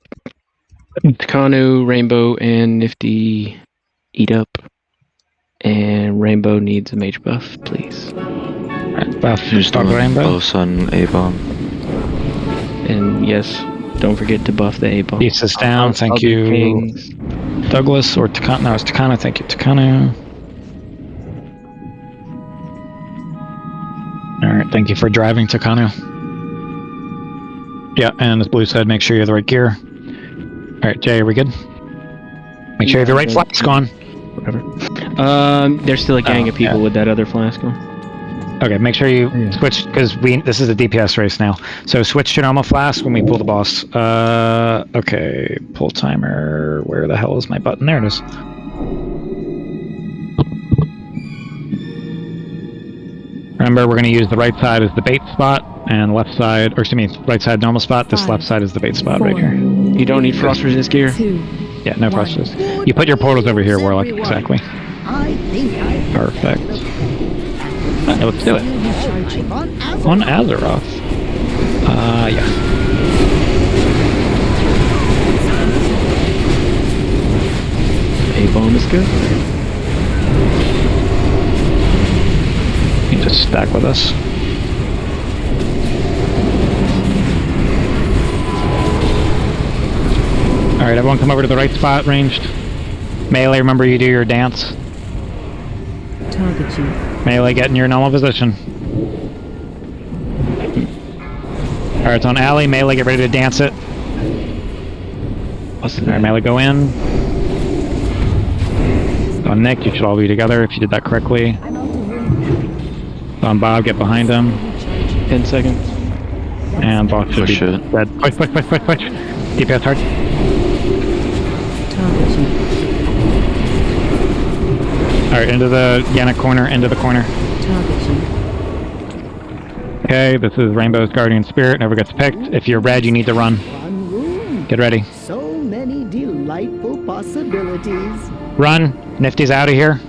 Takanu, Rainbow, and Nifty eat up. And Rainbow needs a mage buff, please. Alright, buff. Who's Dog doing Rainbow. both on A-bomb? And yes, don't forget to buff the A-bomb. Pieces down, thank you. Douglas or Takano. No, it's Takano, thank you, Takano. Alright, thank you for driving, Takano. Yeah, and as Blue said, make sure you have the right gear. Alright, Jay, are we good? Make sure you have the right flask on. Whatever. There's still a gang of people with that other flask on. Okay, make sure you switch, because this is a DPS race now. So switch to normal flask when we pull the boss. Okay, pull timer. Where the hell is my button? There it is. Remember, we're going to use the right side as the bait spot, and left side, or excuse me, right side normal spot. This left side is the bait spot right here. You don't need frost resist gear? Yeah, no frost resist. You put your portals over here, Warlock. Exactly. Perfect. Alright, let's do it. On Azeroth. Yeah. A-bomb is good. You just stack with us. Alright, everyone come over to the right spot, ranged. Melee, remember you do your dance. Target you. Melee, get in your normal position. Alright, it's on alley. Melee, get ready to dance it. Alright, Melee, go in. On Nick, you should all be together if you did that correctly. On Bob, get behind him. 10 seconds. And Bob should be dead. Push. DPS hard. Target you. Alright, into the Yannick corner, into the corner. Target you. Okay, this is Rainbow's Guardian Spirit, never gets picked. If you're red, you need to run. Get ready. So many delightful possibilities. Run! Nifty's out of here.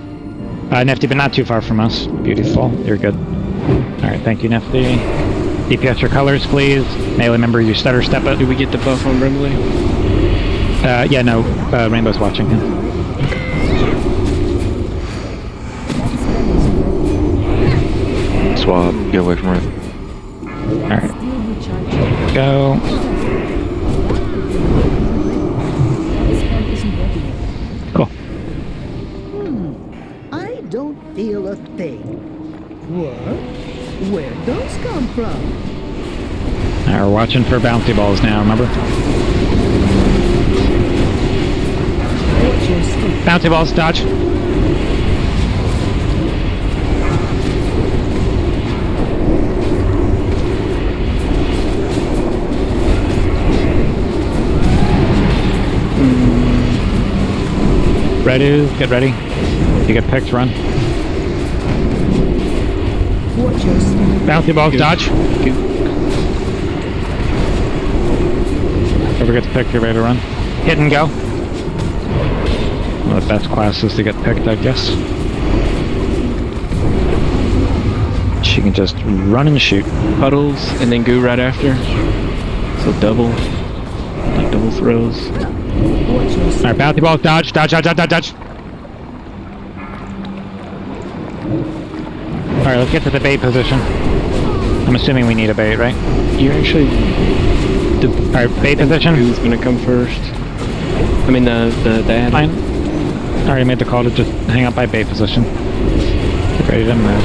Nifty, but not too far from us. Beautiful. You're good. Alright, thank you, Nifty. DPS your colors, please. Melee, remember you stutter step it. Do we get the buff on Brimley? Yeah, no. Rainbow's watching him. Swap, get away from her. Alright. Go. Cool. I don't feel a thing. What? Where'd those come from? Alright, we're watching for bouncy balls now, remember? Bouncy balls, dodge. Ready, get ready. You get picked, run. Bouncy balls, dodge. Whoever gets picked, you're ready to run. Hit and go. One of the best classes to get picked, I guess. She can just run and shoot. Puddles, and then goo right after. So double. Like double throws. Alright, bouncy balls, dodge. Alright, let's get to the bait position. I'm assuming we need a bait, right? You're actually... Alright, bait position. Who's gonna come first? I mean, the ad. Fine. Already made the call to just hang out by bait position. Get ready to move.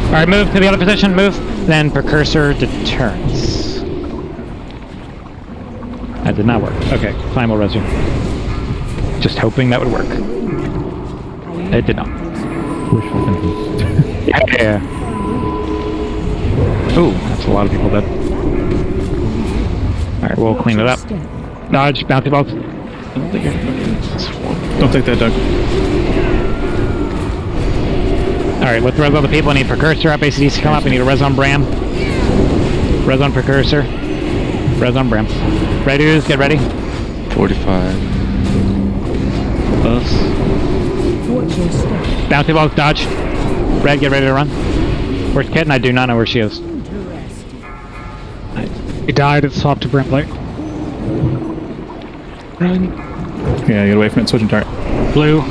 Alright, move to the other position, move. Then precursor deterrence. That did not work. Okay, fine, we'll resume. Just hoping that would work. It did not. Wishful thinking. Yeah. Ooh, that's a lot of people dead. Alright, we'll clean it up. Dodge, bouncy balls. Don't take that, Doug. Alright, let's res all the people. I need precursor up. ACDC come up. I need a res on Bram. Res on precursor. Res on Bram. Ready, get ready. 45. Close. Bouncy balls, dodge. Red, get ready to run. Where's Kitten? I do not know where she is. He died, it swapped to Brimley. Run. Yeah, get away from it, switching target. Blue.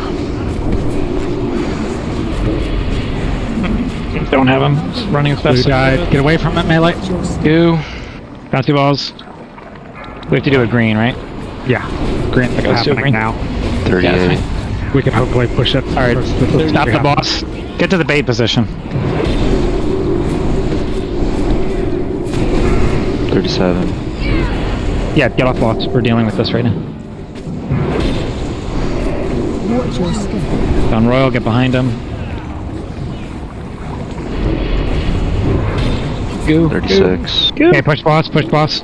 Don't have him. Just running as fast as Blue died. Get away from it, Melee. Two. Bouncy balls. We have to do a green, right? Yeah. Green's Okay, let's do a happening green. now. 38. We can hopefully push it. Alright, stop the boss. Get to the bait position. 37. Yeah, get off boss. We're dealing with this right now. Don Royal, get behind him. Go. 36. Go. Okay, push boss, push boss.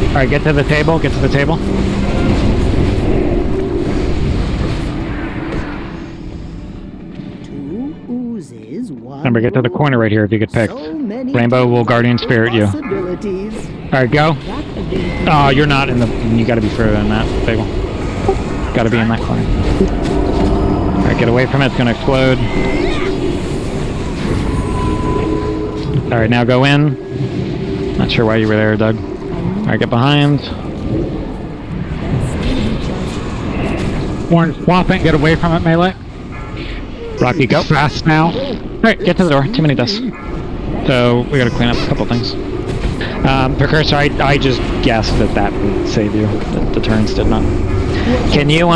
Alright, get to the table, get to the table. Remember, get to the corner right here if you get picked. Rainbow will Guardian Spirit you. Alright, go. Oh, you're not in the... You gotta be further than that, Bagel. Gotta be in that corner. Alright, get away from it, it's gonna explode. Alright, now go in. Not sure why you were there, Doug. Alright, get behind. Orange, swap it and get away from it, melee. Rocky, go. Fast now. Alright, get to the door. Too many deaths. So, we gotta clean up a couple things. Precursor, I just guessed that would save you. The turns did not. Can you,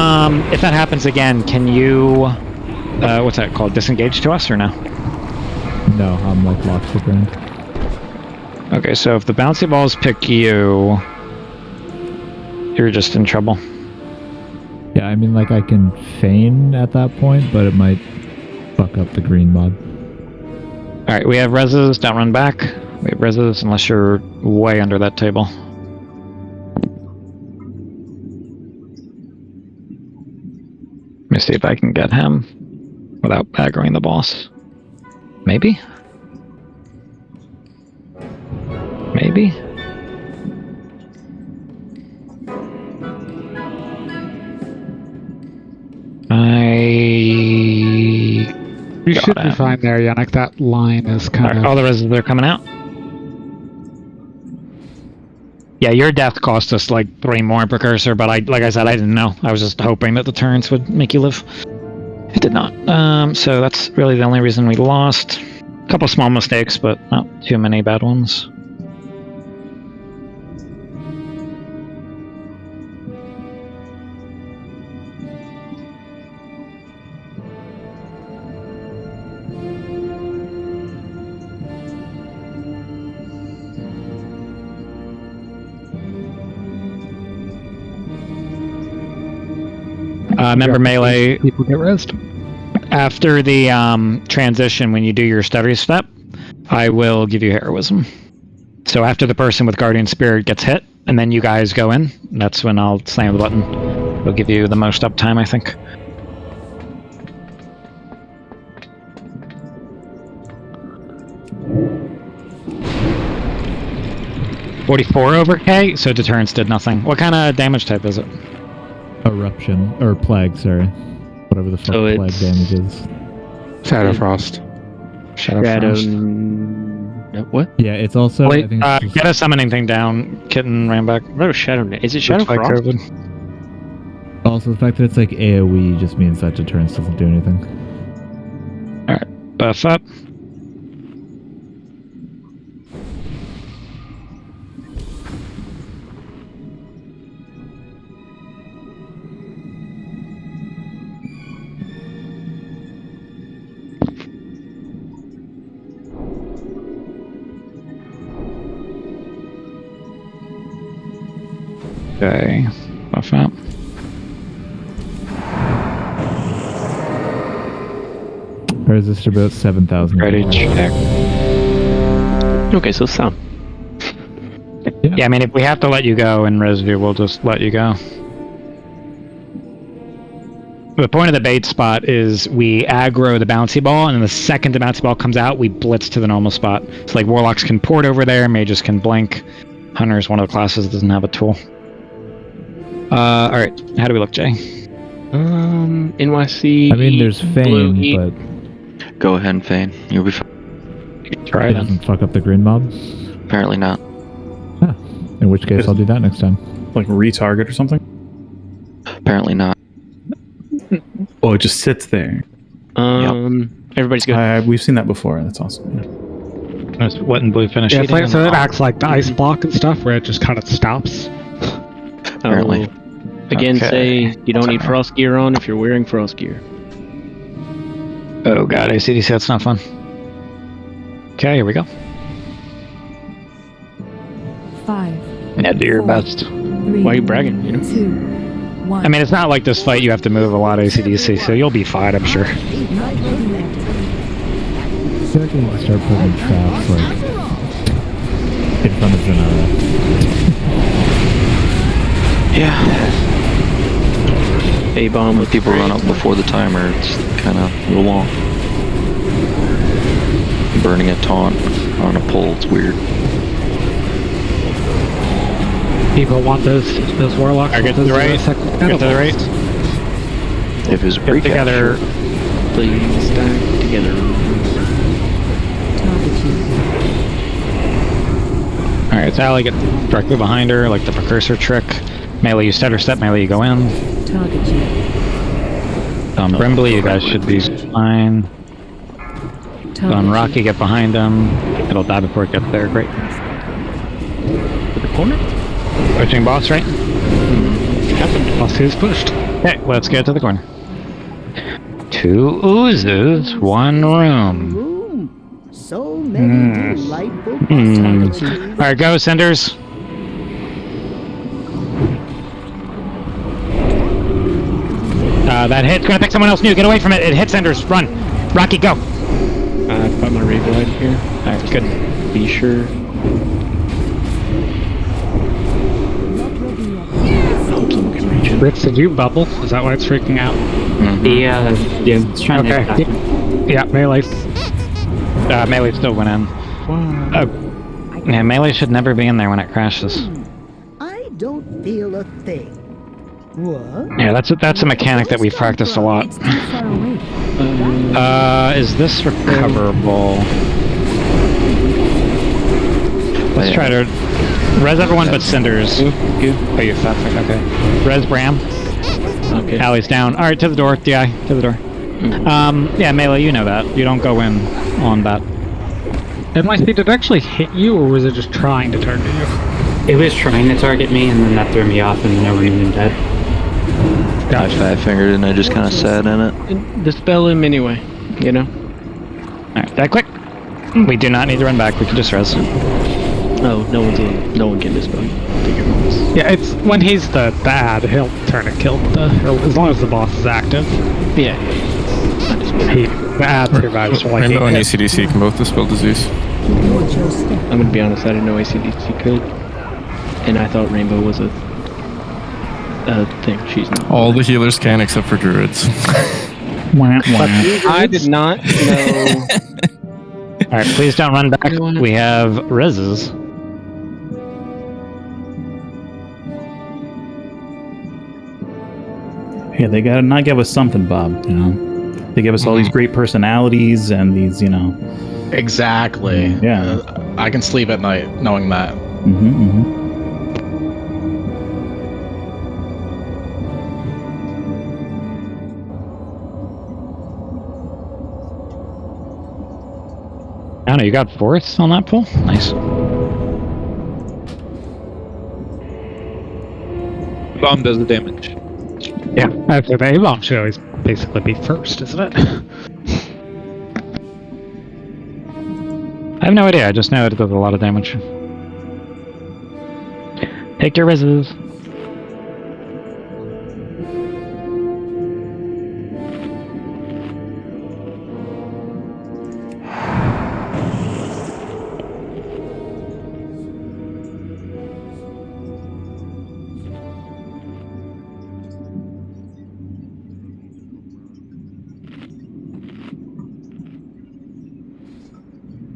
if that happens again, can you, what's that called? Disengage to us or no? No, I'm like locked to ground. Okay, so if the bouncy balls pick you, you're just in trouble. Yeah, I mean, like, I can feign at that point, but it might fuck up the green mob. Alright, we have reses, don't run back. We have reses unless you're way under that table. Let me see if I can get him without aggroing the boss. Maybe? Maybe? You should be fine there, Yannick. That line is kind of... All the reses are coming out. Yeah, your death cost us like 3 more Precursor, but like I said, I didn't know. I was just hoping that the turns would make you live. It did not. So that's really the only reason we lost. A couple small mistakes, but not too many bad ones. Remember melee, people get rezzed. After the transition, when you do your study step, I will give you heroism. So after the person with Guardian Spirit gets hit, and then you guys go in, that's when I'll slam the button. It'll give you the most uptime, I think. $44 over K, so deterrence did nothing. What kind of damage type is it? Eruption, or plague, sorry. Whatever the fuck plague damage is. Shadowfrost. What? Yeah, it's also... Wait, I think it's get a summoning thing down. Kitten ran back. What is it Shadowfrost? Also, the fact that it's like AoE just means that deterrence doesn't do anything. Alright, buff up. Okay, buff out. Resist about 7,000. Ready to check. Okay, so some. Yeah, I mean, if we have to let you go in residue, we'll just let you go. The point of the bait spot is we aggro the bouncy ball, and then the second the bouncy ball comes out, we blitz to the normal spot. So, like, Warlocks can port over there, Mages can blink. Hunter is one of the classes that doesn't have a tool. Alright, how do we look, Jay? NYC. I mean, there's Feign, but... Go ahead and feign. You'll be fine. Try it doesn't fuck up the green mob? Apparently not. Huh. In which case, I'll do that next time. Like retarget or something? Apparently not. Oh, it just sits there. Everybody's good. We've seen that before. That's awesome. That's wet and blue finish. Yeah, it's like, so it acts like the ice block and stuff, where it just kind of stops. Apparently. Again, say you don't need frost gear on if you're wearing frost gear. Oh god, ACDC, that's not fun. Okay, here we go. 5. Yeah, do your best. 3, Why are you bragging? You know? 2, 1. I mean, it's not like this fight you have to move a lot of ACDC, so you'll be fine, I'm sure. I feel like we need to start putting traps, like, in front of Zanara. Yeah. A-bomb When people run up before the timer, it's kind of real long. Burning a taunt on a pole, it's weird. People want those Warlocks. I get to the right. Get to the right. If his Get break together. Please stack together. Alright, Sally, get directly behind her, like the precursor trick. Melee, you stutter step, melee, you go in. Target you. Brimbley, you guys should be fine. On Rocky, get behind him. It'll die before it gets there. Great. To the corner? Pushing boss, right? Boss who's pushed. Okay, let's get to the corner. 2 oozes, 1 room. So many delightful possibilities. Alright, go, Cinders. That hit's gonna pick someone else new. Get away from it. It hits Cinders. Run. Rocky, go. I've got my Rayblade here. Alright, good. Be sure. Ritz, did you bubble? Is that why it's freaking out? Yeah, it's trying to attack. Yeah, melee. Melee still went in. Yeah, melee should never be in there when it crashes. I don't feel a thing. What? Yeah, that's a mechanic that we've practiced a lot. Is this recoverable? Let's try to res everyone but Cinders. Oh, you fat fuck. Okay. Res Bram. Okay. Alley's down. Alright, to the door. DI, to the door. Yeah, melee, you know that. You don't go in on that. NYC, did it actually hit you, or was it just trying to target you? It was trying to target me, and then that threw me off, and then I went in dead. I fat fingered and I just kind of sat in it. Dispel him anyway, you know? Alright, that quick. We do not need to run back, we can just res. Oh, no one can dispel you. Yeah, it's when he's the bad, he'll turn and kill as long as the boss is active. Yeah. The ad survives for like Rainbow and ACDC can both dispel disease. I'm gonna be honest, I didn't know ACDC could. And I thought Rainbow was a thing. She's not. All the healers can except for druids. I did not know. Alright, please don't run back. We have reses. Yeah, they gotta not give us something, Bob, you know? They give us all these great personalities and these, you know... Exactly. Yeah. I can sleep at night knowing that. I don't know, you got 4th on that pull? Nice. Bomb does the damage. Yeah, after the A-bomb should always basically be first, isn't it? I have no idea, I just know it does a lot of damage. Take your reses.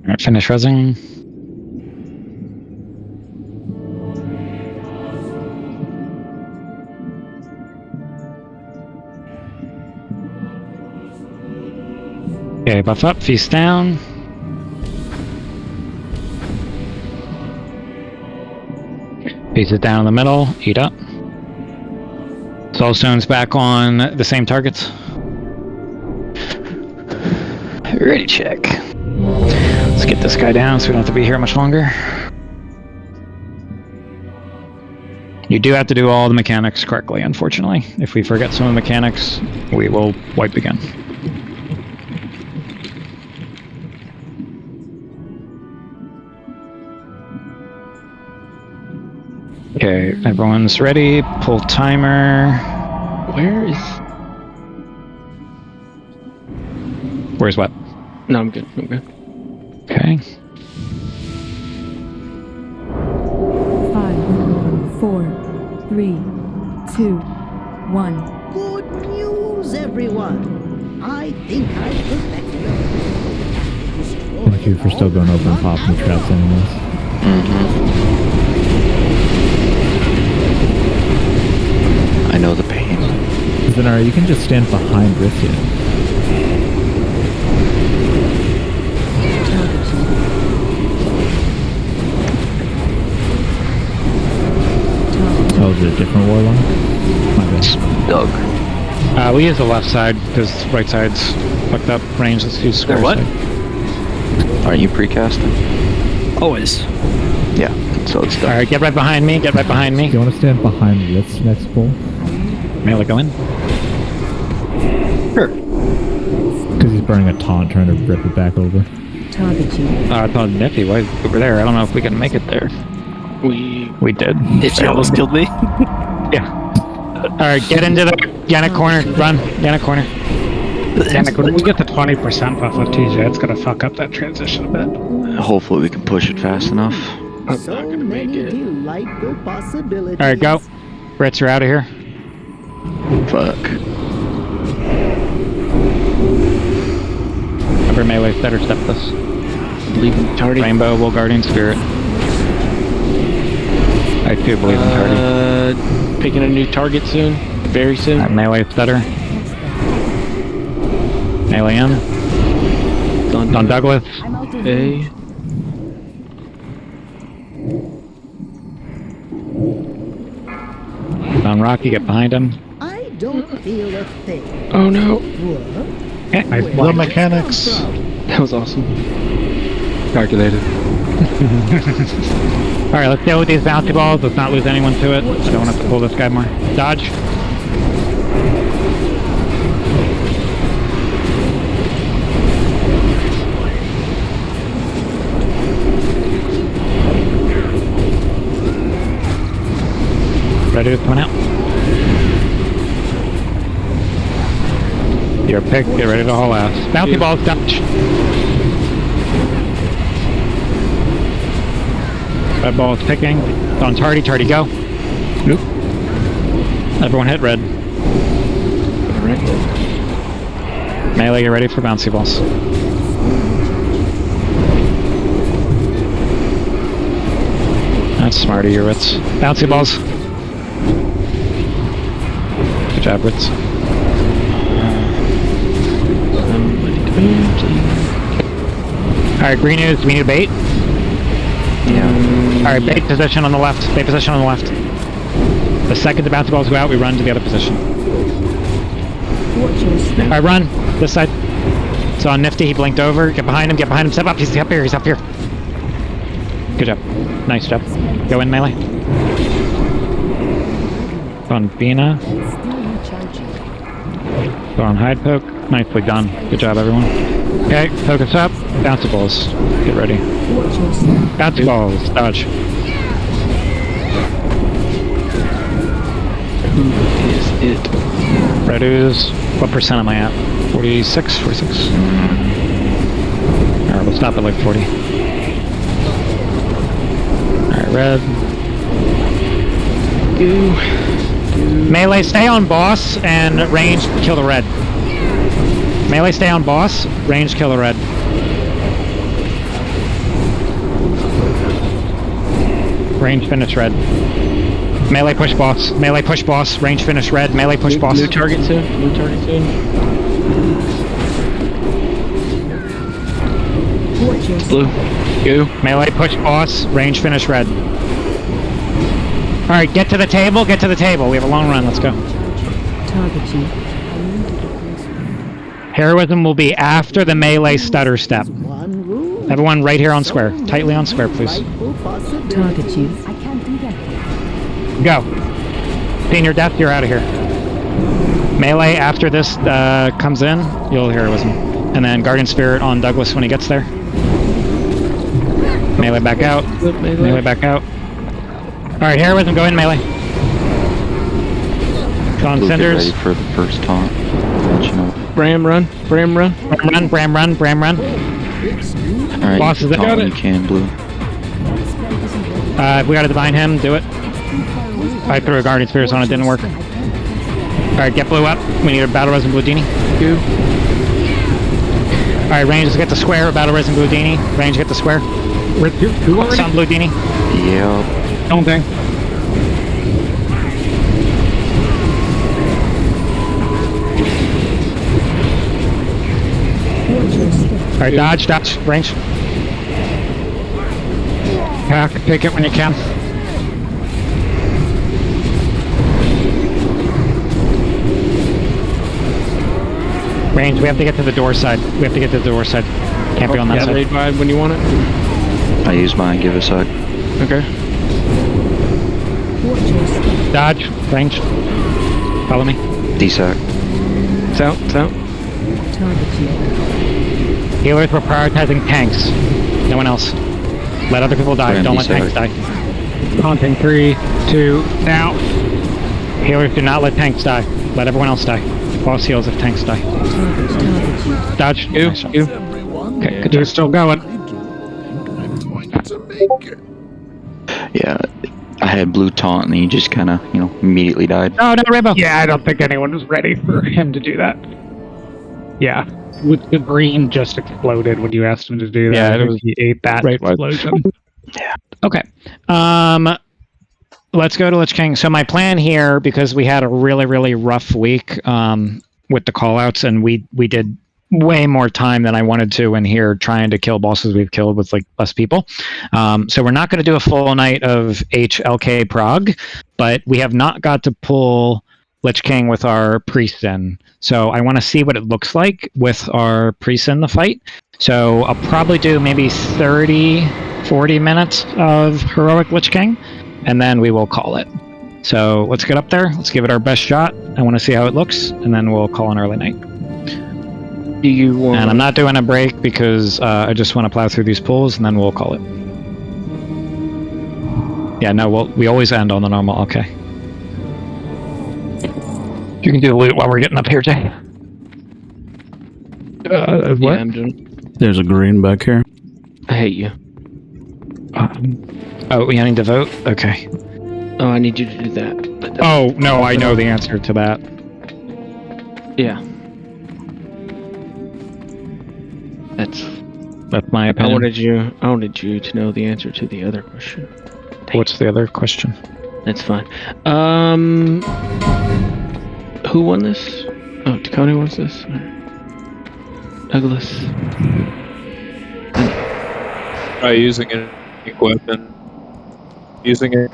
Alright, finish resing. Okay, buff up, feast down. Feast it down in the middle, eat up. Soulstone's back on the same targets. Ready check. Let's get this guy down so we don't have to be here much longer. You do have to do all the mechanics correctly, unfortunately. If we forget some of the mechanics, we will wipe again. Okay, everyone's ready. Pull timer. Where's what? No, I'm good. I'm good. Okay. 5, 4, 3, 2, 1. Good news, everyone. I think I perfected a Thank you for still going over and popping the traps anyways. I know the pain. Zenara, you can just stand behind Rithia. Oh, is it a different warlock? My bad. Doug. We use the left side because right side's fucked up range. Let's use square what? side. Are you precasting? Always. Yeah, so it's done. Alright, get right behind me, get right behind me. Do you want to stand behind this next bull? Melee, go in. Sure. Because he's burning a taunt, trying to rip it back over. Target you. It's on Nifty, why over there? I don't know if we can make it there. We did. She almost killed me. Yeah. Alright, get into the Yannick corner. Run. Yannick corner. Yannick, when we get the 20% buff with TJ, it's gonna fuck up that transition a bit. Hopefully we can push it fast enough. I'm not gonna make it. Delightful possibilities. Alright, go. Brits, you're out of here. Fuck. Remember melee, better step this. Leaving tardy. Rainbow will Guardian Spirit. I do believe in tardy. Picking a new target soon. Very soon. Melee stutter. Melee in. Don Douglas. Okay. Don Rocky, get behind him. I don't feel a thing. Oh no. I love mechanics. That was awesome. Calculated. Alright, let's deal with these bouncy balls. Let's not lose anyone to it. I don't want to pull this guy more. Dodge. Ready to come out. Your pick, get ready to haul ass. Bouncy balls, dodge. Red ball is picking. It's on tardy, tardy go. Nope. Everyone hit red. Alright. Melee, get ready for bouncy balls. That's smart of your Ritz. Bouncy balls. Good job, Ritz. Alright, green news, we need a bait. Yeah. Alright, bait position on the left. Bait position on the left. The second the bouncy balls go out, we run to the other position. Alright, run. This side. It's on Nifty, he blinked over. Get behind him, step up. He's up here, he's up here. Good job. Nice job. Go in melee. Go on Bina. Go on hide poke. Nicely done. Good job, everyone. Okay, focus up. Bouncy balls. Get ready. Bouncy balls. Dodge. Who is it? Red ooze. What percent am I at? 46? 46? Alright, we'll stop at like 40. Alright, red. Melee, stay on boss, and range, kill the red. Melee, stay on boss, range, kill the red. Range, finish red. Melee, push boss. Melee, push boss. Range, finish red. Melee, push boss. New target soon. New target soon. Blue. Go. Melee, push boss. Range, finish red. Alright, get to the table, get to the table. We have a long run, let's go. Target you. Heroism will be after the melee stutter step. Everyone right here on square. Tightly on square, please. Target you. Go. Senior death, you're out of here. Melee, after this comes in, you'll heroism. And then Guardian Spirit on Douglas when he gets there. Melee back out. Melee back out. Alright, heroism, go in melee. Go on Cinders. Ready for the first taunt. Bram run. Bram run. Bram run, Bram run, Bram run. Alright, Boss is it. got it. You can, Blue. If we gotta divine him, do it. I threw a Guardian Spirit on it, didn't work. Alright, get blue up. We need a Battle Resin Bludini. Alright, range is get the square, Battle Resin Bludini. Range get the square. Who already? Some Bludini. Yep. Don't think. Alright, dodge, dodge, range. Hack, pick it when you can. Range, we have to get to the door side. We have to get to the door side. Can't be on that side. Raid vibe when you want it. I use mine, give a sec. Okay. Dodge, range. Follow me. DSAC. It's out, it's out. Healers, we're prioritizing tanks. No one else. Let other people die. Don't let tanks die. Haunting 3, 2, now. Healers, do not let tanks die. Let everyone else die. Boss heals if tanks die. Dodge. Nice. Okay, good. You're still going. Yeah, I had blue taunt and he just kind of, immediately died. Oh, no, Rainbow. Yeah, I don't think anyone was ready for him to do that. Yeah. With the green just exploded when you asked him to do that. Yeah, he ate that explosion. Yeah. Okay. Let's go to Lich King. So my plan here, because we had a really, really rough week with the callouts, and we did way more time than I wanted to in here trying to kill bosses we've killed with like less people. So we're not going to do a full night of HLK prog, but we have not got to pull Lich King with our priest in. So I want to see what it looks like with our priest in the fight. So I'll probably do maybe 30, 40 minutes of heroic Lich King, and then we will call it. So let's get up there. Let's give it our best shot. I want to see how it looks, and then we'll call an early night. Do you want... And I'm not doing a break because I just want to plow through these pools, and then we'll call it. Yeah, no, we always end on the normal. Okay. You can do the loot while we're getting up here, Jay. What? Yeah, I'm doing... There's a green back here. I hate you. Oh, we need to vote? Okay. Oh, I need you to do that. Oh, no, I know the answer to that. Yeah. That's my opinion. I wanted you to know the answer to the other question. What's the other question? That's fine. Who won this? Oh, Takone wants this. Douglas. Try using an weapon. Using a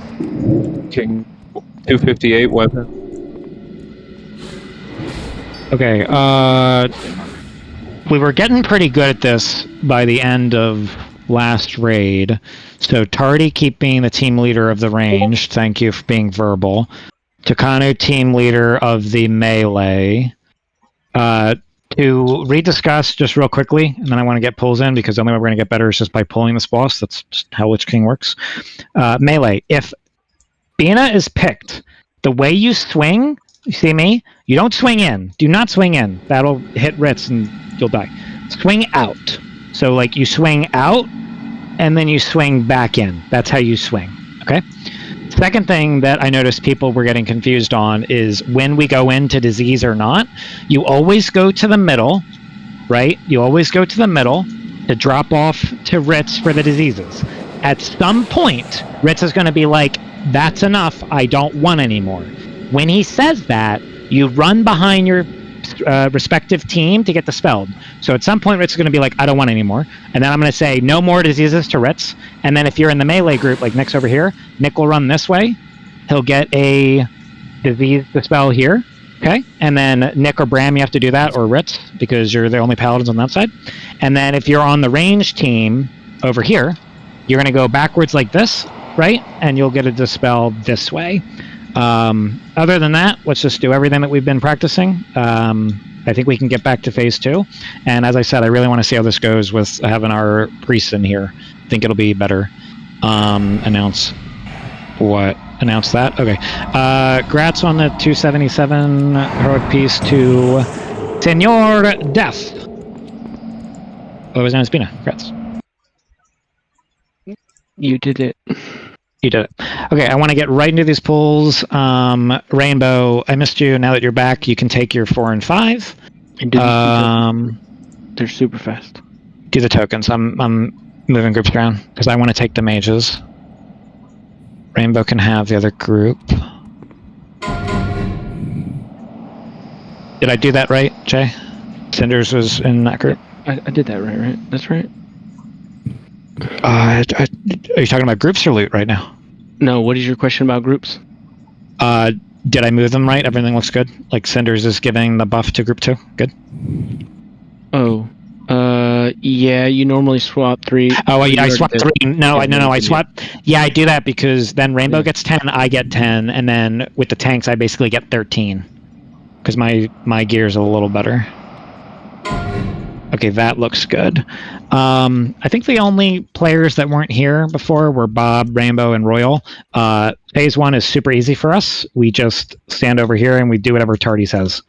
King 258 weapon. Okay, we were getting pretty good at this by the end of last raid. So Tardy keep being the team leader of the range. Thank you for being verbal. Takano, team leader of the melee. To rediscuss just real quickly, and then I want to get pulls in because the only way we're going to get better is just by pulling this boss. That's just how Lich King works. Melee. If Bina is picked, the way you swing, you see me? You don't swing in. Do not swing in. That'll hit Ritz and you'll die. Swing out. So like you swing out and then you swing back in. That's how you swing. Okay? Second thing that I noticed people were getting confused on is when we go into disease or not, you always go to the middle, right? You always go to the middle to drop off to Ritz for the diseases. At some point, Ritz is going to be like, that's enough, I don't want anymore. When he says that, you run behind your respective team to get dispelled. So at some point, Ritz is going to be like, I don't want anymore. And then I'm going to say, no more diseases to Ritz. And then if you're in the melee group, like Nick's over here, Nick will run this way. He'll get a disease dispel here. Okay? And then Nick or Bram, you have to do that, or Ritz, because you're the only paladins on that side. And then if you're on the range team over here, you're going to go backwards like this, right? And you'll get a dispel this way. Other than that, let's just do everything that we've been practicing. I think we can get back to phase 2. And as I said, I really want to see how this goes with having our priests in here. I think it'll be better. Announce what? Announce that? Okay. Grats on the 277 heroic piece to Senor Death. Oh, his name is Pina. Grats. You did it. You did it. Okay, I want to get right into these pulls. Rainbow, I missed you. Now that you're back, you can take your 4 and 5. They're super fast. Do the tokens. I'm moving groups around because I want to take the mages. Rainbow can have the other group. Did I do that right, Jay? Cinders was in that group. I did that right? That's right. Are you talking about groups or loot right now? No, what is your question about groups? Did I move them right? Everything looks good? Like Cinders is giving the buff to group 2? Good? Oh. Yeah, you normally swap 3. Oh, yeah, I swapped 3. No, I swapped... Yeah, I do that because then Rainbow gets 10, I get 10, and then with the tanks, I basically get 13. Because my gear's a little better. Okay, that looks good. I think the only players that weren't here before were Bob, Rainbow, and Royal. Phase 1 is super easy for us. We just stand over here and we do whatever Tardy says.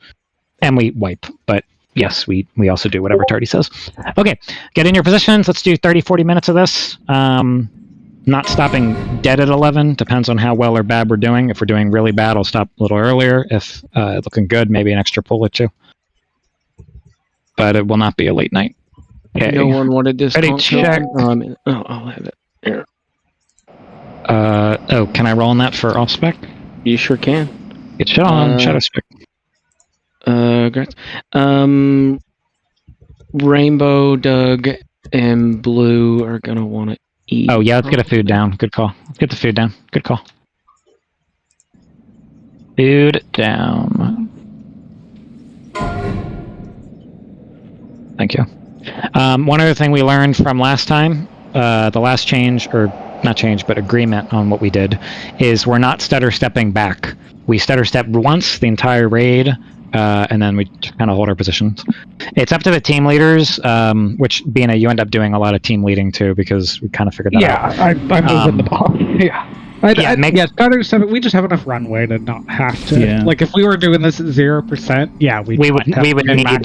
And we wipe, but yes, we also do whatever Tardy says. Okay, get in your positions. Let's do 30, 40 minutes of this. Not stopping dead at 11. Depends on how well or bad we're doing. If we're doing really bad, I'll stop a little earlier. If looking good, maybe an extra pull or 2. But it will not be a late night. Okay. No one wanted this. Ready, check. I'll have it. Here. Oh, can I roll on that for off spec? You sure can. It's on shadow spec. Great. Rainbow, Doug, and Blue are gonna want to eat. Oh yeah, let's get a food down. Good call. Let's get the food down. Good call. Food down. Thank you. One other thing we learned from last time, the last change, or not change, but agreement on what we did, is we're not stutter stepping back. We stutter step once the entire raid, and then we just kind of hold our positions. It's up to the team leaders, which being you end up doing a lot of team leading too, because we kind of figured that out. Yeah, I'm moving the ball. Yeah. Stutter step. We just have enough runway to not have to. Yeah. Like if we were doing this at 0%, yeah, we would need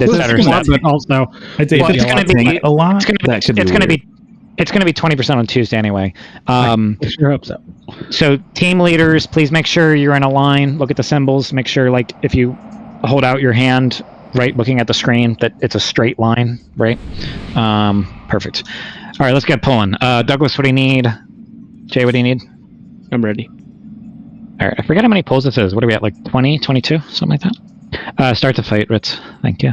the stutter step. But also, I'd say it's going to be a lot. It's going to be 20% on Tuesday anyway. I sure hope so. So team leaders, please make sure you're in a line. Look at the symbols. Make sure, like, if you hold out your hand, right, looking at the screen, that it's a straight line, right? Perfect. All right, let's get pulling. Douglas, what do you need? Jay, what do you need? I'm ready. All right, I forget how many pulls this is. What are we at, like 20, 22, something like that? Start the fight, Ritz. Thank you.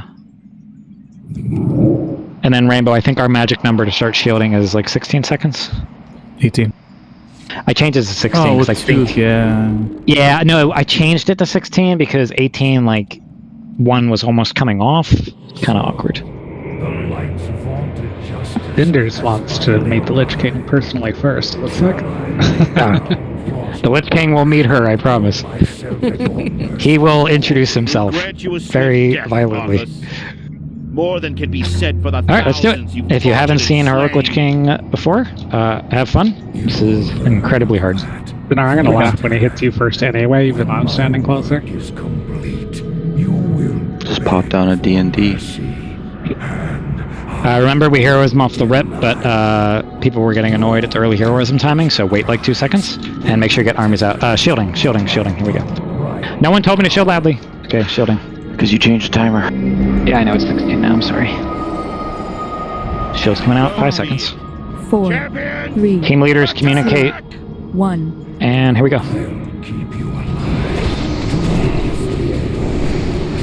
And then Rainbow, I think our magic number to start shielding is like 16 seconds. 18. I changed it to 16 because I think... Yeah, no, I changed it to 16 because 18, like, 1 was almost coming off. Kind of awkward. Cinders wants to meet the Lich King personally first, looks like. The Lich King will meet her, I promise. He will introduce himself very violently. More than can be said for the Alright, let's do it. If you haven't seen Heroic Lich King before, have fun. This is incredibly hard. Then I'm gonna laugh when he hits you first anyway, even though I'm standing closer. Just pop down a D&D. Remember, we heroism off the rip, but people were getting annoyed at the early heroism timing, so wait like 2 seconds, and make sure you get armies out. Shielding. Here we go. No one told me to shield loudly. Okay, shielding. Because you changed the timer. Yeah, I know, it's 16 now, I'm sorry. Shield's coming out, 5 seconds. 4, 3. Team leaders communicate. 1. And here we go.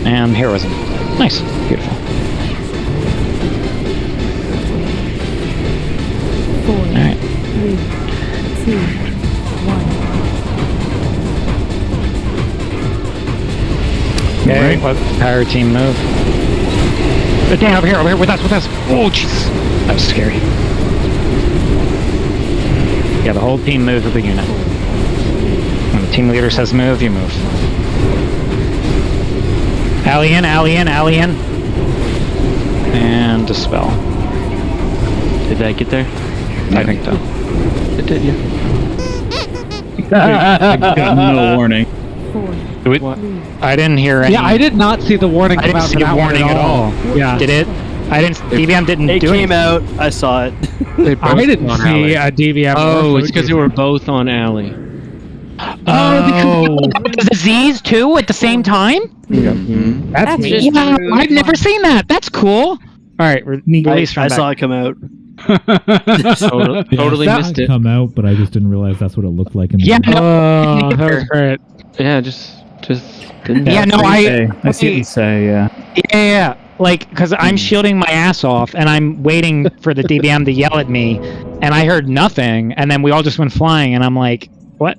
And heroism. Nice. Beautiful. 4, Alright. 3, 2, 1. Okay, let the power team move. Dan, over here, with us. Oh, jeez. That was scary. Yeah, the whole team moves with the unit. When the team leader says move, you move. Ally in. And dispel. Did that get there? I think so. It did, I got no warning. 4, I didn't hear any. Yeah, I did not see the warning come out. I didn't see a warning at all. Yeah. Did it? I didn't. DVM didn't It do it. came out. I saw it. I didn't see a DVM. Oh, it's because they were both on Alley. Oh, because disease too at the same time? Mm-hmm. That's just Yeah, I've never seen that. That's cool. All right, release from I back. saw it come out. Totally Yeah, missed it. come out, but I just didn't realize that's what it looked like. In the Yeah, game. no, that was great. Yeah, just didn't. Yeah, no, I see it say, Yeah. Like, because I'm shielding my ass off, and I'm waiting for the DVM to yell at me, and I heard nothing, and then we all just went flying, and I'm like, what?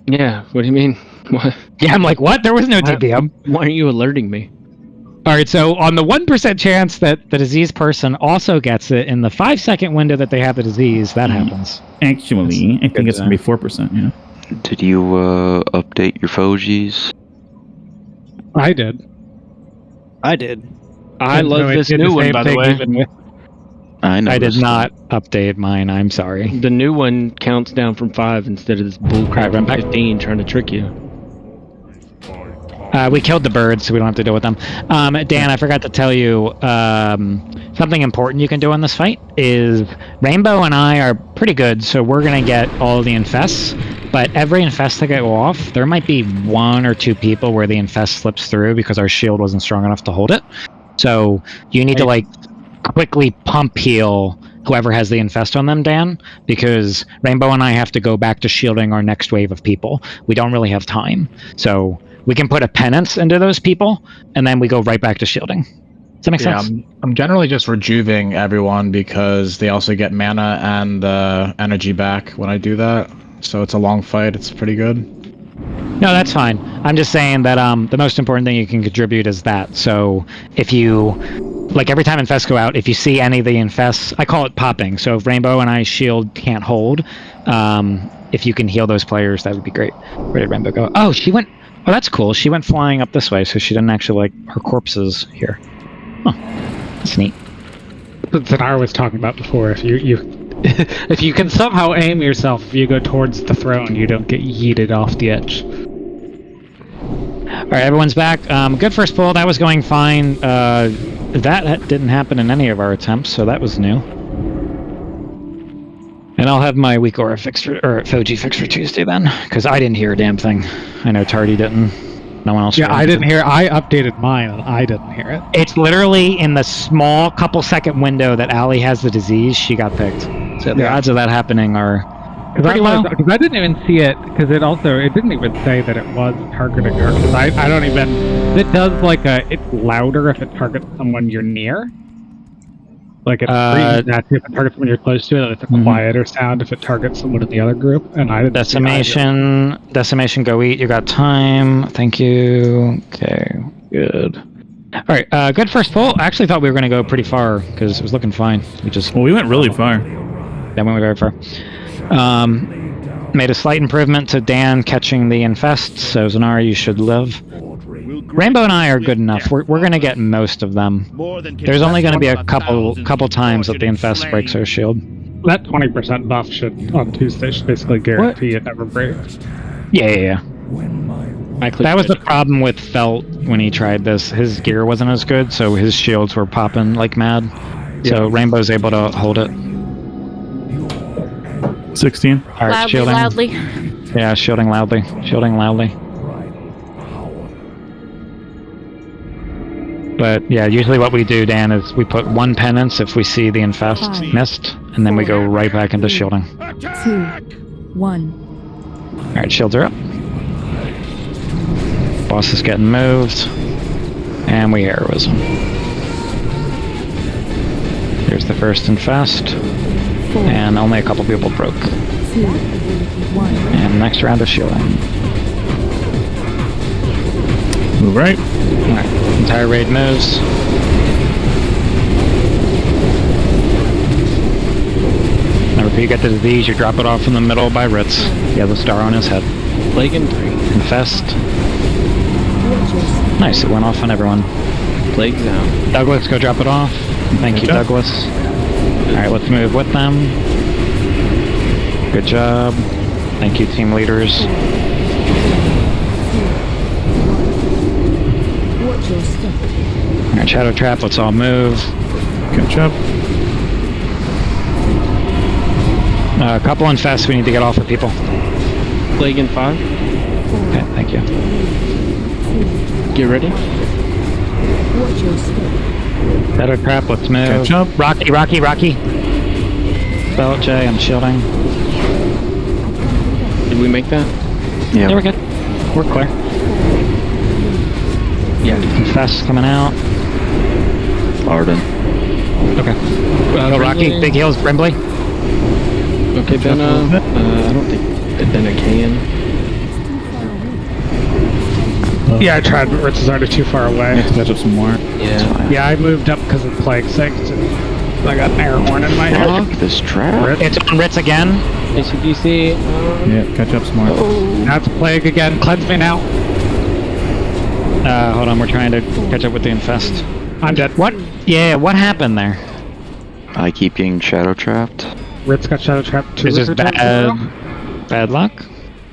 Yeah, what do you mean? What? Yeah, I'm like, what? There was no DPM. Why aren't you alerting me? All right, so on the 1% chance that the diseased person also gets it in the 5-second window that they have the disease, that happens. Actually, I think it's going to be 4%, yeah. Did you update your Fogies? I did. I love this new one, by the way. I did not update mine. I'm sorry. The new one counts down from 5 instead of this bullcrap from 15 trying to trick you. We killed the birds, so we don't have to deal with them. Dan, I forgot to tell you something important you can do in this fight is Rainbow and I are pretty good, so we're going to get all the infests. But every infest that go off, there might be 1 or 2 people where the infest slips through because our shield wasn't strong enough to hold it. So you need to quickly pump heal whoever has the infest on them, Dan, because Rainbow and I have to go back to shielding our next wave of people. We don't really have time. So we can put a penance into those people, and then we go right back to shielding. Does that make sense? I'm generally just rejuving everyone because they also get mana and energy back when I do that. So it's a long fight. It's pretty good. No, that's fine. I'm just saying that the most important thing you can contribute is that. So if you, every time infests go out, if you see any of the infests, I call it popping. So if Rainbow and I shield can't hold, if you can heal those players, that would be great. Where did Rainbow go? Oh, she went... Oh, that's cool. She went flying up this way, so she didn't actually, her corpses here. Oh, that's neat. That I was talking about before. If if you can somehow aim yourself, if you go towards the throne, you don't get yeeted off the edge. All right, everyone's back. Good first pull. That was going fine. That didn't happen in any of our attempts, so that was new. And I'll have my weak aura fixed or Foji fixed for Tuesday then, because I didn't hear a damn thing. I know Tardy didn't. No one else. Yeah, I didn't hear. I updated mine, and I didn't hear it. It's literally in the small couple-second window that Allie has the disease. She got picked. So the odds of that happening are pretty low. Because I didn't even see it. Because it didn't even say that it was targeting her. Because I don't even. It does it's louder if it targets someone you're near. Like it screams at you if it targets someone you're close to, and it's a quieter sound if it targets someone in the other group. And I didn't. Decimation, go eat. You got time. Thank you. Okay, good. All right, good first pull. I actually thought we were going to go pretty far because it was looking fine. We went really far. Yeah, we went very far. Made a slight improvement to Dan catching the infest, so Zanara, you should live. Rainbow and I are good enough. We're going to get most of them. There's only going to be a couple times that the infest breaks our shield. That 20% buff on Tuesday should basically guarantee it never breaks. Yeah. That was the problem with Felt when he tried this. His gear wasn't as good, so his shields were popping like mad. So Rainbow's able to hold it. 16. All right, shielding. Loudly. Yeah, shielding loudly. But yeah, usually what we do, Dan, is we put 1 penance if we see the infest missed, and then we go right back into shielding. 2, 1. Alright, shields are up. Boss is getting moved. And we heroism. Here's the first infest. And only a couple people broke. 2, 1. And next round of shielding. Move right. Alright, entire raid moves. Remember, if you get the disease, you drop it off in the middle by Ritz. He has a star on his head. Plague in 3. Infest. Nice, it went off on everyone. Plague's out. Douglas, go drop it off. Thank you, Douglas. Alright, let's move with them. Good job. Thank you, team leaders. Alright, Shadow Trap, let's all move. Good job. A couple infests we need to get off for people. Plague in 5. Okay, thank you. Get ready. Shadow Trap, let's move. Catch up. Rocky. Spell J, I'm shielding. Did we make that? Yeah, we're good. We're clear. Yeah. Infest coming out. Arden. Okay. Go Rocky, big heals, Brimbley. Okay, Benna. I don't think Benna can. Yeah, I tried, but Ritz is already too far away. I have to catch up some more. Yeah. Yeah, I moved up because of plague sake. I got an air horn in my head. This trap. It's on Ritz again. ACDC. Yeah, catch up some more. That's plague again. Cleanse me now. Hold on, we're trying to catch up with the infest. I'm dead. What? Yeah, what happened there? I keep getting shadow trapped. Ritz got shadow trapped 2 Is this bad luck?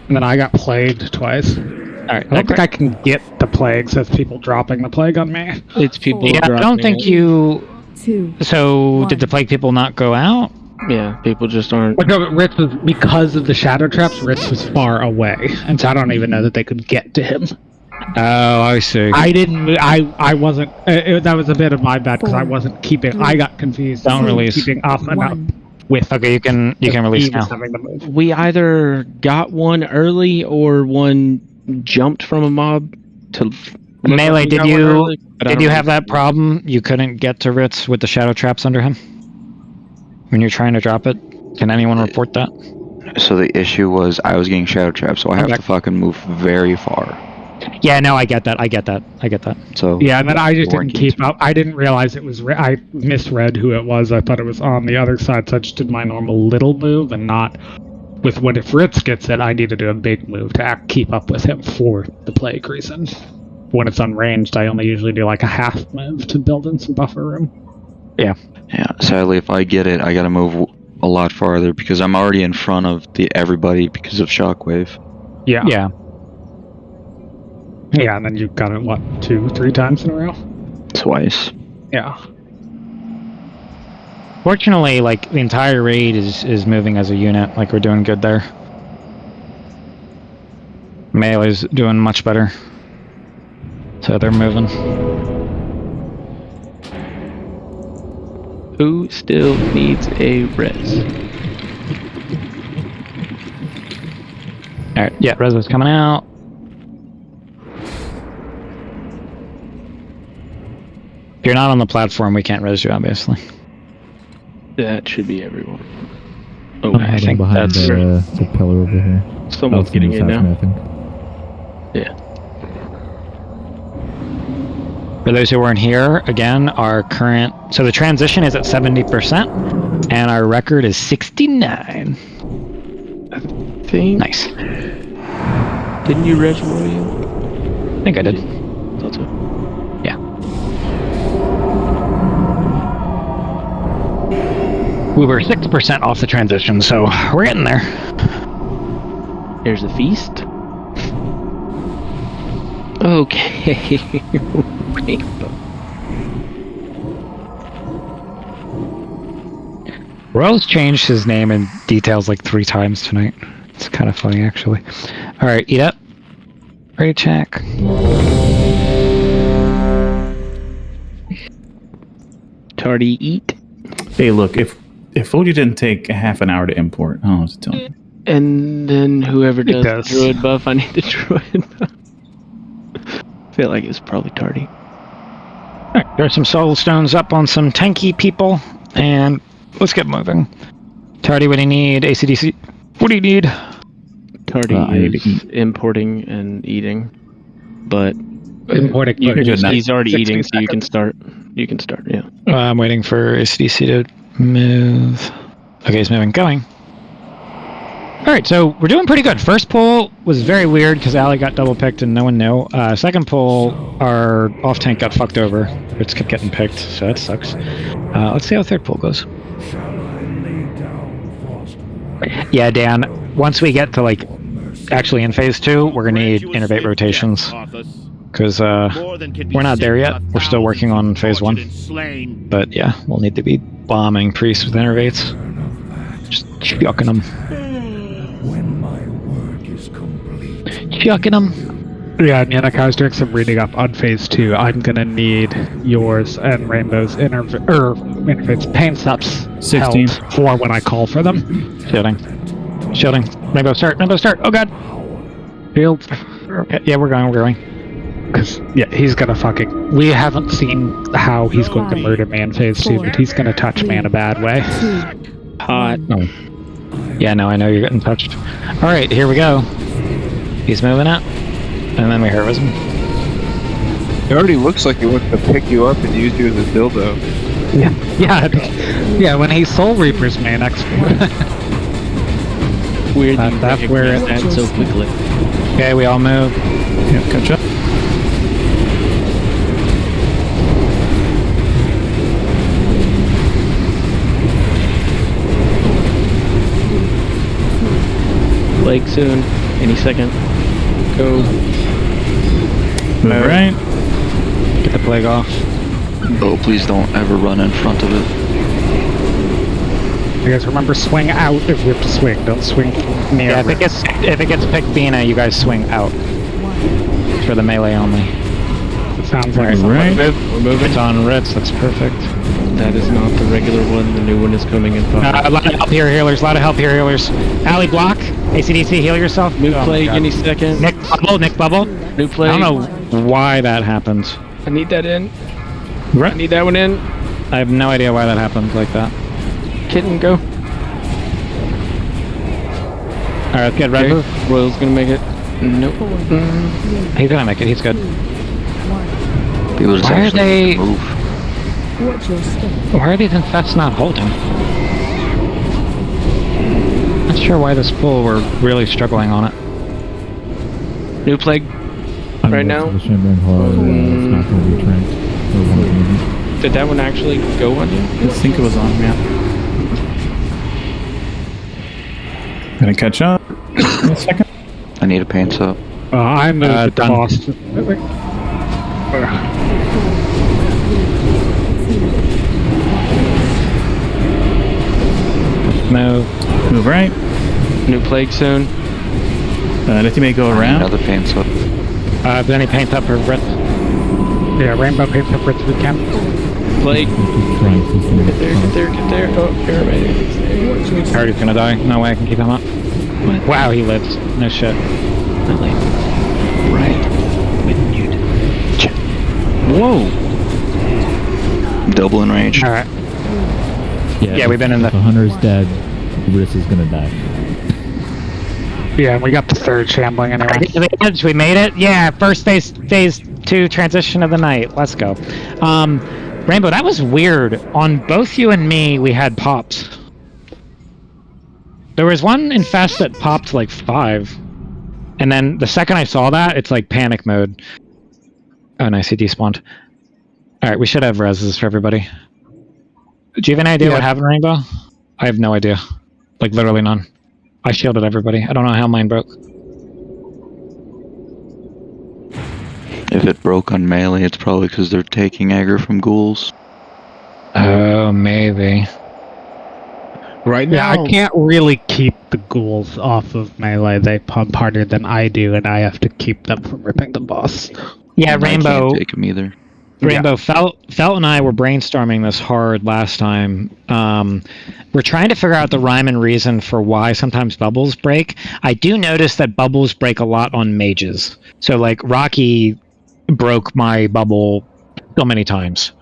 And then I got plagued twice. Alright, I don't think I can get the plague, so it's people dropping the plague on me. It's people Yeah, I don't think you... 2. So, 1. did the plague people not go out? Yeah, people just aren't. But no, but Ritz was, because of the shadow traps, Ritz was far away. And so I don't even know that they could get to him. Oh, I see. I wasn't, that was a bit of my bad, because I wasn't keeping, I got confused. Don't release. Keeping up and up with. Okay, you can release now. We either got one early or one jumped from a mob to... Melee, did you have that problem? You couldn't get to Ritz with the shadow traps under him? When you're trying to drop it? Can anyone report that? So the issue was I was getting shadow trapped, so I have to fucking move very far. Yeah, no, I get that. So yeah, and then I just didn't keep up. I didn't realize it was. I misread who it was. I thought it was on the other side, so I just did my normal little move and not with what if Ritz gets it. I need to do a big move to keep up with him for the plague reason. When it's unranged, I only usually do like a half move to build in some buffer room. Yeah. Yeah. Sadly, if I get it, I gotta move a lot farther because I'm already in front of everybody because of shockwave. Yeah. Yeah. Yeah, and then you've got it, what, 2-3 times in a row? Twice. Yeah. Fortunately, like, the entire raid is moving as a unit. Like, we're doing good there. Melee's doing much better. So they're moving. Who still needs a res? Alright, yeah, Rezo's coming out. If you're not on the platform, we can't res you, obviously. That should be everyone. Oh, I think behind the pillar over here. Someone's getting in now. Yeah. For those who weren't here, again, our current... So the transition is at 70%, and our record is 69. I think... Nice. Didn't you res Royal? I think I did. Thought so. Yeah. We were 6% off the transition, so we're getting there. There's a feast. Okay. Rainbow. Rose changed his name and details like 3 times tonight. It's kind of funny, actually. Alright, eat up. Ready to check. Tardy eat. Hey, look, if Fuji didn't take half an hour to import, I don't know what to tell him. And then whoever does the druid buff, I need the druid buff. I feel like it's probably tardy. Alright, there's some soul stones up on some tanky people, and let's get moving. Tardy, what do you need? ACDC, what do you need? Tardy is importing and eating, but importing. He's already eating, so you can start. You can start, yeah. I'm waiting for ACDC to move. Okay, he's moving. Going. Alright, so we're doing pretty good. First pull was very weird because Ali got double picked and no one knew. Second pull, our off tank got fucked over. It's kept getting picked, so that sucks. Let's see how third pull goes. Yeah, Dan, once we get to like actually in phase 2, we're gonna need innervate rotations. Because we're not there yet. We're still working on phase 1. But yeah, we'll need to be bombing priests with innervates. Just chucking them. Chucking them. Yeah, Yannick, I was doing some reading up on phase 2. I'm gonna need yours and Rainbow's interface pain stops 16 for when I call for them. Shielding. Rainbow start. Oh god. Field. Yeah, we're going. Because, yeah, he's gonna fucking... We haven't seen how he's going to murder me in phase 2, but he's gonna touch me in a bad way. Hot. Oh. Yeah, no, I know you're getting touched. Alright, here we go. He's moving up. And then we harvest him. already looks like he wants to pick you up and use you as a dildo. Yeah, when he Soul Reapers main export. Weird That's where it ends so quickly. Okay, we all move. Yep, catch up. Plague soon. Any second. Go. Move right. Get the plague off. Oh, please don't ever run in front of it. You guys remember, swing out if you have to swing. Don't swing near. Yeah, if it gets picked Bina, you guys swing out. It's for the melee only. It sounds like Right. We're moving. It's on Ritz. That's perfect. That is not the regular one. The new one is coming in 5. A lot of help here, healers. A lot of help here, healers. Alley block. ACDC, heal yourself. New plague any second. Nick bubble. New plague. I don't know why that happened. I need that in. Right. I need that one in. I have no idea why that happened like that. Kitten, go. Alright, let's get red move. Royal's gonna make it. Nope. He's gonna make it. He's good. People just Why are they? move. Watch your step. Why are these infests not holding? Not sure why this pool we're really struggling on it. New plague. Right now. The Shadowmourne Horror, it's not going to be tranked. Did that one actually go on you? I think it was on, yeah. Gonna catch up. In a second. I need a paint up. I moved to Boston. Move right. New plague soon. Nitty may go around. Another paint up. Is there any paint up for Ritz? Yeah, rainbow paint up Ritz we can. Plague. Get there. Oh, paramedic. Hardy's gonna die. No way I can keep him up. What? Wow, he lives. No shit. Right. Whoa. Double in range. Alright. Yeah, we've been in the... If the hunter's dead, Ritz is going to die. Yeah, we got the third shambling anyway. We made it? Yeah, first phase 2 transition of the night. Let's go. Rainbow, that was weird. On both you and me, we had pops. There was one infest that popped like 5. And then the second I saw that, it's like panic mode. Oh, nice, he despawned. Alright, we should have reses for everybody. Do you have any idea what happened, Rainbow? I have no idea. Like, literally none. I shielded everybody. I don't know how mine broke. If it broke on melee, it's probably because they're taking aggro from ghouls. Oh, maybe. Right now, I can't really keep the ghouls off of melee. They pump harder than I do, and I have to keep them from ripping the boss. Yeah, And Rainbow. I can't take them either. Rainbow, Felt and I were brainstorming this hard last time. We're trying to figure out the rhyme and reason for why sometimes bubbles break. I do notice that bubbles break a lot on mages. So, like, Rocky broke my bubble so many times.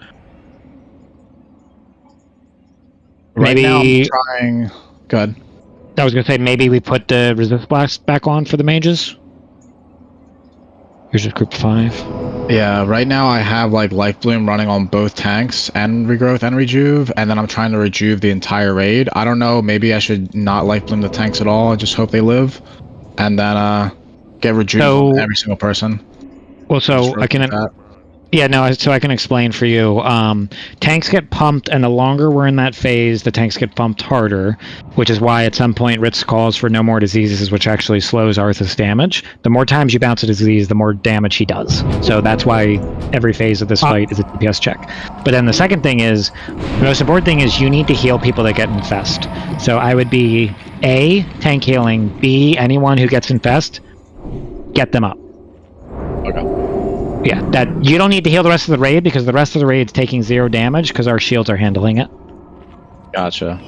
Right Maybe now I'm trying... Good. I was going to say, maybe we put the resist blast back on for the mages. Here's just group 5. Yeah, right now I have like Life Bloom running on both tanks and Regrowth and Rejuve, and then I'm trying to Rejuve the entire raid. I don't know, maybe I should not Life Bloom the tanks at all, I just hope they live. And then get Rejuve on every single person. Well, so I can... Yeah, no, so I can explain for you. Tanks get pumped, and the longer we're in that phase, the tanks get pumped harder, which is why at some point Ritz calls for no more diseases, which actually slows Arthas' damage. The more times you bounce a disease, the more damage he does. So that's why every phase of this fight is a DPS check. But then the second thing is, the most important thing is you need to heal people that get infest. So I would be A, tank healing, B, anyone who gets infest, get them up. Okay. Yeah, that you don't need to heal the rest of the raid because the rest of the raid's taking 0 damage because our shields are handling it. Gotcha.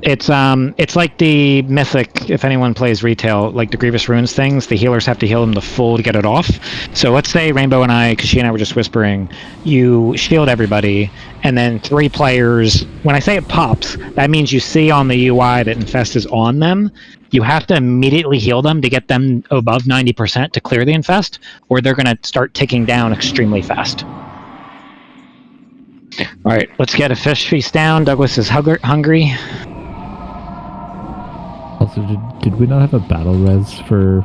It's like the Mythic, if anyone plays retail, like the Grievous Runes things, the healers have to heal them to full to get it off. So let's say Rainbow and I, because she and I were just whispering, you shield everybody, and then 3 players, when I say it pops, that means you see on the UI that Infest is on them. You have to immediately heal them to get them above 90% to clear the Infest, or they're going to start ticking down extremely fast. Alright, let's get a fish feast down. Douglas is hungry. Also, did we not have a battle res for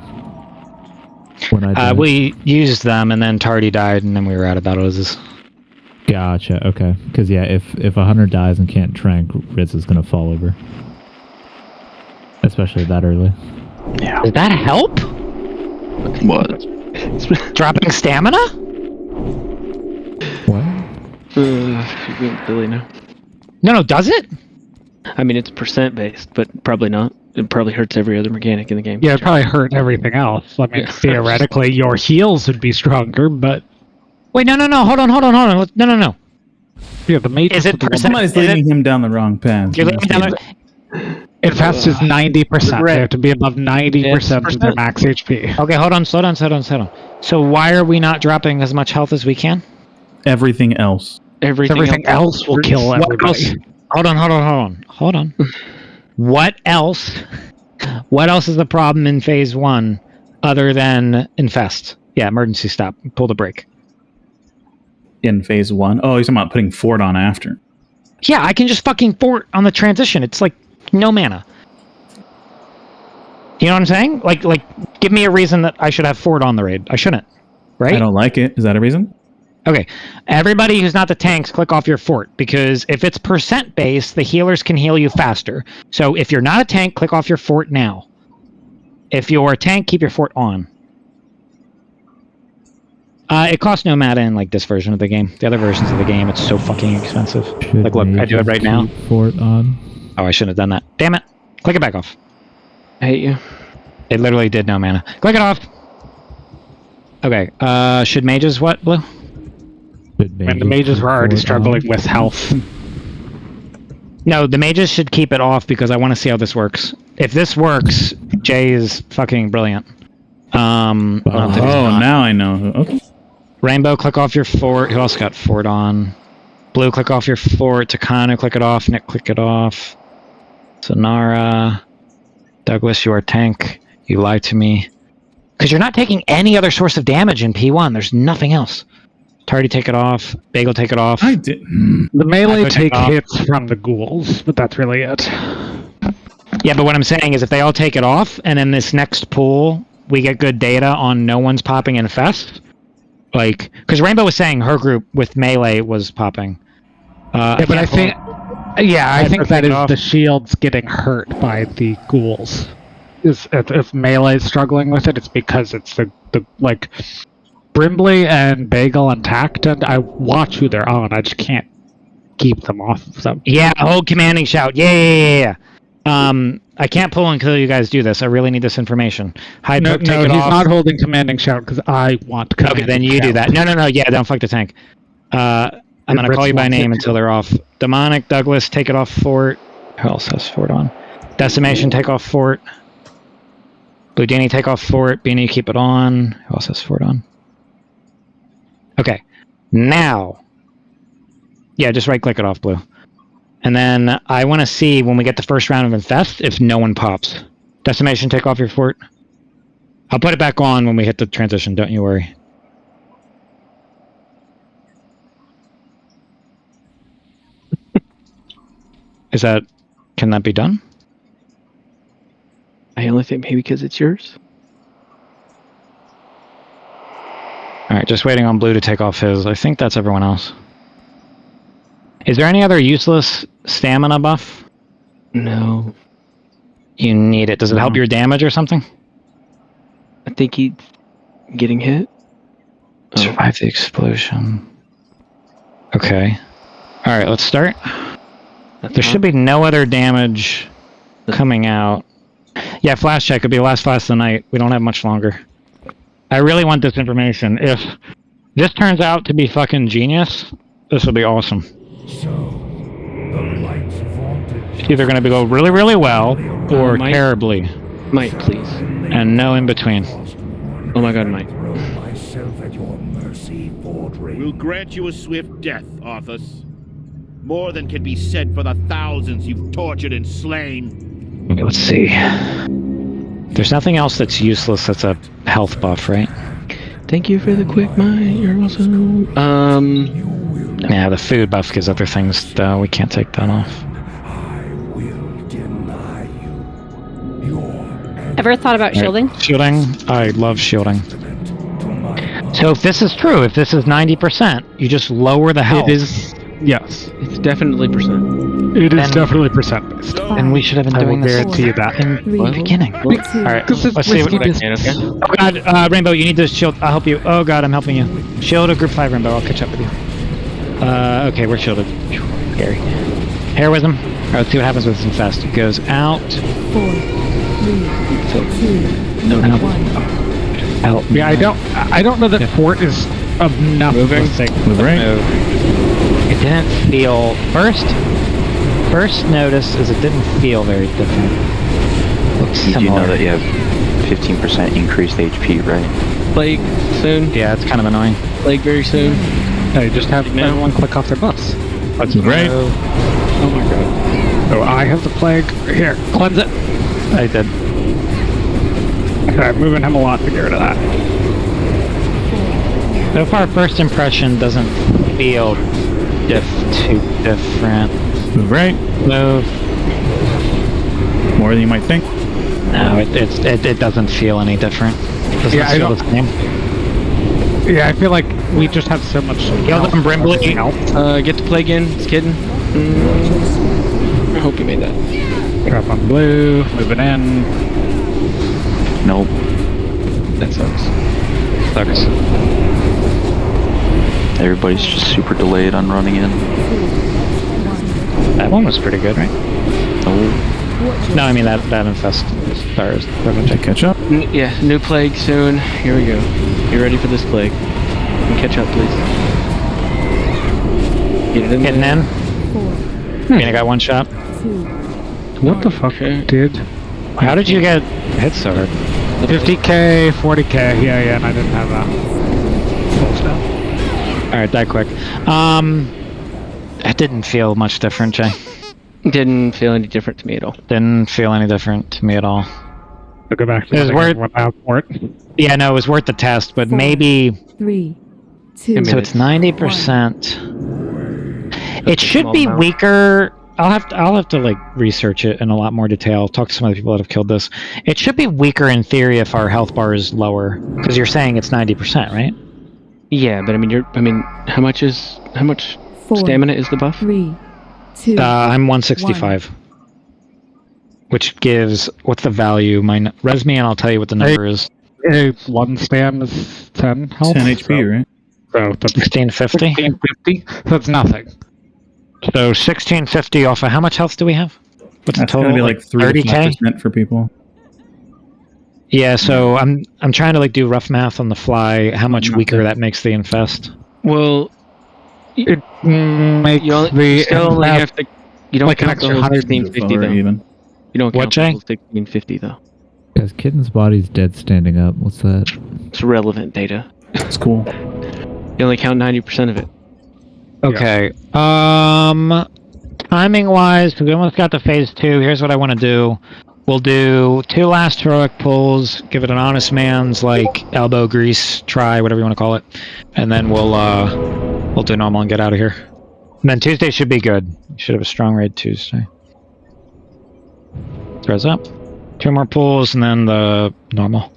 when I died? We used them, and then Tardy died, and then we were out of battle reses. Gotcha, okay. Because, yeah, if a hunter dies and can't trank, Riz is going to fall over. Especially that early. Yeah. Does that help? What? Dropping stamina? What? Billy, no. No, does it? I mean, it's percent based, but probably not. It probably hurts every other mechanic in the game. Yeah, it probably hurt everything else. I mean, theoretically, your heals would be stronger, but... Wait, no, hold on. No. Yeah, the mage... Is it percent? Somebody's leading him down the wrong path. You're leading me down the... Infest is 90%. They have to be above 90% of their max HP. Okay, hold on, slow down. So why are we not dropping as much health as we can? Everything else. Everything else will kill everybody. Hold on. What else is the problem in phase 1 other than Infest? Yeah, emergency stop. Pull the brake. In phase 1? Oh, you're talking about putting Fort on after. Yeah, I can just fucking Fort on the transition. It's like no mana. You know what I'm saying? Like, give me a reason that I should have Fort on the raid. I shouldn't, right? I don't like it. Is that a reason? Okay, everybody who's not the tanks, click off your Fort, because if it's percent based, the healers can heal you faster. So if you're not a tank, click off your Fort now. If you're a tank, keep your Fort on. It costs no mana in like this version of the game. The other versions of the game, it's so fucking expensive. Like, look, I do it right now. Fort on. Oh, I shouldn't have done that. Damn it! Click it back off. I hate you. It literally did no mana. Click it off. Okay. Should mages what, Blue? And the mages were already struggling with health. No, the mages should keep it off because I want to see how this works. If this works, Jay is fucking brilliant. Now I know. Okay. Rainbow, click off your Fort. Who else got Fort on? Blue, click off your Fort. Takano, click it off. Nick, click it off. Sonara. Douglas, you are tank. You lied to me. Because you're not taking any other source of damage in P1. There's nothing else. Tardy, take it off. Bagel, take it off. I did. The melee take hits from the ghouls, but that's really it. Yeah, but what I'm saying is if they all take it off, and in this next pool, we get good data on no one's popping Infest. Like, because Rainbow was saying her group with melee was popping. I think that is the shields getting hurt by the ghouls. If melee is struggling with it, it's because it's the like... Brimbley and Bagel and Tact, and I watch who they're on. I just can't keep them off of them. Yeah, hold commanding shout. Yeah. I can't pull until you guys do this. I really need this information. No, he's not holding commanding shout because I want commanding Okay, then you do that. No. Yeah, don't fuck the tank. I'm going to call you by name until they're off. Demonic, Douglas, take it off Fort. Who else has Fort on? Decimation, take off Fort. Bludini, take off Fort. Beanie, keep it on. Who else has Fort on? Okay, now, yeah, just right-click it off, Blue. And then I want to see, when we get the first round of Infest, if no one pops. Decimation, take off your Fort. I'll put it back on when we hit the transition, don't you worry. Can that be done? I only think maybe because it's yours. Alright, just waiting on Blue to take off his. I think that's everyone else. Is there any other useless stamina buff? No. You need it. Does it help your damage or something? I think he's getting hit. Survive the explosion. Okay. Alright, let's start. There should be no other damage coming out. Yeah, flash check. It'll be the last flash of the night. We don't have much longer. I really want this information. If this turns out to be fucking genius, this will be awesome. So, the light vaulted. It's either going to go really, really well or Mike? terribly. Mike, please. And no in between. Oh my god, Mike. We'll grant you a swift death, Arthas. More than can be said for the thousands you've tortured and slain. Okay, let's see. There's nothing else that's useless that's a health buff, right? Thank you for the quick mind. You're awesome. No. Yeah, the food buff gives other things, though. We can't take that off. Ever thought about shielding? Shielding? I love shielding. So if this is true, if this is 90%, you just lower the health. It is. Yes. It's definitely percent. It is definitely percent based. And we should have been doing this guarantee you that. in the beginning. Alright, let's see what risky okay. Oh god, Rainbow, you need to shield. I'll help you. Oh god, I'm helping you. Shield a group 5, Rainbow. I'll catch up with you. Okay, we're shielded. Scary. Hair wisdom. Alright, let's see what happens with this infest. It goes out. 4, 3, 2, No. 1. Out. Yeah, I don't know that fort is enough Moving. of a thing. Move right. It didn't feel first notice is it didn't feel very different. Looks You do similar. know that you have 15% increased HP, right? Plague soon. Yeah, it's kind of annoying. Plague very soon. You just have everyone click off their buffs. That's right. Oh my god. So I have the plague. Here, cleanse it. I did. Okay, moving him a lot to get rid of that. So far, first impression doesn't feel too different. Move right. Move. More than you might think. No, it doesn't feel any different. It doesn't Yeah, I feel don't- the same. Yeah, I feel like we just have so much. Yell them Brimbley. Get the plague in. It's kidding. I hope you made that. Drop on blue. Moving in. Nope. That sucks. Everybody's just super delayed on running in. That one was pretty good, right? Oh. No, I mean that infest stars. Catch up. Yeah, new plague soon. Here we go. Get ready for this plague. And catch up, please. Get it in. Getting there. in. I got one shot. 2. What the fuck, dude? How did you get hit so hard? 50k, 40k. Yeah, and I didn't have that. Full stuff. Alright, die quick. It didn't feel much different, Jay. Didn't feel any different to me at all. Didn't feel any different to me at all. I'll go back to It was worth Yeah, no, it was worth the test, but 4, maybe 3, 2. so it's 90%. It should be weaker. I'll have to like research it in a lot more detail. Talk to some of the people that have killed this. It should be weaker in theory if our health bar is lower, because you're saying it's 90%, right? Yeah, but I mean, how much 4, stamina is the buff? 3, 2. I'm 165, which gives what's the value? Res me, and I'll tell you what the number is. One stam is 10 health. 10 HP, right? So that's 1650. 1650. That's nothing. So 1650 off of how much health do we have? What's That's the total? gonna be like 3 to 30k 5% for people. Yeah, so I'm trying to like do rough math on the fly. How much weaker that makes the infest? Well, it makes you still only have to. You don't like an count the extra whole 1650 though. Even. You don't What, count Jay? the whole 1650 though. Guys, Kitten's body's dead standing up. What's that? It's relevant data. It's cool. You only count 90% of it. Okay. Timing wise, we almost got to phase 2. Here's what I want to do. We'll do 2 last heroic pulls, give it an honest man's like elbow grease try, whatever you want to call it, and then we'll do normal and get out of here. And then Tuesday should be good. We should have a strong raid Tuesday. Throws up. 2 more pulls and then the normal.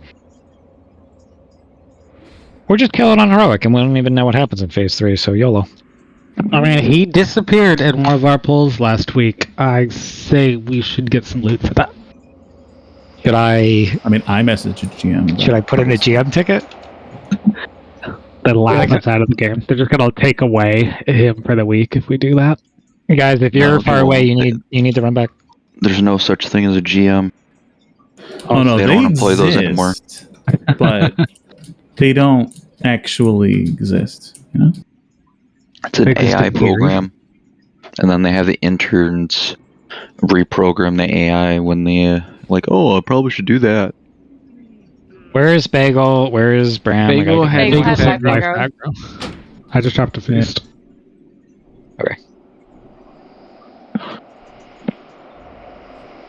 We're just killing on heroic, and we don't even know what happens in phase 3. So YOLO. I mean, he disappeared in one of our polls last week. I say we should get some loot for that. Should I? I mean, I messaged GM. Should I put in a GM ticket? That'll laugh us out of the game. They're just gonna take away him for the week if we do that. You guys, if you're far away, you need to run back. There's no such thing as a GM. Oh no, they don't want to play those anymore. But they don't actually exist. You know, It's an AI program, and then they have the interns reprogram the AI when they like, oh, I probably should do that. Where is Bagel? Where is Bram? Bagel had aggro. I just have to feast. Okay.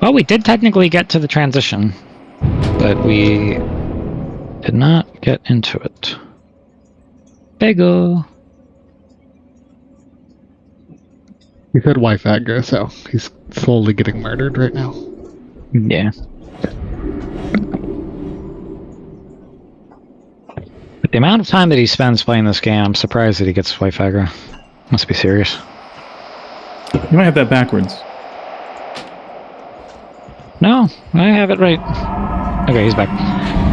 Well, we did technically get to the transition, but we did not get into it. Bagel. He said wife aggro, so he's slowly getting murdered right now. Yeah. But the amount of time that he spends playing this game, I'm surprised that he gets wife aggro. Must be serious. You might have that backwards. No, I have it right. Okay, he's back.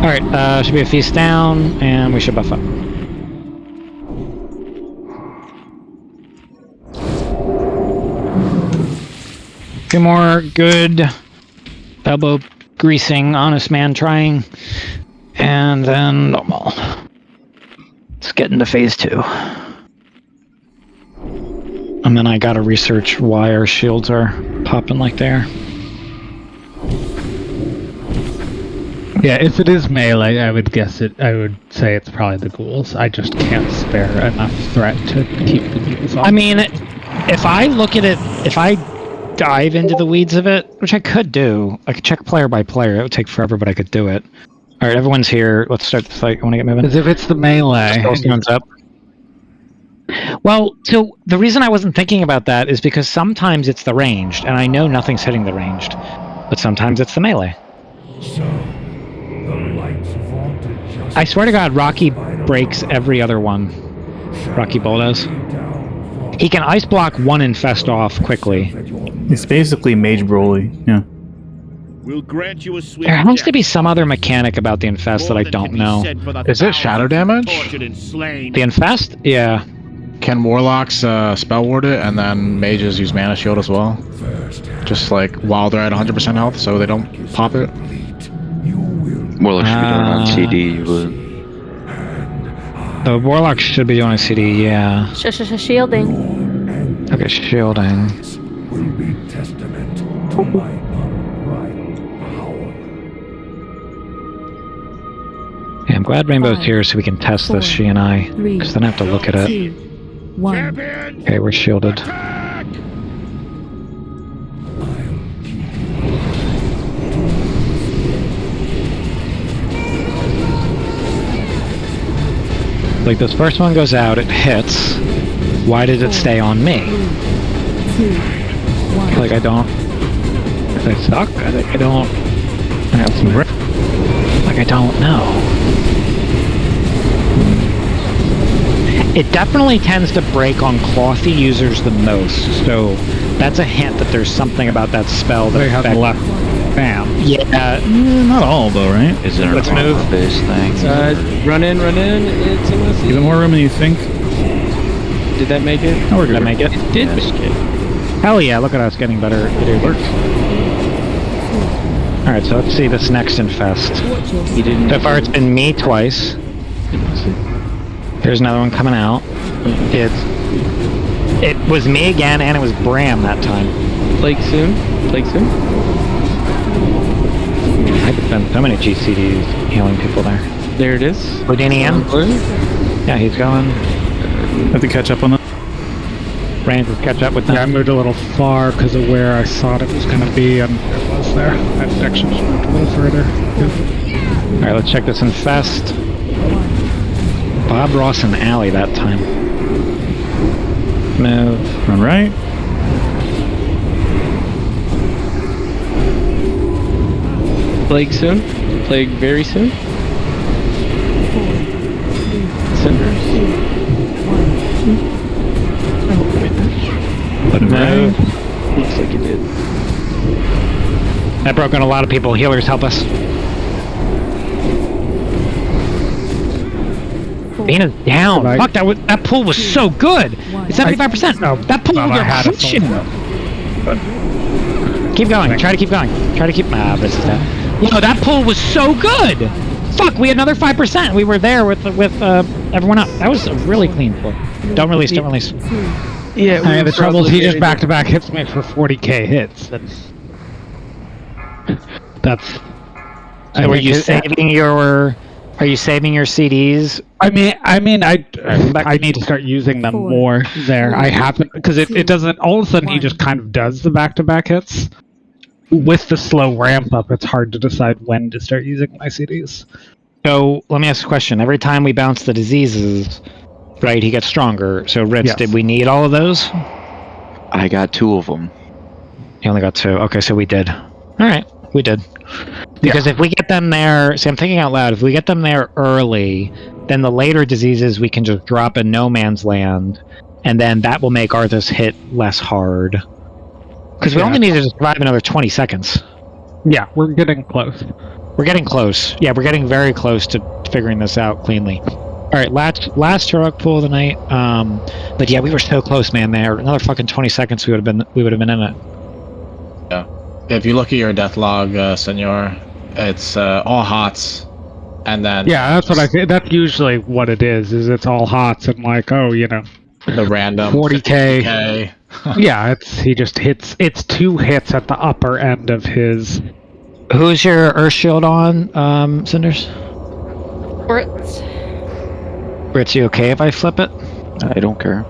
Alright, should be a feast down, and we should buff up. Two more good elbow greasing, honest man trying, and then normal. Let's get into phase 2. And then I gotta research why our shields are popping like they are. Yeah, if it is melee, I would say it's probably the ghouls. I just can't spare enough threat to keep the ghouls on. I mean, if I look at it, if I dive into the weeds of it, which I could do, I could check player by player. It would take forever, but I could do it. All right, everyone's here. Let's start the fight. I want to get moving. Because if it's the melee, Someone's up. Well, so the reason I wasn't thinking about that is because sometimes it's the ranged, and I know nothing's hitting the ranged, but sometimes it's the melee. I swear to God, Rocky breaks every other one. Rocky Bull does. He can ice block one infest off quickly. It's basically Mage Broly, yeah. We'll grant you a swift There has to be some other mechanic about the infest that I don't know. Is it shadow damage? The infest? Yeah. Can warlocks spell ward it, and then mages use mana shield as well? Just like while they're at 100% health, so they don't pop it? Warlock should be doing on CD, but... The warlock should be doing CD, yeah. Shielding. Okay, shielding. Yeah, I'm glad Rainbow's here so we can test this, she and I. Because then I have to look at it. 2, 1. Okay, we're shielded. Like this first one goes out, it hits. Why did it stay on me? 2, 1. Like I don't. Does it suck? I don't. I got some. Like I don't know. It definitely tends to break on clothy users the most, so that's a hint that there's something about that spell that has left. Bam. Yeah, not all though, right? Is it Let's an move. base thing? Run in. It's MSC. Even more room than you think. Did that make it? Oh, we're good. Did that make it? It did make it. Hell yeah, look at us getting better. It works. Alright, so let's see this next infest. He didn't. So far it's been me twice. Here's another one coming out. It was me again, and it was Bram that time. Plague soon. I could spend so many GCDs healing people there. There it is. Houdini in? Yeah, he's going. Have to catch up on that. Rangers catch up with them. Yeah, I moved a little far because of where I thought it was going to be, and it was there. I actually just moved a little further. Alright, let's check this infest. Bob Ross and Alley that time. Move. Run right. Plague soon. Plague very soon. 4, 3, Cinders. 2, 1. Let him move. Looks like it did. That broke on a lot of people. Healers, help us. Vina's down. Right. Fuck, that pull was so good. It's 75%. That pull was crushing. Keep going. Try to keep going. This is that. Yo, that pull was so good. Fuck, we had another 5%. We were there with everyone up. That was a really clean pull. Don't release. Yeah, I mean, the trouble is he just back-to-back hits me for 40k hits. And that's... So are you saving your CDs? I need to start using them more there. I haven't, because it doesn't, all of a sudden he just kind of does the back-to-back hits. With the slow ramp up, it's hard to decide when to start using my CDs. So let me ask a question. Every time we bounce the diseases, right, he gets stronger. So Ritz, did we need all of those? I got 2 of them. You only got 2. Okay, so we did. Alright, we did. Because if we get them there, see, I'm thinking out loud, if we get them there early, then the later diseases we can just drop in no man's land, and then that will make Arthas hit less hard. Because we only need to survive another 20 seconds. Yeah, we're getting close. We're getting close. Yeah, we're getting very close to figuring this out cleanly. Alright, last heroic pool of the night. But yeah, we were so close, man. There, another fucking 20 seconds, we would have been in it. Yeah. If you look at your death log, Senor, it's all hots, and then that's what I think. That's usually what it is it's all hots and like, oh, you know, the random 40k. 50K. Yeah, he just hits. It's 2 hits at the upper end of his. Who's your Earth Shield on, Cinders? Ritz, you okay if I flip it? I don't care.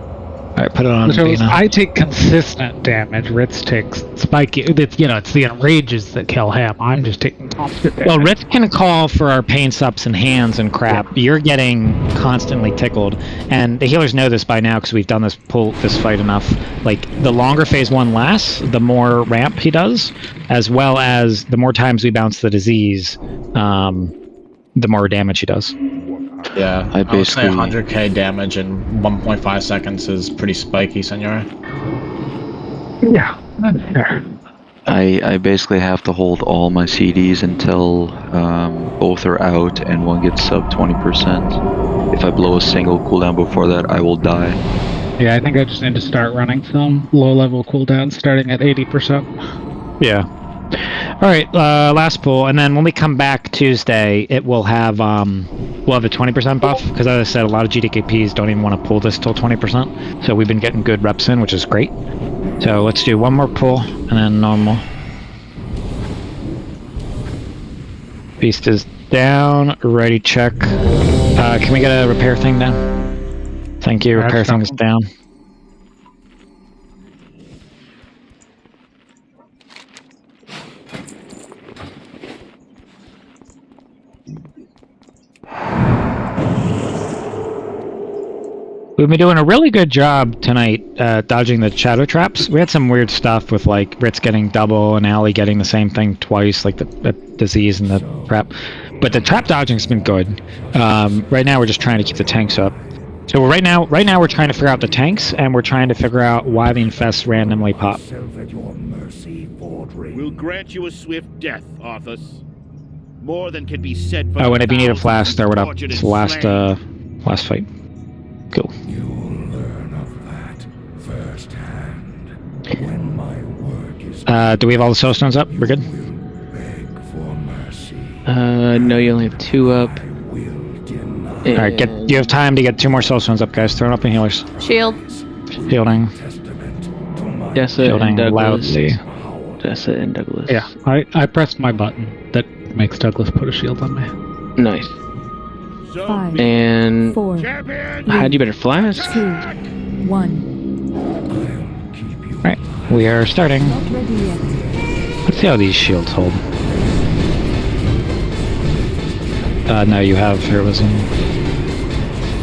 Alright, put it on. So I take consistent damage. Ritz takes spiky. It's the enrages that kill him. I'm just taking constant damage. Well, Ritz can call for our pain sups and hands and crap. Yeah. You're getting constantly tickled, and the healers know this by now because we've done this fight enough. Like, the longer phase 1 lasts, the more ramp he does, as well as the more times we bounce the disease, the more damage he does. Yeah, I would say 100k damage in 1.5 seconds is pretty spiky, Senor. Yeah, that's fair. I basically have to hold all my CDs until both are out and one gets sub 20%. If I blow a single cooldown before that, I will die. Yeah, I think I just need to start running some low-level cooldowns starting at 80%. Yeah. Alright, last pool, and then when we come back Tuesday, it will have, we'll have a 20% buff, because as I said, a lot of GDKPs don't even want to pull this till 20%, so we've been getting good reps in, which is great. So let's do one more pull, and then normal. Beast is down, ready check. Can we get a repair thing down? Thank you, repair thing is down. We've been doing a really good job tonight dodging the shadow traps. We had some weird stuff with like Ritz getting double and Allie getting the same thing twice, like the disease and the trap. But the trap dodging's been good. Right now we're just trying to keep the tanks up. So right now we're trying to figure out the tanks, and we're trying to figure out why the infests randomly pop. We'll grant you a swift death, Arthas. More than can be said for. Oh, and if you need a flash, throw it up. It's the last fight. Cool. You'll learn of that firsthand when my work is. Do we have all the soul stones up? We're good. No, you only have 2 up. All right, you have time to get 2 more soul stones up, guys. Throw it up in healers. Shield. Shielding. Dessa and Douglas. Loudly. Dessa and Douglas. Yeah, I pressed my button that makes Douglas put a shield on me. Nice. 5, and 4, how'd you better flash? 2, 1. Alright, we are starting. Not ready yet. Let's see how these shields hold. No, you have heroism.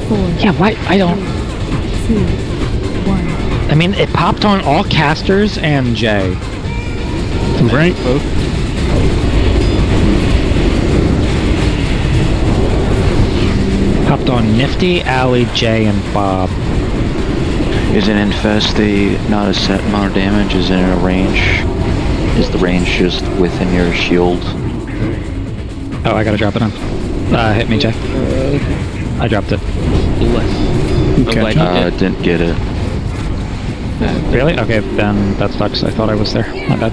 4. Yeah, why? I don't. 2, 1. I mean, it popped on all casters and Jay. Right. Popped on Nifty, Allie, Jay, and Bob. Is an infest not a set amount of damage? Is it in a range? Is the range just within your shield? Oh, I gotta drop it on. Hit me, Jay. I dropped it. Okay. Didn't get it. Really? Okay, then that sucks. I thought I was there. My bad.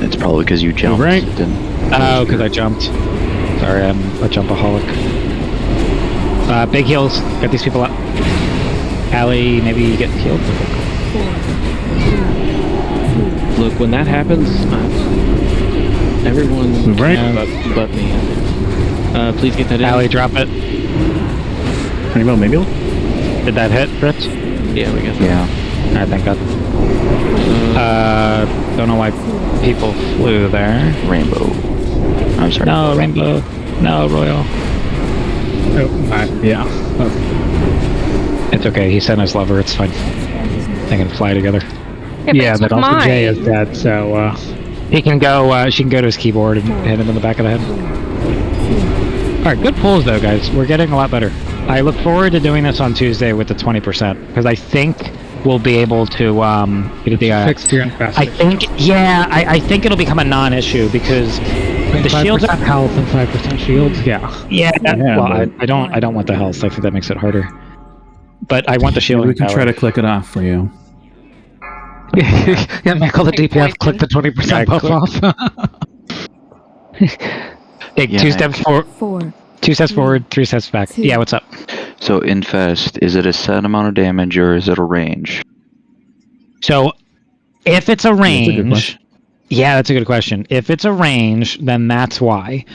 It's probably because you jumped. Right. Oh, because I jumped. Sorry, I'm a jumpaholic. Big heals. Get these people up. Allie, maybe you get healed. Look, when that happens, everyone but me. Please get that in. Allie, drop it. Rainbow, maybe? Did that hit, Fritz? Yeah, we got that. Yeah. Alright, thank God. Don't know why people flew there. Rainbow. I'm sorry. No, Rainbow. No, Royal. Oh, yeah. Oh. It's okay, he sent his lover, it's fine. They can fly together. Yeah, but also Jay is dead, so he can go, she can go to his keyboard and hit him in the back of the head. Alright, good pulls though, guys. We're getting a lot better. I look forward to doing this on Tuesday with the 20%, because I think we'll be able to, fix your infest. I think it'll become a non-issue, because the shields are health and 5% shields, yeah. Well, I don't want the health, I think that makes it harder. But I want the shield. We can try to click it off for you. Yeah, make all the DPS click the 20% buff off. Take 2 steps forward. 2 steps forward, 3 steps back. Yeah, what's up? So infest, is it a set amount of damage or is it a range? So, if it's a range, that's a good question. If it's a range, then that's why.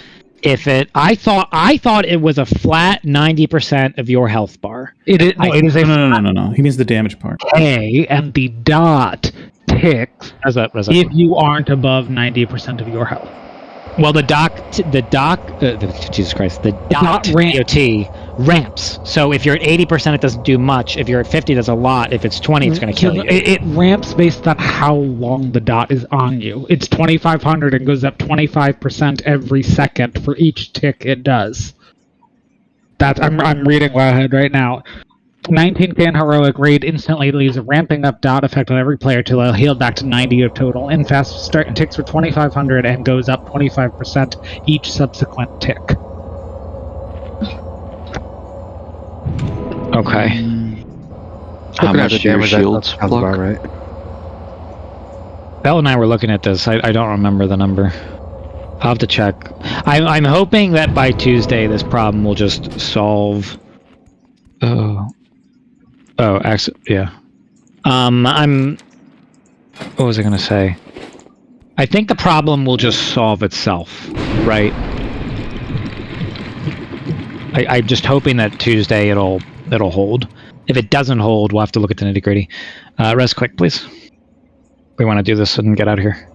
If I thought it was a flat 90% of your health bar. It is. No. He means the damage part. A and the dot ticks if you aren't above 90% of your health. Well, the dot ramps. So if you're at 80%, it doesn't do much. If you're at 50, it does a lot. If it's 20, it's going to kill you. It ramps based on how long the dot is on you. It's 2,500 and goes up 25% every second for each tick it does. I'm reading ahead right now. 19k in heroic raid instantly leaves a ramping up dot effect on every player till they'll heal back to 90 of total. Infest ticks for 2,500 and goes up 25% each subsequent tick. Okay. How much do your shields block? Right. Bell and I were looking at this. I don't remember the number. I'll have to check. I'm hoping that by Tuesday this problem will just solve. Yeah. What was I gonna say? I think the problem will just solve itself, right? I'm just hoping that Tuesday it'll hold. If it doesn't hold, we'll have to look at the nitty-gritty. Res quick, please. We want to do this and get out of here.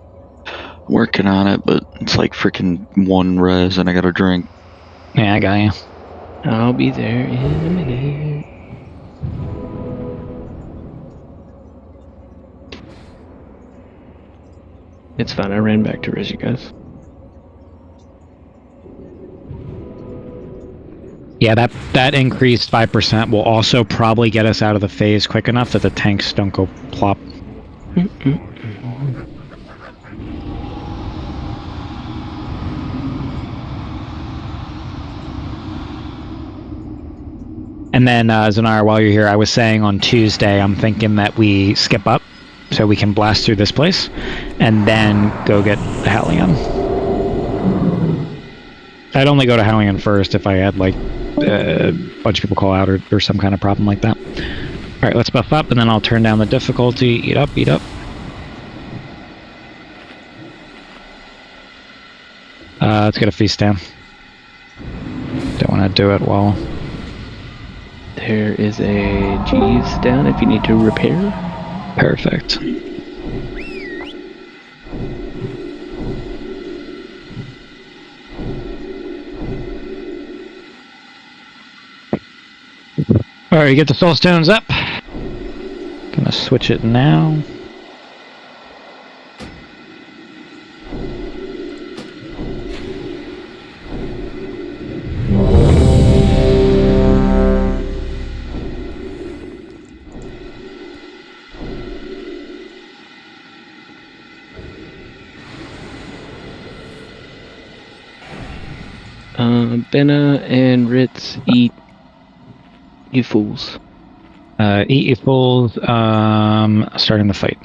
Working on it, but it's like freaking 1 res and I got a drink. Yeah, I got you. I'll be there in a minute. It's fine, I ran back to res you guys. Yeah, that increased 5% will also probably get us out of the phase quick enough that the tanks don't go plop. And then, Zanara, while you're here, I was saying on Tuesday, I'm thinking that we skip up so we can blast through this place and then go get the Hallion. I'd only go to Hallion first if I had, like, a bunch of people call out or some kind of problem like that. Alright, let's buff up, and then I'll turn down the difficulty. Eat up, eat up. Let's get a feast down. Don't want to do it while... There is a G's down if you need to repair. Perfect. Alright, get the soul stones up. Gonna switch it now. Benna and Ritz eat, you fools. Eat, you fools. Starting the fight.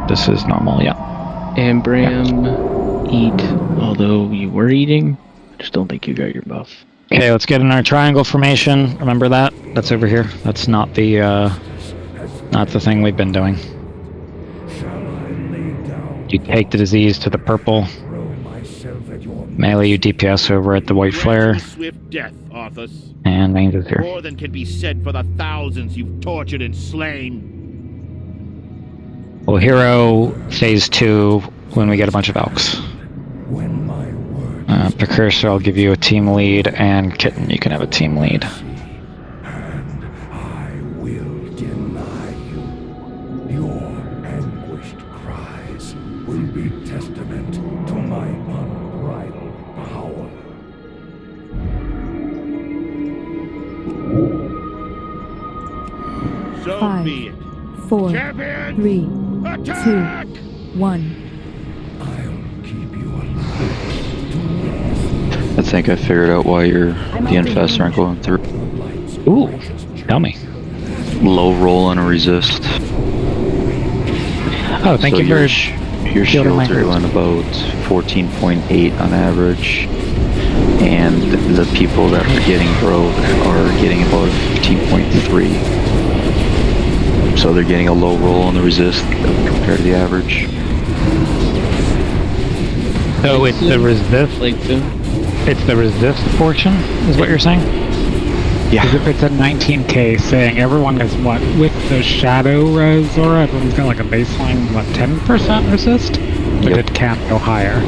This is normal, yeah. And Bram, eat, although you were eating. I just don't think you got your buff. Okay, let's get in our triangle formation. Remember that? That's over here. That's not the thing we've been doing. You take the disease to the purple. Melee you DPS over at the white flare. Swift death, Arthas. And range is here. More than can be said for the thousands you've tortured and slain. Well, hero phase 2 when we get a bunch of elks. Precursor, I'll give you a team lead, and Kitten, you can have a team lead. Will be testament to my unbridled power. So 5, be it. 4, Champions, 3, attack! 2, 1. I think I figured out why the infests aren't going through. Ooh, tell me. Low roll on a resist. Oh, thank you for your shields are doing about 14.8 on average, and the people that are getting broke are getting about a 15.3. So they're getting a low roll on the resist compared to the average. So it's the resist. It's the resist portion, is what you're saying? Yeah. Because if it's a 19k saying everyone is what, with the shadow res aura, everyone's got like a baseline, what, 10% resist? But it can't go higher.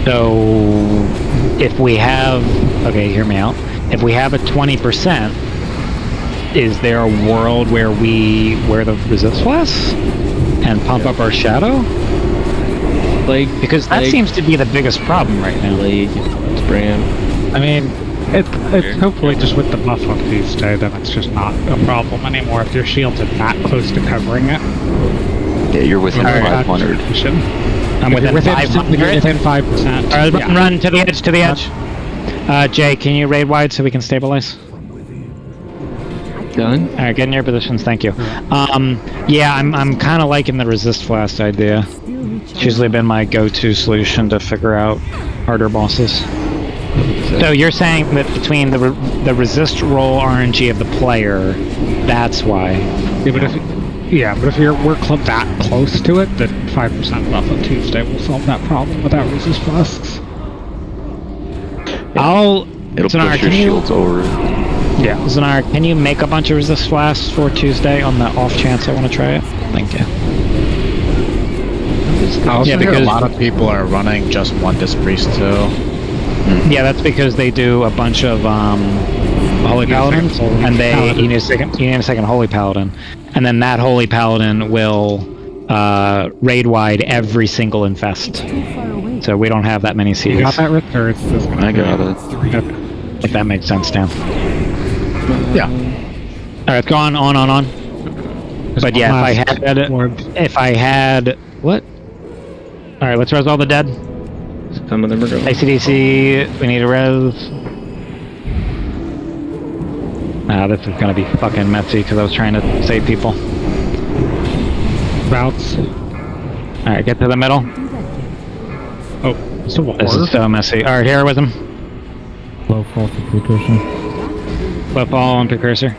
So if we have, okay, hear me out. If we have a 20%, is there a world where we wear the resist flask and pump up our shadow? Because that seems to be the biggest problem right now. I mean, it's hopefully just with the buff on Feast Day, then it's just not a problem anymore if your shields are that close to covering it. Yeah, you're within 500. I'm within 500. Within 5%. Alright, run to the edge, to the edge. Jay, can you raid wide so we can stabilize? Done. Alright, get in your positions, thank you. Yeah, I'm kind of liking the resist flask idea. It's usually been my go-to solution to figure out harder bosses. So you're saying that between the resist roll RNG of the player, that's why? Yeah, but if we're that close to it, then 5% buff on Tuesday will solve that problem without resist flasks. It'll Zanar, push your shields over it. Yeah, Zanar, can you make a bunch of resist flasks for Tuesday on the off chance I want to try it? Thank you. I also think a lot of people are running just one Disc Priest too. Yeah, that's because they do a bunch of Holy Paladins, and you need a second Holy Paladin, and then that Holy Paladin will raid wide every single infest. So we don't have that many CDs. You got that, Rick? Or it's this I got it. If that makes sense, Dan. Yeah. All right, go on. But yeah, if I had what? All right, let's res all the dead. Some of them are going. ACDC, we need a res. This is gonna be fucking messy because I was trying to save people. Routes. Alright, get to the middle. Oh, so what? This is so messy. Alright, heroism. Low fall for precursor. Low fall on precursor.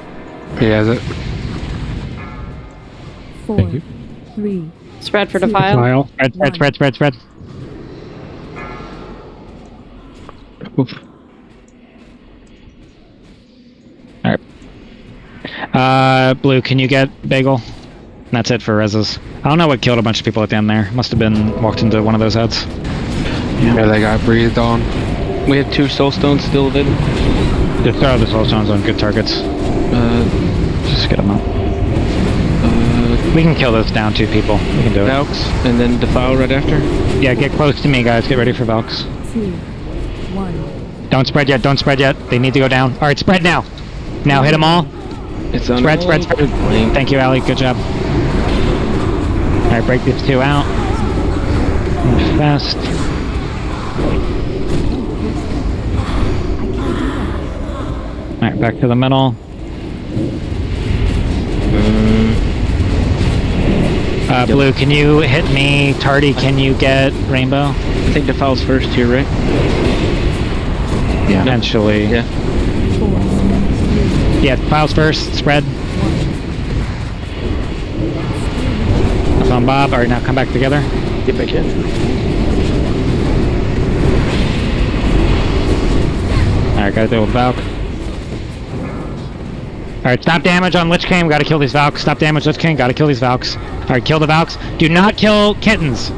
He has it. 4, 3. Spread for defile. Spread. Oof. Alright. Blue, can you get Bagel? That's it for reses. I don't know what killed a bunch of people at the end there. Must have been walked into one of those heads. Yeah, they got breathed on. We have 2 soul stones still available. Just throw the soul stones on good targets. Just get them up. We can kill those down 2 people. We can do it. Valks, and then defile right after? Yeah, get close to me, guys. Get ready for Valks. 2, 1. Don't spread yet. They need to go down. Alright, spread now. Now hit them all. It's on. Spread. Thank you, Ali. Good job. Alright, break these 2 out. Move fast. Alright, back to the middle. Blue, can you hit me? Tardy, can you get Rainbow? I think defile's first here, right? Yeah. Eventually. Yeah. Yeah, files first, spread. That's on Bob. Alright, now come back together. Get back in. Alright, gotta deal with Valk. Alright, stop damage on Lich King, gotta kill these Valks. Stop damage, Lich King, gotta kill these Valks. Alright, kill the Valks. Do not kill kittens.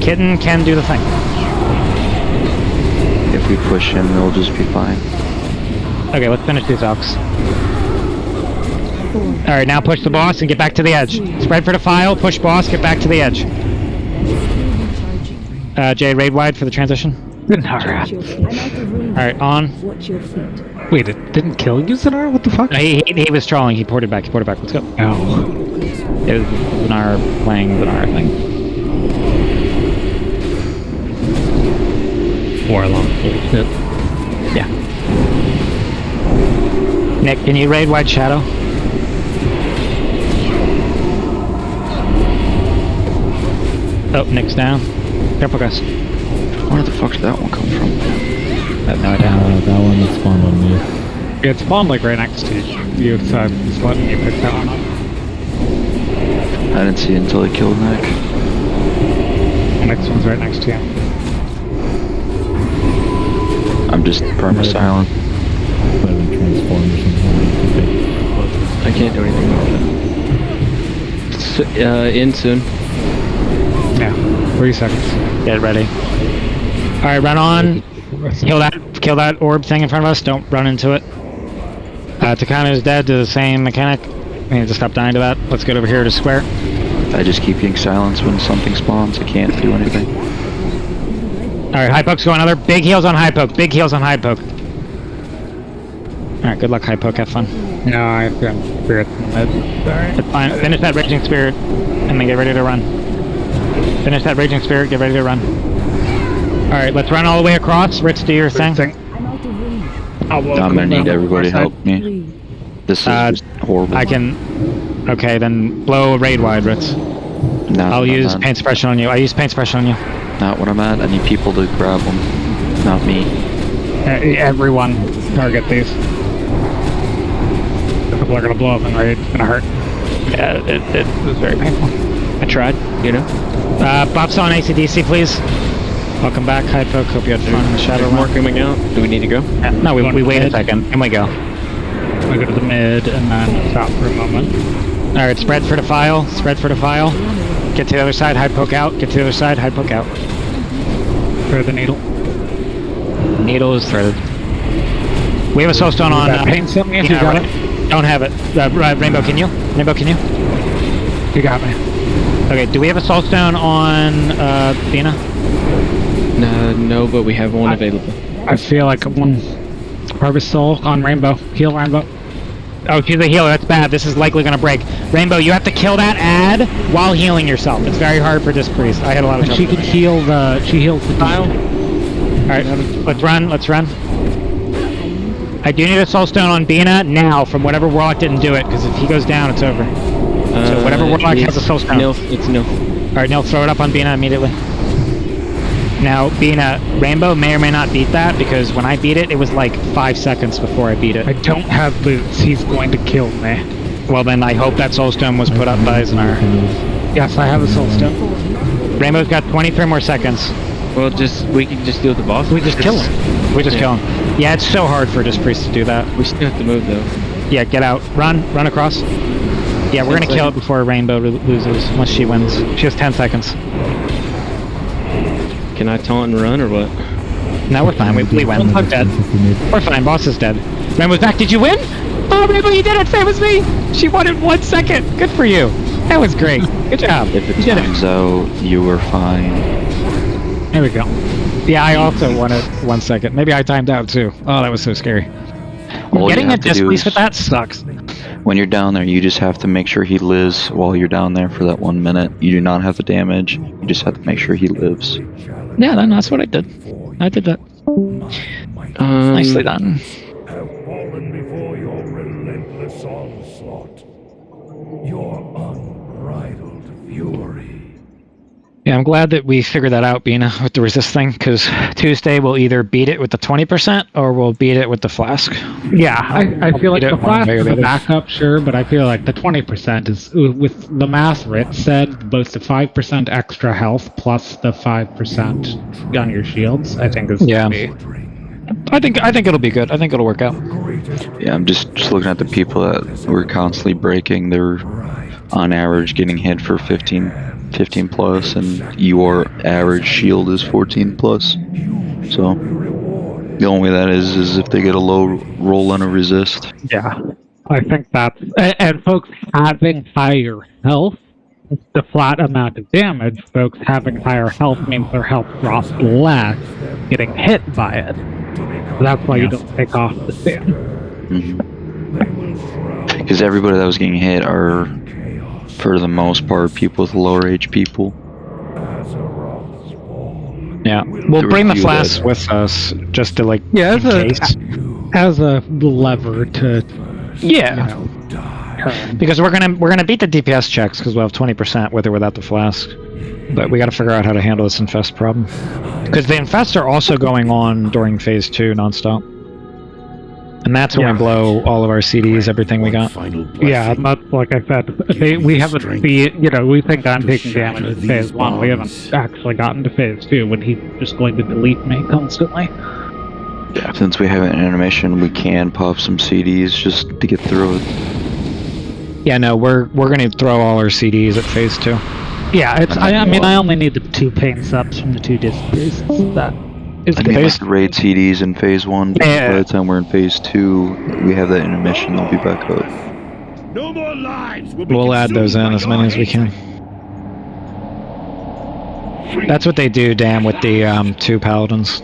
Kitten can do the thing. If we push him, it'll just be fine. Okay, let's finish these Valks. Alright, now push the boss and get back to the edge. Spread for the file, push boss, get back to the edge. Jay, raid wide for the transition. Alright, on. Wait, it didn't kill you, Zanar? What the fuck? No, he was trolling, he ported back, let's go. Oh. It was Zanar playing Zanar thing. Warlock. Yeah. Nick, can you raid wide Shadow? Oh, Nick's down. Careful, guys. Where the fuck did that one come from? I have no idea. That one that spawned on me. Yeah, it spawned like right next to you. Just letting you pick that one up. I didn't see it until I killed Nick. The next one's right next to you. I'm just perma-silent. Transform or something. I can't do anything about that. In soon. Yeah, 3 seconds. Get ready. Alright, run on. Kill that orb thing in front of us. Don't run into it. Takano's dead to the same mechanic. We need to stop dying to that. Let's get over here to square. I just keep getting silenced when something spawns. I can't do anything. Alright, high poke's going other. Big heals on high poke. Big heals on high poke. Alright, good luck, high poke. Have fun. No, I've got spirit. It's fine. Finish that raging spirit and then get ready to run. Finish that raging spirit, get ready to run. Alright, let's run all the way across. Ritz, do your thing. I'm gonna need everybody to help me. This is just horrible. I can... Okay, then blow a raid wide, Ritz. No, I'll use paint suppression on you. I use paint suppression on you. Not what I'm at. I need people to grab them. Not me. Everyone target these. People are gonna blow up and raid. It's gonna hurt. Yeah, it was very painful. I tried, you know. Bops on ACDC, please. Welcome back, high poke. Hope you had fun in the shadow. More coming out. Do we need to go? No, we wait a second and we go. We go to the mid and then stop for a moment. Alright, spread for the file. Spread for the file. Get to the other side, high poke out. Get to the other side, high poke out. Throw the needle. Needle is threaded. We have a soulstone on. Paint something if you got it. Don't have it. Rainbow, can you? Rainbow, can you? You got me. Okay, do we have a soulstone on Bina? No, but we have one available. I feel like one Harvest Soul on Rainbow. Heal Rainbow. Oh, she's a healer. That's bad. This is likely going to break. Rainbow, you have to kill that ad while healing yourself. It's very hard for this priest. I had a lot of trouble. She can heal the... She heals the tile. Alright, let's run. Let's run. I do need a soulstone on Bina now from whatever warlock didn't do it, because if he goes down, it's over. So whatever warlock has a soulstone. It's Nil. Alright, Nil, throw it up on Bina immediately. Now, Bina, Rainbow may or may not beat that, because when I beat it, it was like 5 seconds before I beat it. I don't have boots. He's going to kill me. Well, then I hope that soulstone was put up by Zanar. Yes, I have a soulstone. Rainbow's got 23 more seconds. Well, we can just deal with the boss. We just kill him. We just kill him. Yeah, it's so hard for this priest to do that. We still have to move, though. Yeah, get out. Run across. Yeah, we're gonna kill it before Rainbow loses, unless she wins. She has 10 seconds. Can I taunt and run, or what? No, we're fine. We win. I'm dead. We're fine. Boss is dead. Rainbow's back. Did you win? Oh, Rainbow, you did it! Same as me! She won in 1 second! Good for you! That was great. Good job. If it times out, you were fine. There we go. Yeah, I also won it 1 second. Maybe I timed out too. Oh, that was so scary. Getting a displeased with that sucks. When you're down there, you just have to make sure he lives while you're down there for that 1 minute. You do not have the damage. You just have to make sure he lives. Yeah, that's what I did. I did that. Nicely done. Have fallen before your relentless onslaught. Your unbridled fury. Yeah, I'm glad that we figured that out, Bina, with the resist thing, because Tuesday we'll either beat it with the 20% or we'll beat it with the flask. Yeah, I feel like beat the it one flask way or is the a other. backup, sure, but I feel like the 20% is, with the math Rit said, both the 5% extra health plus the 5% on your shields, I think is Yeah. be. I think it'll be good. I think it'll work out. Yeah, I'm just looking at the people that were constantly breaking. They're on average getting hit for 15 plus, and your average shield is 14 plus. So the only way that is if they get a low roll on a resist. Yeah, I think that's... And folks having higher health, the flat amount of damage, folks having higher health means their health drops less getting hit by it. So that's why you don't take off the stand. Because everybody that was getting hit are, for the most part, people with lower age people. Yeah, we'll bring the flask with us just to like Yeah, as a lever to because we're gonna beat the DPS checks because we'll have 20% with or without the flask. But we got to figure out how to handle this infest problem because the infests are also going on during phase 2 nonstop, and that's when we blow all of our CDs, everything we got. Yeah, that's like I said. We haven't we think I'm taking damage in phase 1. We haven't actually gotten to phase 2 when he's just going to delete me constantly. Since we have an animation, we can pop some CDs just to get through it. Yeah, no, we're gonna throw all our CDs at phase 2. Yeah, it's. I mean, I only need the 2 pain subs from the 2 disc priests. That is I think like the raid CDs in phase 1. Yeah. By the time we're in phase 2, we have that intermission. They'll be back up. No more lives will be We'll add those in as many as we can. That's what they do, Dan, with the 2 paladins.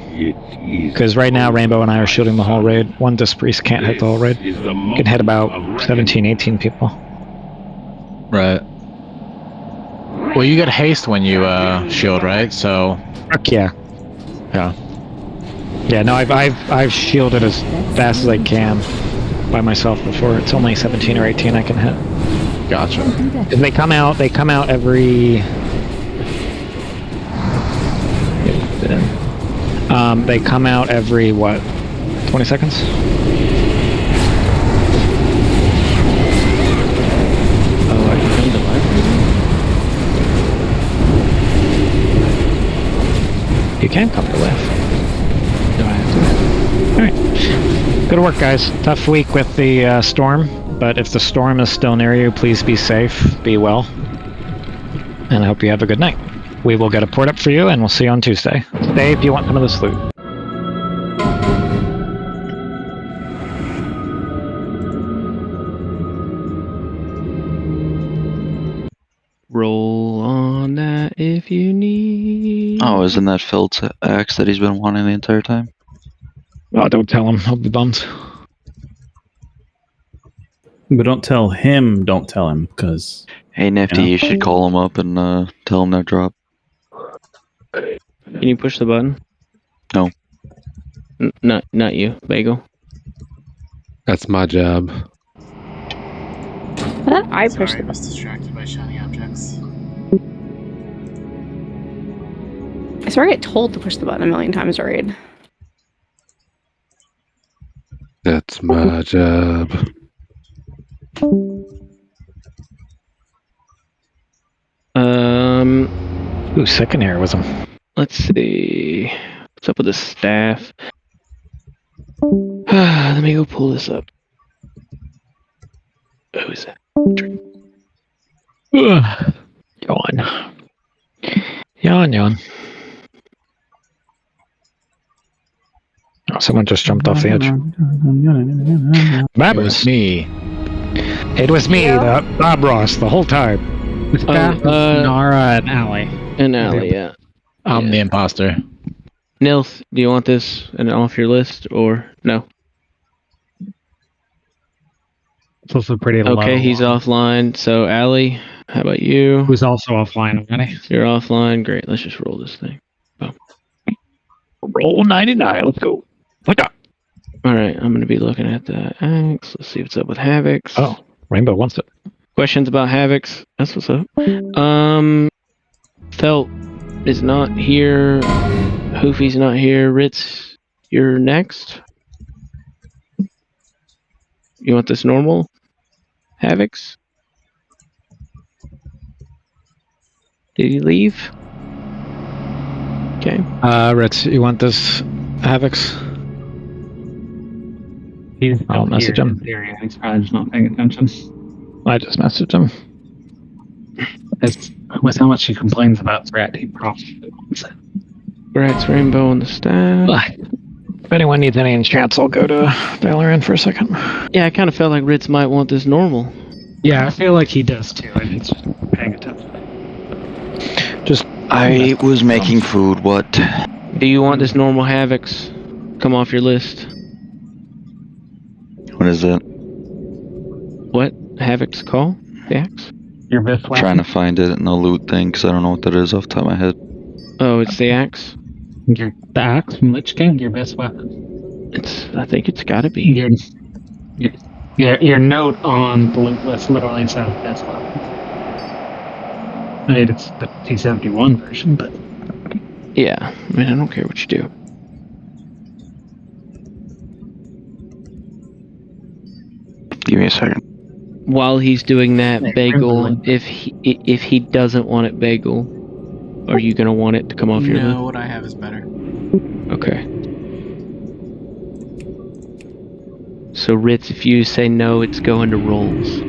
Because right now, Rainbow and I are shooting the whole raid. 1 disc priest can't hit the whole raid. Can hit about 17, 18 people. Right. Well, you get haste when you shield, right? So. Heck yeah. Yeah. Yeah. No, I've shielded as fast as I can by myself before. It's only 17 or 18 I can hit. Gotcha. If they come out every. They come out every what? 20 seconds. You can come to life. Do I have to? Alright. Good work, guys. Tough week with the storm, but if the storm is still near you, please be safe, be well, and I hope you have a good night. We will get a port up for you, and we'll see you on Tuesday. Stay if you want some of this loot. Roll on that if you need. Oh, isn't that Felt's axe that he's been wanting the entire time? Oh, don't tell him. He'll be bummed. But don't tell him, because... Hey, Nifty, you should call him up and tell him that drop. Can you push the button? No. Not you, Bagel. That's my job. I pushed I was distracted by shiny objects. I swear I get told to push the button a million times to raid. That's my job. Ooh, second here was him. Let's see. What's up with the staff? Let me go pull this up. Who is that? Yawn. Yawn. Oh, someone just jumped off the edge. That was me. It was me, the Bob Ross, the whole time. The staff Nara and Allie. And Allie, yeah. I'm the imposter. Nils, do you want this off your list or no? It's also pretty low. Okay, he's offline. So Allie, how about you? Who's also offline already? You're offline. Great. Let's just roll this thing. Oh. Roll 99. Let's go. All right, I'm going to be looking at the axe. Let's see what's up with Havocs. Oh, Rainbow wants it. Questions about Havocs? That's what's up. Felt, is not here. Hoofy's not here. Ritz, you're next. You want this normal? Havocs? Did he leave? Okay. Ritz, you want this Havocs? I'll message him. He's probably just not paying attention. I just messaged him. With how much he complains about threat, he probably wants it. Brad's Rainbow on the staff. If anyone needs any enchants, I'll go to Valorant for a second. Yeah, I kind of felt like Ritz might want this normal. Yeah, I feel like he does too, and he's just paying attention. I was making food, what? Do you want this normal Havocs? Come off your list. What is it? What? Havoc's call? The axe? Your best weapon? Trying to find it in the loot thing, because I don't know what that is off the top of my head. Oh, it's the axe? The axe from Lich King, your best weapon. I think it's gotta be. Your note on the loot list literally says best weapon. I mean, it's the T71 version, but... Yeah, I mean, I don't care what you do. Give me a second. While he's doing that, Bagel, if he doesn't want it, Bagel, are you gonna want it to come off your list? No, what I have is better. Okay. So Ritz, if you say no, it's going to rolls.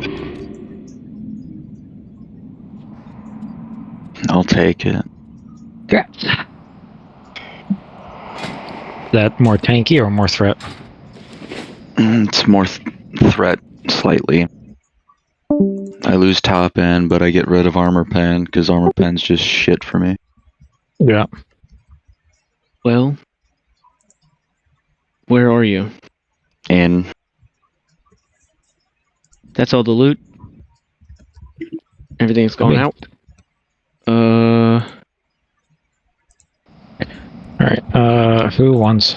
I'll take it. Yeah. Is that more tanky or more threat? It's more threat, slightly. I lose top end, but I get rid of armor pen, because armor pen's just shit for me. Yeah. Well, where are you? And that's all the loot? Everything's gone out? Alright, who wants